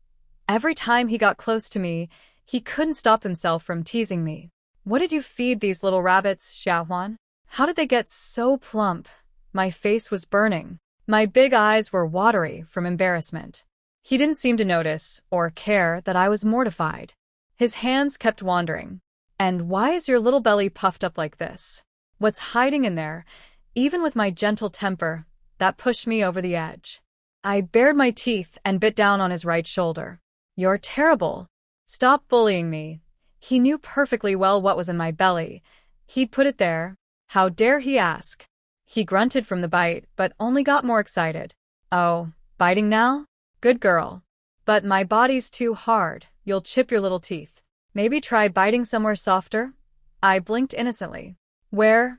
Every time he got close to me, he couldn't stop himself from teasing me. What did you feed these little rabbits, Xiaohuan? How did they get so plump? My face was burning. My big eyes were watery from embarrassment. He didn't seem to notice or care that I was mortified. His hands kept wandering. And why is your little belly puffed up like this? What's hiding in there? Even with my gentle temper, that pushed me over the edge. I bared my teeth and bit down on his right shoulder. You're terrible. Stop bullying me. He knew perfectly well what was in my belly. He'd put it there. How dare he ask? He grunted from the bite, but only got more excited. Oh, biting now? Good girl. But my body's too hard. You'll chip your little teeth. Maybe try biting somewhere softer? I blinked innocently. Where?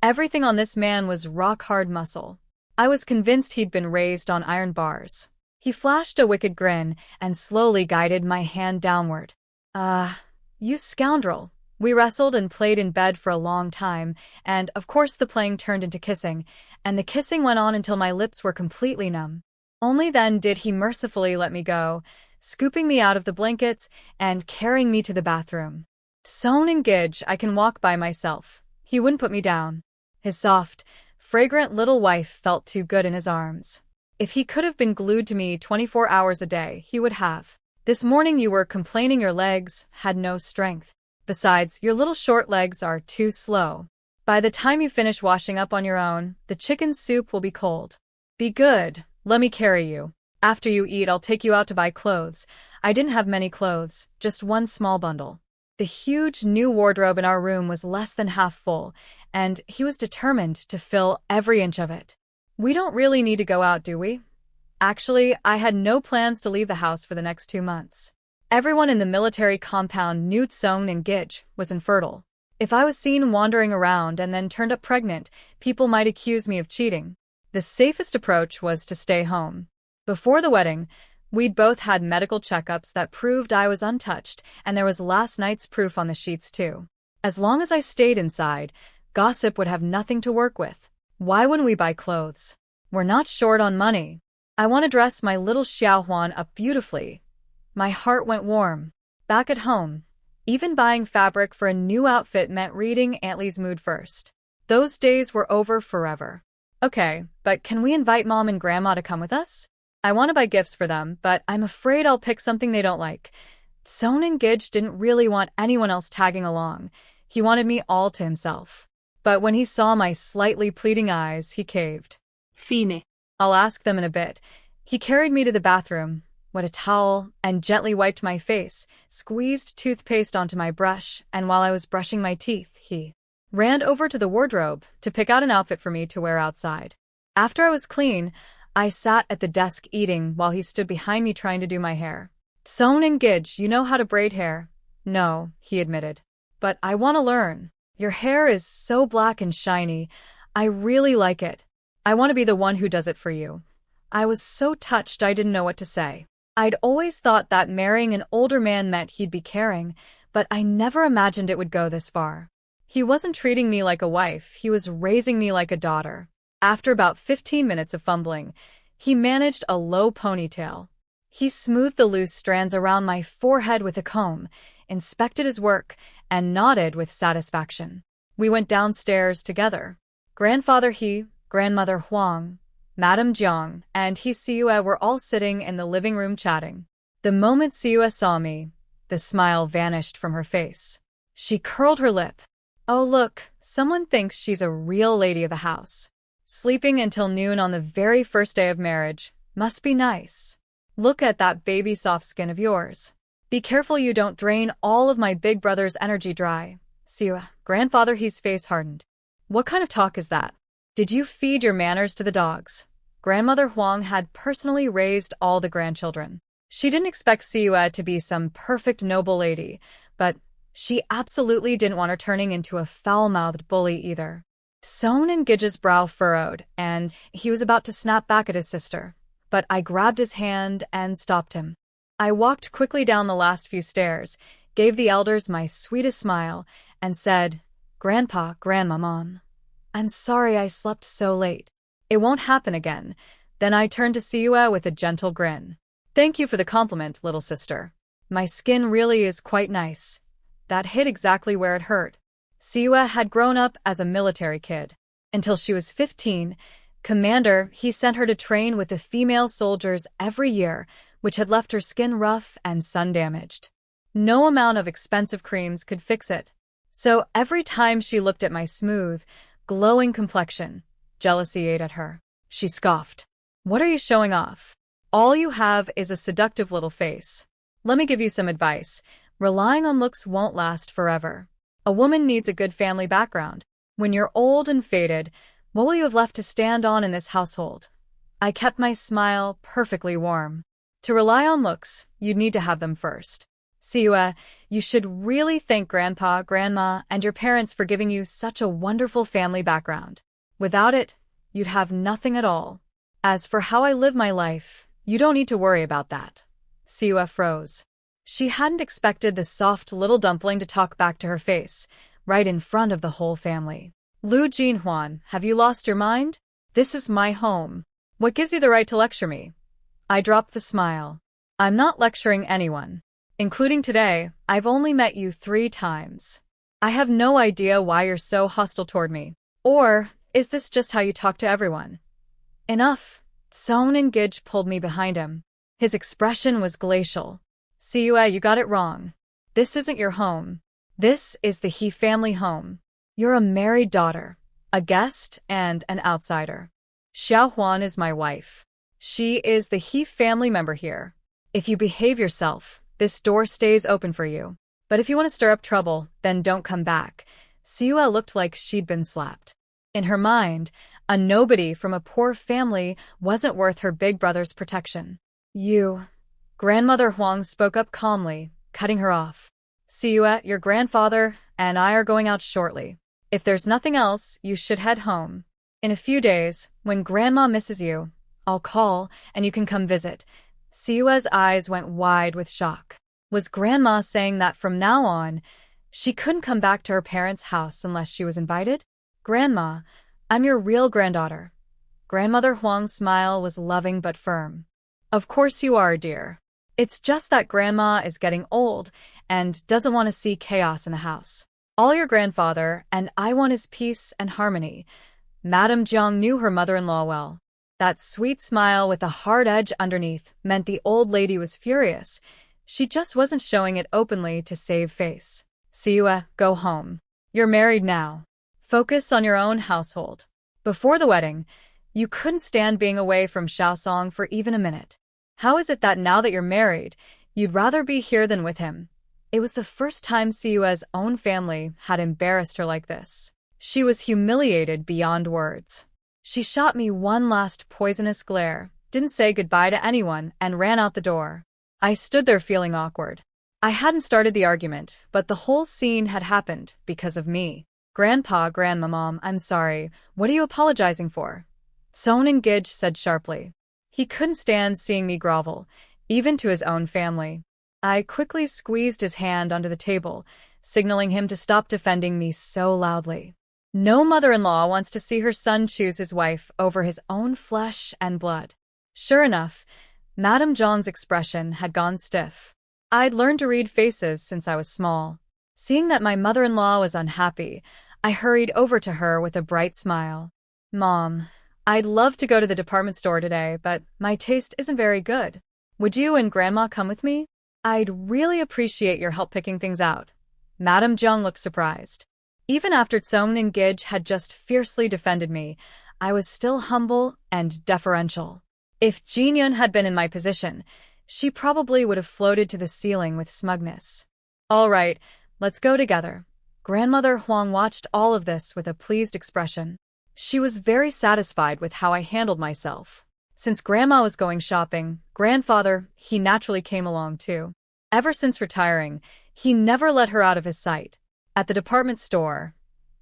Everything on this man was rock-hard muscle. I was convinced he'd been raised on iron bars. He flashed a wicked grin and slowly guided my hand downward. You scoundrel. We wrestled and played in bed for a long time, and of course the playing turned into kissing, and the kissing went on until my lips were completely numb. Only then did he mercifully let me go, scooping me out of the blankets and carrying me to the bathroom. Sewn and Gidge, I can walk by myself. He wouldn't put me down. His soft, fragrant little wife felt too good in his arms. If he could have been glued to me 24 hours a day, he would have. This morning you were complaining your legs had no strength. Besides, your little short legs are too slow. By the time you finish washing up on your own, the chicken soup will be cold. Be good. Let me carry you. After you eat, I'll take you out to buy clothes. I didn't have many clothes, just one small bundle. The huge new wardrobe in our room was less than half full, and he was determined to fill every inch of it. We don't really need to go out, do we? Actually, I had no plans to leave the house for the next 2 months. Everyone in the military compound knew Sewn and Gidge was infertile. If I was seen wandering around and then turned up pregnant, people might accuse me of cheating. The safest approach was to stay home. Before the wedding, we'd both had medical checkups that proved I was untouched, and there was last night's proof on the sheets too. As long as I stayed inside, gossip would have nothing to work with. Why wouldn't we buy clothes? We're not short on money. I want to dress my little Xiaohuan up beautifully. My heart went warm. Back at home, even buying fabric for a new outfit meant reading Aunt Lee's mood first. Those days were over forever. Okay, but can we invite Mom and Grandma to come with us? I want to buy gifts for them, but I'm afraid I'll pick something they don't like. Sewn and Gidge didn't really want anyone else tagging along. He wanted me all to himself. But when he saw my slightly pleading eyes, he caved. Fine. I'll ask them in a bit. He carried me to the bathroom, wet a towel, and gently wiped my face, squeezed toothpaste onto my brush, and while I was brushing my teeth, he ran over to the wardrobe to pick out an outfit for me to wear outside. After I was clean, I sat at the desk eating while he stood behind me trying to do my hair. Sewn and Gidge, you know how to braid hair? No, he admitted. But I want to learn. Your hair is so black and shiny. I really like it. I want to be the one who does it for you. I was so touched I didn't know what to say. I'd always thought that marrying an older man meant he'd be caring, but I never imagined it would go this far. He wasn't treating me like a wife, he was raising me like a daughter. After about 15 minutes of fumbling, he managed a low ponytail. He smoothed the loose strands around my forehead with a comb, inspected his work, and nodded with satisfaction. We went downstairs together. Grandfather He, Grandmother Huang, Madame Jiang, and He Siue were all sitting in the living room chatting. The moment Siue saw me, the smile vanished from her face. She curled her lip. Oh look, someone thinks she's a real lady of the house. Sleeping until noon on the very first day of marriage must be nice. Look at that baby soft skin of yours. Be careful you don't drain all of my big brother's energy dry. Siue, Grandfather He's face hardened. What kind of talk is that? Did you feed your manners to the dogs? Grandmother Huang had personally raised all the grandchildren. She didn't expect Siue to be some perfect noble lady, but she absolutely didn't want her turning into a foul-mouthed bully either. Sewn and Gidge's brow furrowed, and he was about to snap back at his sister. But I grabbed his hand and stopped him. I walked quickly down the last few stairs, gave the elders my sweetest smile, and said, Grandpa, Grandma, Mom, I'm sorry I slept so late. It won't happen again. Then I turned to Siue with a gentle grin. Thank you for the compliment, little sister. My skin really is quite nice. That hit exactly where it hurt. Siue had grown up as a military kid. Until she was 15, Commander, he sent her to train with the female soldiers every year, which had left her skin rough and sun-damaged. No amount of expensive creams could fix it. So every time she looked at my smooth, glowing complexion, jealousy ate at her. She scoffed. What are you showing off? All you have is a seductive little face. Let me give you some advice. Relying on looks won't last forever. A woman needs a good family background. When you're old and faded, what will you have left to stand on in this household? I kept my smile perfectly warm. To rely on looks, you'd need to have them first. Siwa, you should really thank Grandpa, Grandma, and your parents for giving you such a wonderful family background. Without it, you'd have nothing at all. As for how I live my life, you don't need to worry about that. Siwa froze. She hadn't expected the soft little dumpling to talk back to her face, right in front of the whole family. Lu Jinhuan, have you lost your mind? This is my home. What gives you the right to lecture me? I dropped the smile. I'm not lecturing anyone. Including today, I've only met you 3 times. I have no idea why you're so hostile toward me. Or, is this just how you talk to everyone? Enough. Song Ngij pulled me behind him. His expression was glacial. Siwa, you got it wrong. This isn't your home. This is the He family home. You're a married daughter, a guest, and an outsider. Xiao Huan is my wife. She is the He family member here. If you behave yourself, this door stays open for you. But if you want to stir up trouble, then don't come back. Siwa looked like she'd been slapped. In her mind, a nobody from a poor family wasn't worth her big brother's protection. You. Grandmother Huang spoke up calmly, cutting her off. Siwa, your grandfather and I are going out shortly. If there's nothing else, you should head home. In a few days, when Grandma misses you, I'll call and you can come visit. Siwa's eyes went wide with shock. Was Grandma saying that from now on, she couldn't come back to her parents' house unless she was invited? Grandma, I'm your real granddaughter. Grandmother Huang's smile was loving but firm. Of course you are, dear. It's just that Grandma is getting old and doesn't want to see chaos in the house. All your grandfather and I want is peace and harmony. Madame Jiang knew her mother-in-law well. That sweet smile with a hard edge underneath meant the old lady was furious. She just wasn't showing it openly to save face. Siwa, go home. You're married now. Focus on your own household. Before the wedding, you couldn't stand being away from Xiaosong for even a minute. How is it that now that you're married, you'd rather be here than with him? It was the first time Siwa's own family had embarrassed her like this. She was humiliated beyond words. She shot me one last poisonous glare, didn't say goodbye to anyone, and ran out the door. I stood there feeling awkward. I hadn't started the argument, but the whole scene had happened because of me. Grandpa, Grandma, Mom, I'm sorry. What are you apologizing for? Song Ngij said sharply. He couldn't stand seeing me grovel, even to his own family. I quickly squeezed his hand onto the table, signaling him to stop defending me so loudly. No mother-in-law wants to see her son choose his wife over his own flesh and blood. Sure enough, Madame Zhang's expression had gone stiff. I'd learned to read faces since I was small. Seeing that my mother-in-law was unhappy, I hurried over to her with a bright smile. Mom, I'd love to go to the department store today, but my taste isn't very good. Would you and Grandma come with me? I'd really appreciate your help picking things out. Madame Zhang looked surprised. Even after Song Ngij had just fiercely defended me, I was still humble and deferential. If Jinyun had been in my position, she probably would have floated to the ceiling with smugness. All right, let's go together. Grandmother Huang watched all of this with a pleased expression. She was very satisfied with how I handled myself. Since Grandma was going shopping, Grandfather, he naturally came along too. Ever since retiring, he never let her out of his sight. At the department store,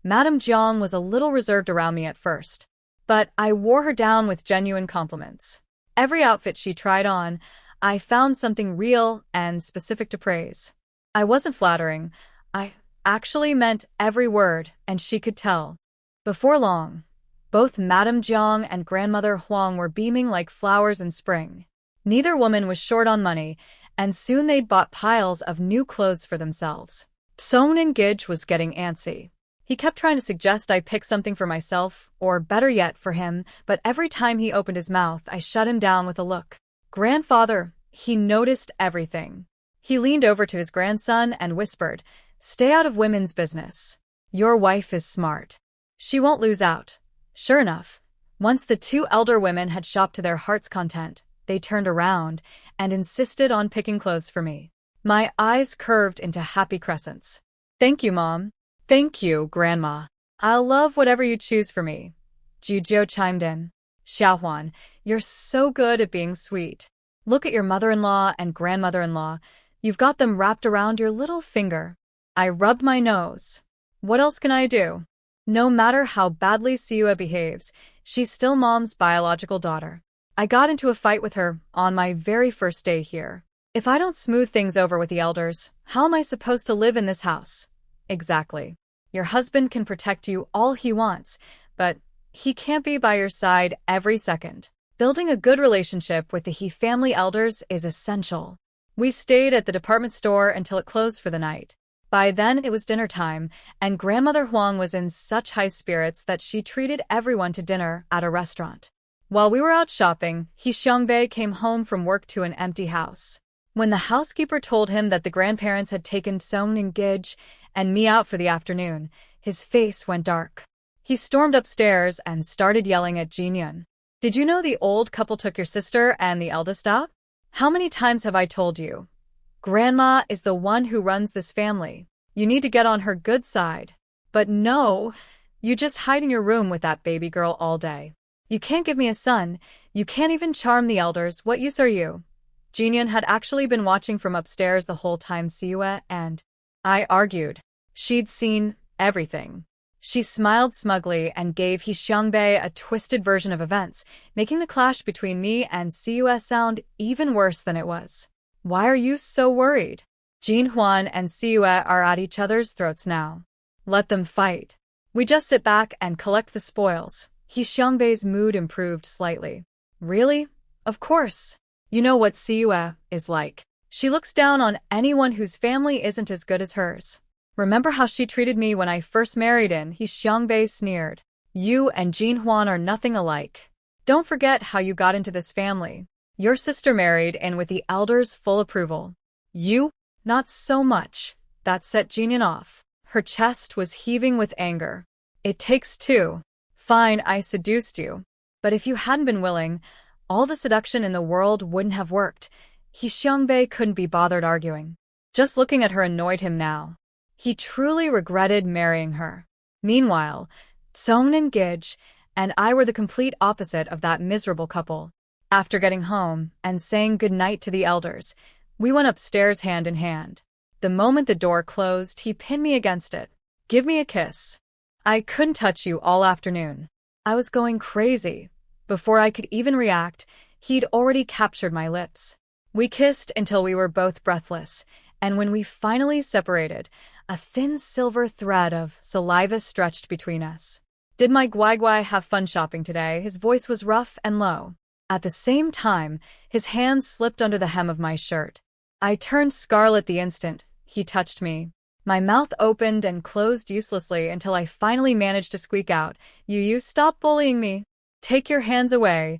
Madame Jiang was a little reserved around me at first, but I wore her down with genuine compliments. Every outfit she tried on, I found something real and specific to praise. I wasn't flattering. I actually meant every word, and she could tell. Before long, both Madame Jiang and Grandmother Huang were beaming like flowers in spring. Neither woman was short on money, and soon they'd bought piles of new clothes for themselves. Song Ngij was getting antsy. He kept trying to suggest I pick something for myself, or better yet, for him, but every time he opened his mouth, I shut him down with a look. Grandfather, he noticed everything. He leaned over to his grandson and whispered, "Stay out of women's business. Your wife is smart. She won't lose out." Sure enough, once the two elder women had shopped to their heart's content, they turned around and insisted on picking clothes for me. My eyes curved into happy crescents. "Thank you, Mom." "Thank you, Grandma. I'll love whatever you choose for me." Juzhou chimed in. "Xiaohuan, you're so good at being sweet. Look at your mother-in-law and grandmother-in-law. You've got them wrapped around your little finger." I rubbed my nose. What else can I do? No matter how badly Siua behaves, she's still Mom's biological daughter. I got into a fight with her on my very first day here. If I don't smooth things over with the elders, how am I supposed to live in this house? Exactly. Your husband can protect you all he wants, but he can't be by your side every second. Building a good relationship with the He family elders is essential. We stayed at the department store until it closed for the night. By then, it was dinner time, and Grandmother Huang was in such high spirits that she treated everyone to dinner at a restaurant. While we were out shopping, He Xiangbei came home from work to an empty house. When the housekeeper told him that the grandparents had taken Song and Gij and me out for the afternoon, his face went dark. He stormed upstairs and started yelling at Jinyun. "Did you know the old couple took your sister and the eldest out? How many times have I told you? Grandma is the one who runs this family. You need to get on her good side. But no, you just hide in your room with that baby girl all day. You can't give me a son. You can't even charm the elders. What use are you?" Jinyun had actually been watching from upstairs the whole time Siua and I argued. She'd seen everything. She smiled smugly and gave He Xiangbei a twisted version of events, making the clash between me and Siua sound even worse than it was. "Why are you so worried? Jinhuan and Siua are at each other's throats now. Let them fight. We just sit back and collect the spoils." He Xiangbei's mood improved slightly. "Really? Of course. You know what Siua is like. She looks down on anyone whose family isn't as good as hers. Remember how she treated me when I first married in?" He Xiangbei sneered. "You and Jinhuan are nothing alike. Don't forget how you got into this family. Your sister married in with the elders' full approval. You, not so much." That set Jinyun off. Her chest was heaving with anger. "It takes two. Fine, I seduced you. But if you hadn't been willing, all the seduction in the world wouldn't have worked." He Xiangbei couldn't be bothered arguing. Just looking at her annoyed him now. He truly regretted marrying her. Meanwhile, Song and Gij and I were the complete opposite of that miserable couple. After getting home and saying goodnight to the elders, we went upstairs hand in hand. The moment the door closed, he pinned me against it. "Give me a kiss." I couldn't touch you all afternoon. I was going crazy. Before I could even react, he'd already captured my lips. We kissed until we were both breathless, and when we finally separated, a thin silver thread of saliva stretched between us. "Did my Guai have fun shopping today?" His voice was rough and low. At the same time, his hands slipped under the hem of my shirt. I turned scarlet the instant he touched me. My mouth opened and closed uselessly until I finally managed to squeak out, "You stop bullying me. Take your hands away."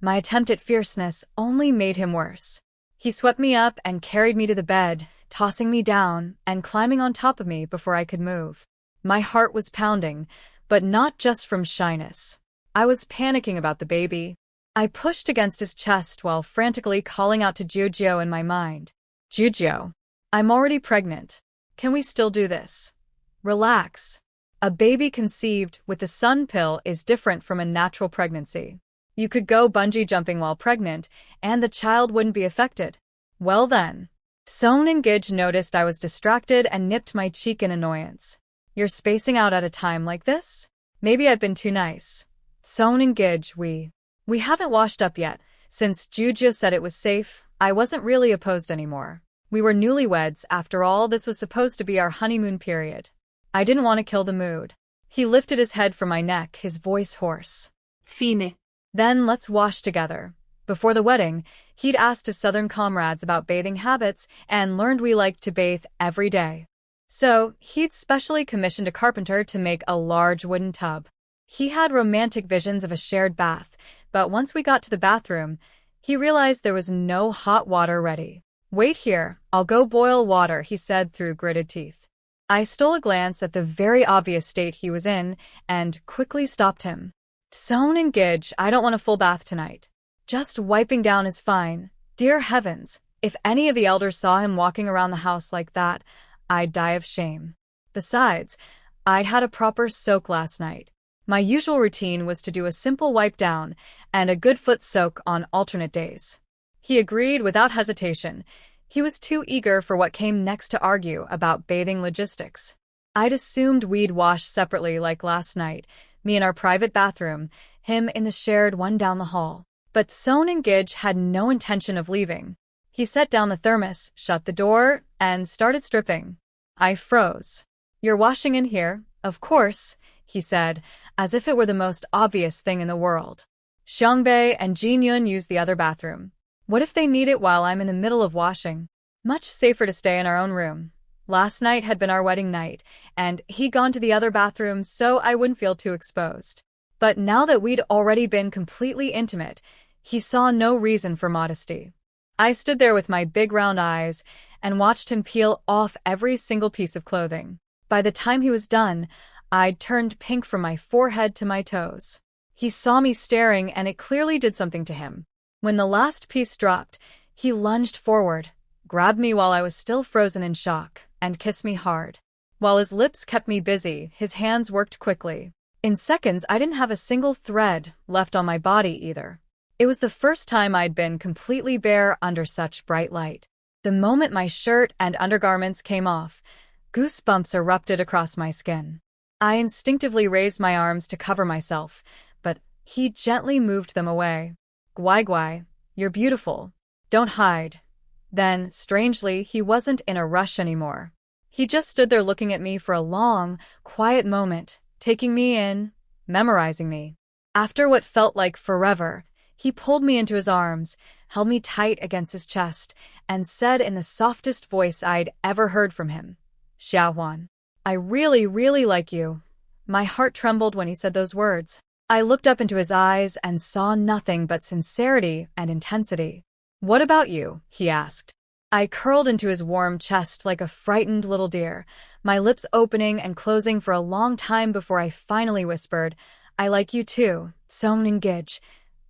My attempt at fierceness only made him worse. He swept me up and carried me to the bed, tossing me down and climbing on top of me before I could move. My heart was pounding, but not just from shyness. I was panicking about the baby. I pushed against his chest while frantically calling out to Juzhou in my mind. "Juzhou, I'm already pregnant. Can we still do this? Relax. A baby conceived with the sun pill is different from a natural pregnancy. You could go bungee jumping while pregnant, and the child wouldn't be affected." "Well then." Song and Gij noticed I was distracted and nipped my cheek in annoyance. "You're spacing out at a time like this? Maybe I've been too nice." Song and Gij, we haven't washed up yet. Since Juzhou said it was safe, I wasn't really opposed anymore. We were newlyweds after all. This was supposed to be our honeymoon period. I didn't want to kill the mood. He lifted his head from my neck, his voice hoarse. "Fine." "Then let's wash together." Before the wedding, he'd asked his southern comrades about bathing habits and learned we liked to bathe every day. So, he'd specially commissioned a carpenter to make a large wooden tub. He had romantic visions of a shared bath, but once we got to the bathroom, he realized there was no hot water ready. Wait here, I'll go boil water, he said through gritted teeth. I stole a glance at the very obvious state he was in and quickly stopped him. Son and Gidge, I don't want a full bath tonight. Just wiping down is fine. Dear heavens, if any of the elders saw him walking around the house like that, I'd die of shame. Besides, I'd had a proper soak last night. My usual routine was to do a simple wipe down and a good foot soak on alternate days. He agreed without hesitation. He was too eager for what came next to argue about bathing logistics. I'd assumed we'd wash separately like last night, me in our private bathroom, him in the shared one down the hall. But Son and Gidge had no intention of leaving. He set down the thermos, shut the door, and started stripping. I froze. You're washing in here, of course, he said, as if it were the most obvious thing in the world. Xiangbei and Jinyun use the other bathroom. What if they need it while I'm in the middle of washing? Much safer to stay in our own room. Last night had been our wedding night, and he'd gone to the other bathroom so I wouldn't feel too exposed. But now that we'd already been completely intimate, he saw no reason for modesty. I stood there with my big round eyes and watched him peel off every single piece of clothing. By the time he was done, I'd turned pink from my forehead to my toes. He saw me staring and it clearly did something to him. When the last piece dropped, he lunged forward, grabbed me while I was still frozen in shock, and kissed me hard. While his lips kept me busy, his hands worked quickly. In seconds, I didn't have a single thread left on my body either. It was the first time I'd been completely bare under such bright light. The moment my shirt and undergarments came off, goosebumps erupted across my skin. I instinctively raised my arms to cover myself, but he gently moved them away. Guai Guai, you're beautiful. Don't hide. Then, strangely, he wasn't in a rush anymore. He just stood there looking at me for a long, quiet moment, taking me in, memorizing me. After what felt like forever, he pulled me into his arms, held me tight against his chest, and said in the softest voice I'd ever heard from him, Xiaohuan, I really, really like you. My heart trembled when he said those words. I looked up into his eyes and saw nothing but sincerity and intensity. What about you? He asked. I curled into his warm chest like a frightened little deer, my lips opening and closing for a long time before I finally whispered, I like you too, Son and Gidge.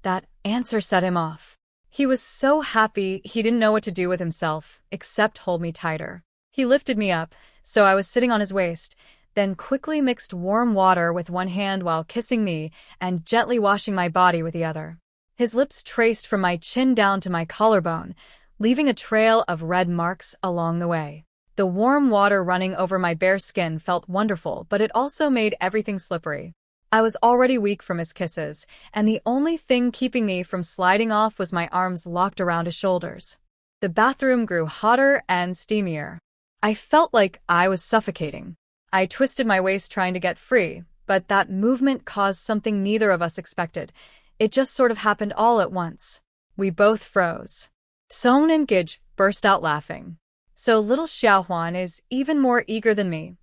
That answer set him off. He was so happy he didn't know what to do with himself, except hold me tighter. He lifted me up, so I was sitting on his waist, then quickly mixed warm water with one hand while kissing me and gently washing my body with the other. His lips traced from my chin down to my collarbone, leaving a trail of red marks along the way. The warm water running over my bare skin felt wonderful, but it also made everything slippery. I was already weak from his kisses, and the only thing keeping me from sliding off was my arms locked around his shoulders. The bathroom grew hotter and steamier. I felt like I was suffocating. I twisted my waist trying to get free, but that movement caused something neither of us expected. It just sort of happened all at once. We both froze. Son and Gidge burst out laughing. So little Xiaohuan is even more eager than me.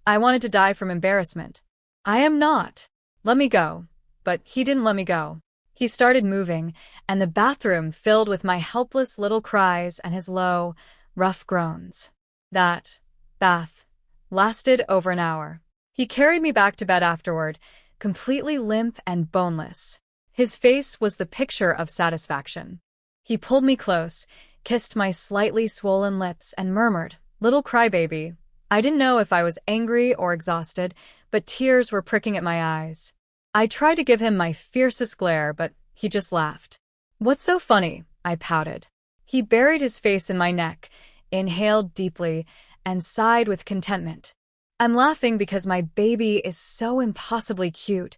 I wanted to die from embarrassment. I am not. Let me go. But he didn't let me go. He started moving, and the bathroom filled with my helpless little cries and his low, rough groans. That bath lasted over an hour. He carried me back to bed afterward, completely limp and boneless. His face was the picture of satisfaction. He pulled me close, kissed my slightly swollen lips, and murmured, Little crybaby. I didn't know if I was angry or exhausted, but tears were pricking at my eyes. I tried to give him my fiercest glare, but he just laughed. What's so funny? I pouted. He buried his face in my neck, inhaled deeply, and sighed with contentment. I'm laughing because my baby is so impossibly cute.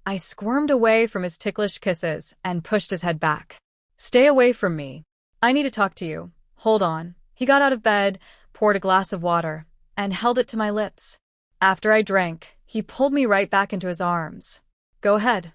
I squirmed away from his ticklish kisses and pushed his head back. Stay away from me. I need to talk to you. Hold on. He got out of bed, poured a glass of water, and held it to my lips. After I drank, he pulled me right back into his arms. Go ahead.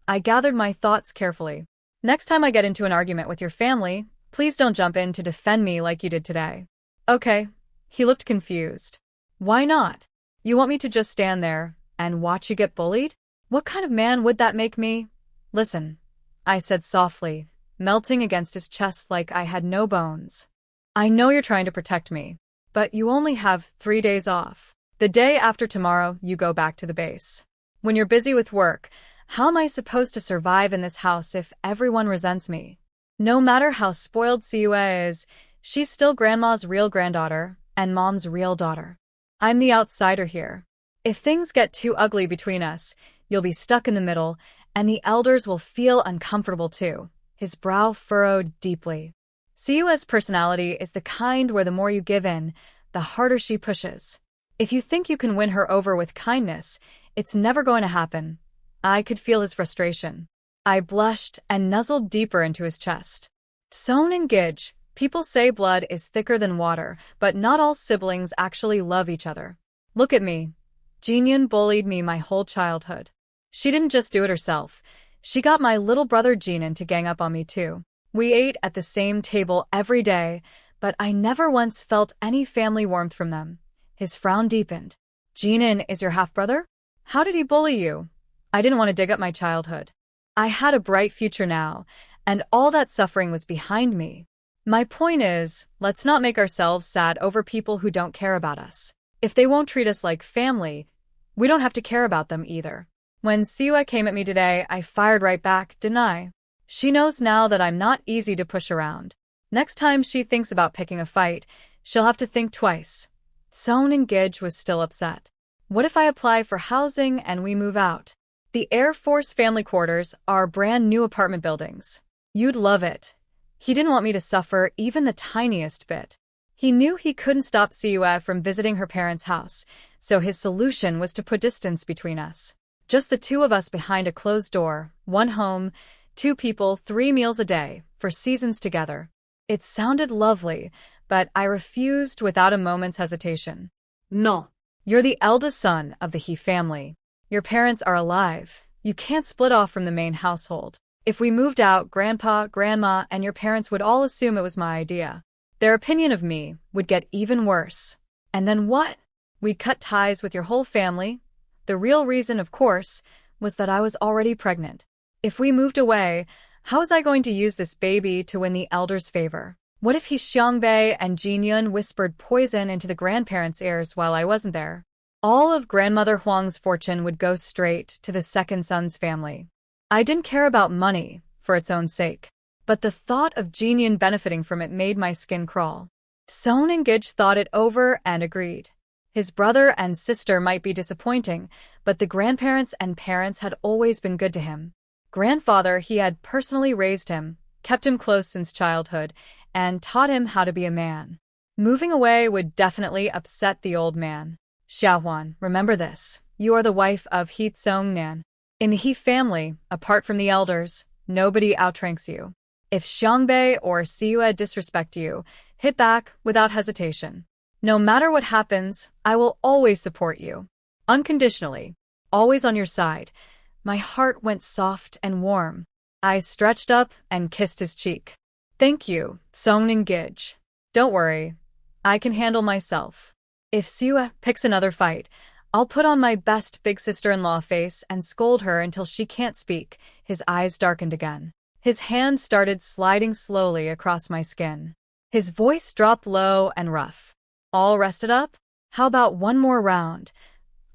I gathered my thoughts carefully. Next time I get into an argument with your family, please don't jump in to defend me like you did today. Okay. He looked confused. Why not? You want me to just stand there and watch you get bullied? What kind of man would that make me? Listen, I said softly, melting against his chest like I had no bones. I know you're trying to protect me, but you only have 3 days off. The day after tomorrow, you go back to the base. When you're busy with work, how am I supposed to survive in this house if everyone resents me? No matter how spoiled Siwa is, she's still Grandma's real granddaughter and Mom's real daughter. I'm the outsider here. If things get too ugly between us, you'll be stuck in the middle, and the elders will feel uncomfortable too. His brow furrowed deeply. Siwa's personality is the kind where the more you give in, the harder she pushes. If you think you can win her over with kindness, it's never going to happen. I could feel his frustration. I blushed and nuzzled deeper into his chest. Seon and Gij, people say blood is thicker than water, but not all siblings actually love each other. Look at me. Jinhyun bullied me my whole childhood. She didn't just do it herself. She got my little brother Jinan to gang up on me too. We ate at the same table every day, but I never once felt any family warmth from them. His frown deepened. Jinan is your half-brother? How did he bully you? I didn't want to dig up my childhood. I had a bright future now, and all that suffering was behind me. My point is, let's not make ourselves sad over people who don't care about us. If they won't treat us like family, we don't have to care about them either. When Siwa came at me today, I fired right back, didn't I? She knows now that I'm not easy to push around. Next time she thinks about picking a fight, she'll have to think twice. Seon and Gij was still upset. What if I apply for housing and we move out? The Air Force family quarters are brand new apartment buildings. You'd love it. He didn't want me to suffer even the tiniest bit. He knew he couldn't stop Siwa from visiting her parents' house, so his solution was to put distance between us. Just the two of us behind a closed door, one home, 2 people, 3 meals a day, for seasons together. It sounded lovely, but I refused without a moment's hesitation. No. You're the eldest son of the He family. Your parents are alive. You can't split off from the main household. If we moved out, Grandpa, Grandma, and your parents would all assume it was my idea. Their opinion of me would get even worse. And then what? We'd cut ties with your whole family. The real reason, of course, was that I was already pregnant. If we moved away, how was I going to use this baby to win the elders' favor? What if He Xiangbei and Jinyun whispered poison into the grandparents' ears while I wasn't there? All of Grandmother Huang's fortune would go straight to the second son's family. I didn't care about money for its own sake, but the thought of Jinyun benefiting from it made my skin crawl. Seon and Gij thought it over and agreed. His brother and sister might be disappointing, but the grandparents and parents had always been good to him. Grandfather, he had personally raised him, kept him close since childhood, and taught him how to be a man. Moving away would definitely upset the old man. Xiaohuan, remember this. You are the wife of He Tsongnan. In the He family, apart from the elders, nobody outranks you. If Xiangbei or Siwa disrespect you, hit back without hesitation. No matter what happens, I will always support you. Unconditionally. Always on your side. My heart went soft and warm. I stretched up and kissed his cheek. Thank you, Seon and Gij. Don't worry. I can handle myself. If Siwa picks another fight, I'll put on my best big sister-in-law face and scold her until she can't speak. His eyes darkened again. His hand started sliding slowly across my skin. His voice dropped low and rough. All rested up? How about one more round?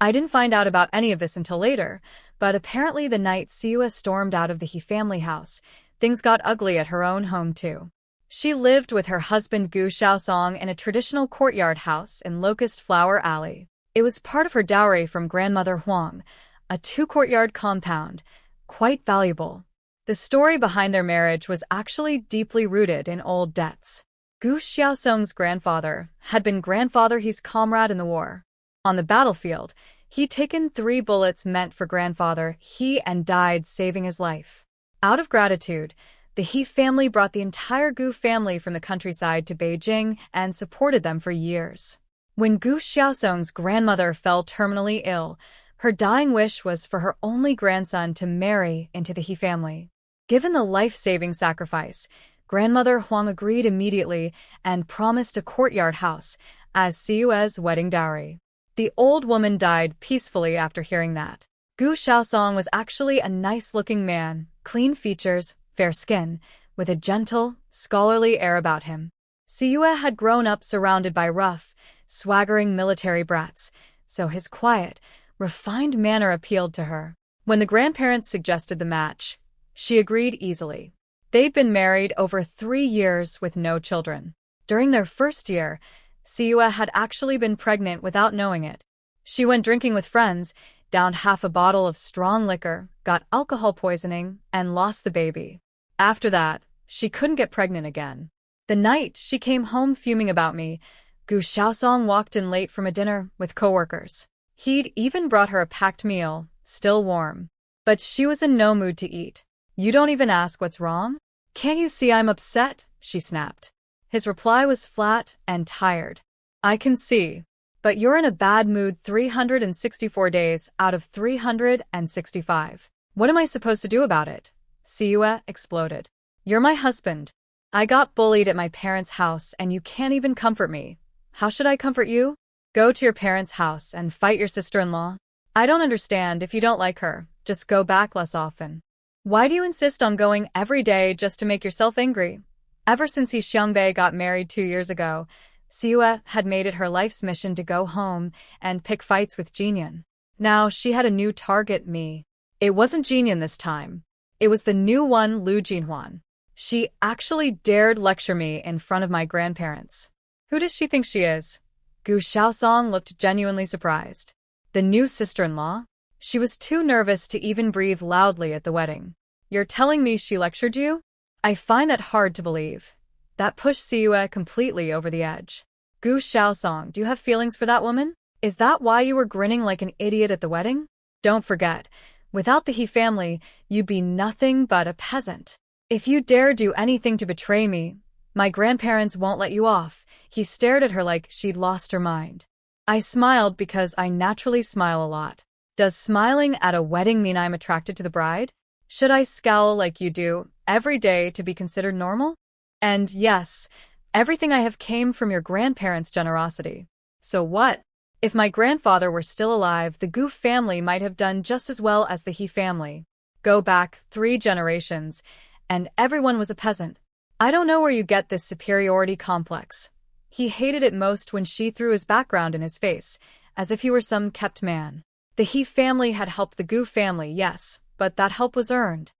I didn't find out about any of this until later, but apparently the night Siwa stormed out of the He family house, things got ugly at her own home too. She lived with her husband Gu Xiaosong in a traditional courtyard house in Locust Flower Alley. It was part of her dowry from Grandmother Huang, a 2-courtyard compound, quite valuable. The story behind their marriage was actually deeply rooted in old debts. Gu Xiaosong's grandfather had been Grandfather He's comrade in the war. On the battlefield, he'd taken 3 bullets meant for Grandfather He and died saving his life. Out of gratitude, the He family brought the entire Gu family from the countryside to Beijing and supported them for years. When Gu Xiaosong's grandmother fell terminally ill, her dying wish was for her only grandson to marry into the He family. Given the life-saving sacrifice, Grandmother Huang agreed immediately and promised a courtyard house as Siwa's wedding dowry. The old woman died peacefully after hearing that. Gu Xiaosong was actually a nice-looking man, clean features, fair skin, with a gentle, scholarly air about him. Siua had grown up surrounded by rough, swaggering military brats, so his quiet, refined manner appealed to her. When the grandparents suggested the match, she agreed easily. They'd been married over 3 years with no children. During their first year, Siua had actually been pregnant without knowing it. She went drinking with friends, downed half a bottle of strong liquor, got alcohol poisoning, and lost the baby. After that, she couldn't get pregnant again. The night she came home fuming about me, Gu Xiaosong walked in late from a dinner with coworkers. He'd even brought her a packed meal, still warm. But she was in no mood to eat. "You don't even ask what's wrong? Can't you see I'm upset?" she snapped. His reply was flat and tired. "I can see. But you're in a bad mood 364 days out of 365. What am I supposed to do about it?" Siua exploded. "You're my husband. I got bullied at my parents' house and you can't even comfort me. How should I comfort you? Go to your parents' house and fight your sister-in-law? I don't understand. If you don't like her, just go back less often. Why do you insist on going every day just to make yourself angry?" Ever since He Xiangbei got married 2 years ago, Siua had made it her life's mission to go home and pick fights with Jinyan. Now she had a new target, me. It wasn't Jinyan this time. It was the new one, Lu Jinhuan. She actually dared lecture me in front of my grandparents. Who does she think she is? Gu Xiaosong looked genuinely surprised. The new sister-in-law? She was too nervous to even breathe loudly at the wedding. "You're telling me she lectured you?" I find that hard to believe. That pushed Siua completely over the edge. "Gu Xiaosong, do you have feelings for that woman? Is that why you were grinning like an idiot at the wedding? Don't forget, without the He family, you'd be nothing but a peasant. If you dare do anything to betray me, my grandparents won't let you off." He stared at her like she'd lost her mind. I smiled because I naturally smile a lot. Does smiling at a wedding mean I'm attracted to the bride? Should I scowl like you do every day to be considered normal? And yes, everything I have came from your grandparents' generosity. So what? If my grandfather were still alive, the Gu family might have done just as well as the He family. Go back 3 generations, and everyone was a peasant. I don't know where you get this superiority complex. He hated it most when she threw his background in his face, as if he were some kept man. The He family had helped the Gu family, yes, but that help was earned.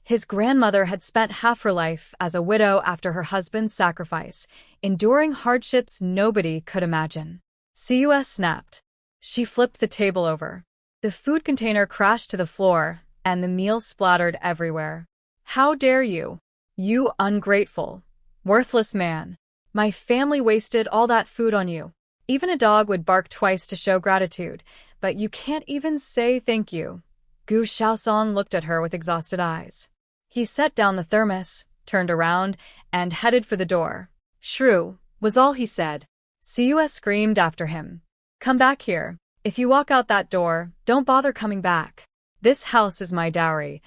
His grandmother had spent half her life as a widow after her husband's sacrifice, enduring hardships nobody could imagine. Siua snapped. She flipped the table over. The food container crashed to the floor, and the meal splattered everywhere. "How dare you? You ungrateful, worthless man. My family wasted all that food on you. Even a dog would bark twice to show gratitude, but you can't even say thank you." Gu Xiaosong looked at her with exhausted eyes. He set down the thermos, turned around, and headed for the door. "Shrew," was all he said. Siua screamed after him. "Come back here. If you walk out that door, don't bother coming back. This house is my dowry.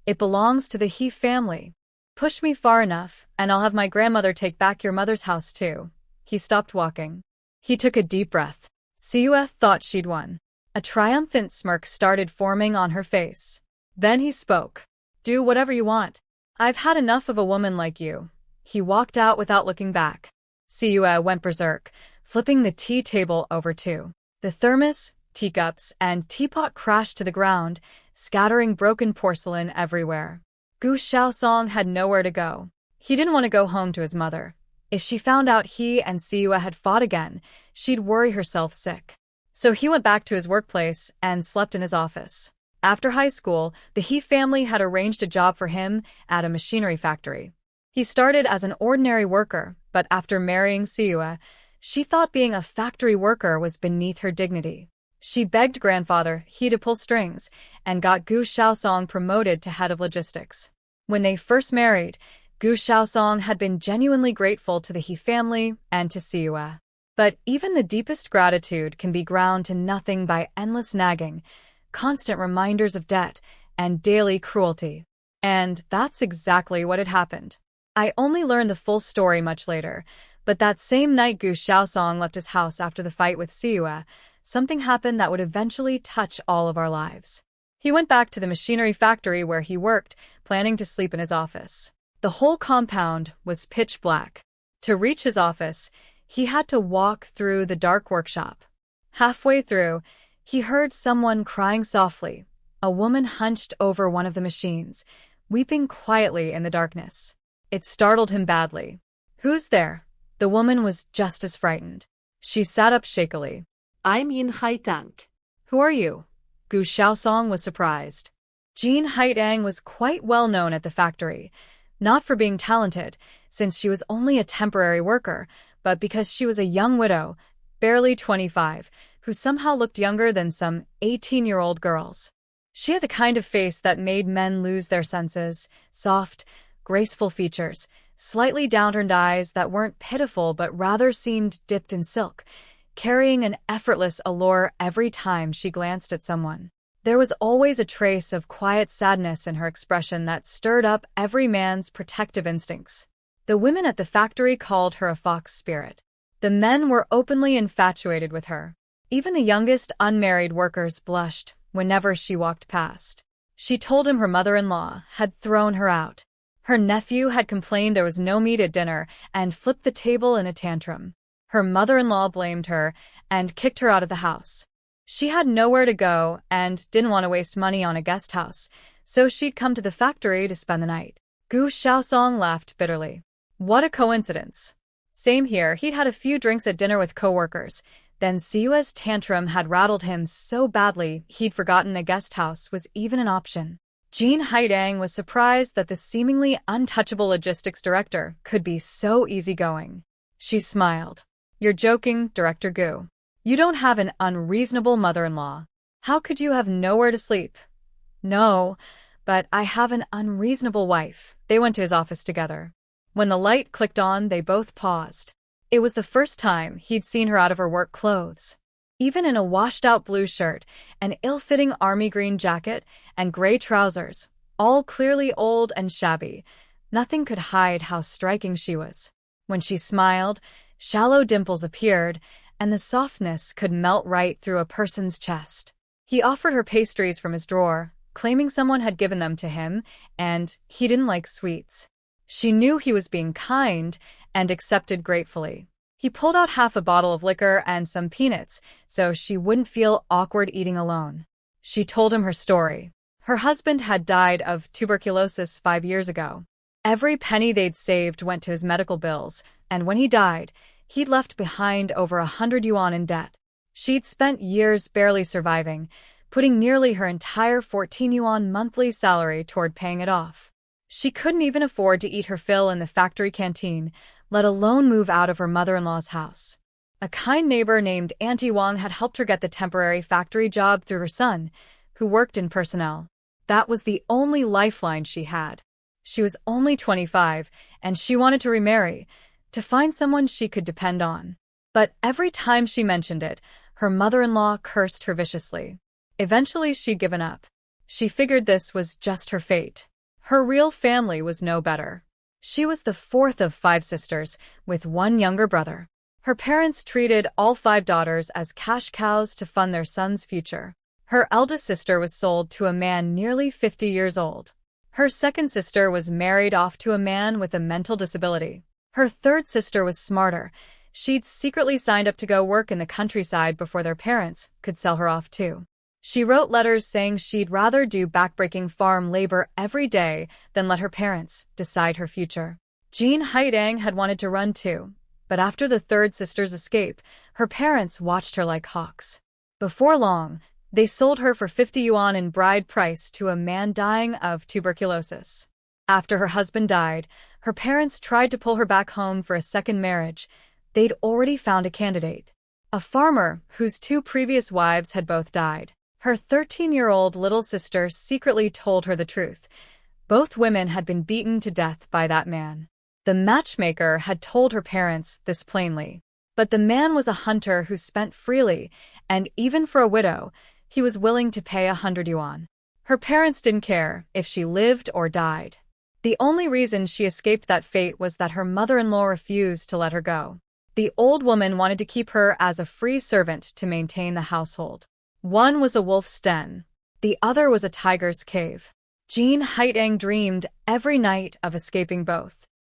It belongs to the He family. Push me far enough, and I'll have my grandmother take back your mother's house too." He stopped walking. He took a deep breath. Siua thought she'd won. A triumphant smirk started forming on her face. Then he spoke. "Do whatever you want. I've had enough of a woman like you." He walked out without looking back. Siua went berserk, flipping the tea table over too. The thermos, teacups, and teapot crashed to the ground, scattering broken porcelain everywhere. Gu Xiaosong had nowhere to go. He didn't want to go home to his mother. If she found out he and Siua had fought again, she'd worry herself sick. So he went back to his workplace and slept in his office. After high school, the He family had arranged a job for him at a machinery factory. He started as an ordinary worker, but after marrying Siua, she thought being a factory worker was beneath her dignity. She begged grandfather He to pull strings and got Gu Xiaosong promoted to head of logistics. When they first married, Gu Xiaosong had been genuinely grateful to the He family and to Siua. But even the deepest gratitude can be ground to nothing by endless nagging, constant reminders of debt, and daily cruelty. And that's exactly what had happened. I only learned the full story much later, but that same night Gu Xiaosong left his house after the fight with Siua, something happened that would eventually touch all of our lives. He went back to the machinery factory where he worked, planning to sleep in his office. The whole compound was pitch black. To reach his office, he had to walk through the dark workshop. Halfway through, he heard someone crying softly. A woman hunched over one of the machines, weeping quietly in the darkness. It startled him badly. "Who's there?" The woman was just as frightened. She sat up shakily. I'm INFERTILE. "Who are you?" Gu Xiaosong was surprised. Jean Haitang was quite well known at the factory, not for being talented, since she was only a temporary worker, but because she was a young widow, barely 25, who somehow looked younger than some 18-year-old girls. She had the kind of face that made men lose their senses, soft, graceful features, slightly downturned eyes that weren't pitiful but rather seemed dipped in silk, carrying an effortless allure every time she glanced at someone. There was always a trace of quiet sadness in her expression that stirred up every man's protective instincts. The women at the factory called her a fox spirit. The men were openly infatuated with her. Even the youngest unmarried workers blushed whenever she walked past. She told him her mother-in-law had thrown her out. Her nephew had complained there was no meat at dinner and flipped the table in a tantrum. Her mother-in-law blamed her and kicked her out of the house. She had nowhere to go and didn't want to waste money on a guest house, so she'd come to the factory to spend the night. Gu Xiaosong laughed bitterly. What a coincidence. Same here, he'd had a few drinks at dinner with co-workers. Then Siyue's tantrum had rattled him so badly he'd forgotten a guest house was even an option. Jean Haitang was surprised that the seemingly untouchable logistics director could be so easygoing. She smiled. You're joking, Director Gu. You don't have an unreasonable mother-in-law. How could you have nowhere to sleep? No, but I have an unreasonable wife. They went to his office together. When the light clicked on, they both paused. It was the first time he'd seen her out of her work clothes. Even in a washed-out blue shirt, an ill-fitting army green jacket, and gray trousers, all clearly old and shabby, nothing could hide how striking she was. When she smiled, shallow dimples appeared, and the softness could melt right through a person's chest. He offered her pastries from his drawer, claiming someone had given them to him, and he didn't like sweets. She knew he was being kind and accepted gratefully. He pulled out half a bottle of liquor and some peanuts so she wouldn't feel awkward eating alone. She told him her story. Her husband had died of tuberculosis 5 years ago. Every penny they'd saved went to his medical bills, and when he died, he'd left behind over 100 yuan in debt. She'd spent years barely surviving, putting nearly her entire 14 yuan monthly salary toward paying it off. She couldn't even afford to eat her fill in the factory canteen, let alone move out of her mother-in-law's house. A kind neighbor named Auntie Wang had helped her get the temporary factory job through her son, who worked in personnel. That was the only lifeline she had. She was only 25, and she wanted to remarry, to find someone she could depend on. But every time she mentioned it, her mother-in-law cursed her viciously. Eventually, she'd given up. She figured this was just her fate. Her real family was no better. She was the fourth of 5 sisters, with one younger brother. Her parents treated all 5 daughters as cash cows to fund their son's future. Her eldest sister was sold to a man nearly 50 years old. Her second sister was married off to a man with a mental disability. Her third sister was smarter. She'd secretly signed up to go work in the countryside before their parents could sell her off too. She wrote letters saying she'd rather do backbreaking farm labor every day than let her parents decide her future. Jean Haitang had wanted to run too, but after the third sister's escape, her parents watched her like hawks. Before long, they sold her for 50 yuan in bride price to a man dying of tuberculosis. After her husband died, her parents tried to pull her back home for a second marriage. They'd already found a candidate, a farmer whose 2 previous wives had both died. Her 13-year-old little sister secretly told her the truth. Both women had been beaten to death by that man. The matchmaker had told her parents this plainly. But the man was a hunter who spent freely, and even for a widow, he was willing to pay 100 yuan. Her parents didn't care if she lived or died. The only reason she escaped that fate was that her mother-in-law refused to let her go. The old woman wanted to keep her as a free servant to maintain the household. One was a wolf's den. The other was a tiger's cave. Jean Haitang dreamed every night of escaping both.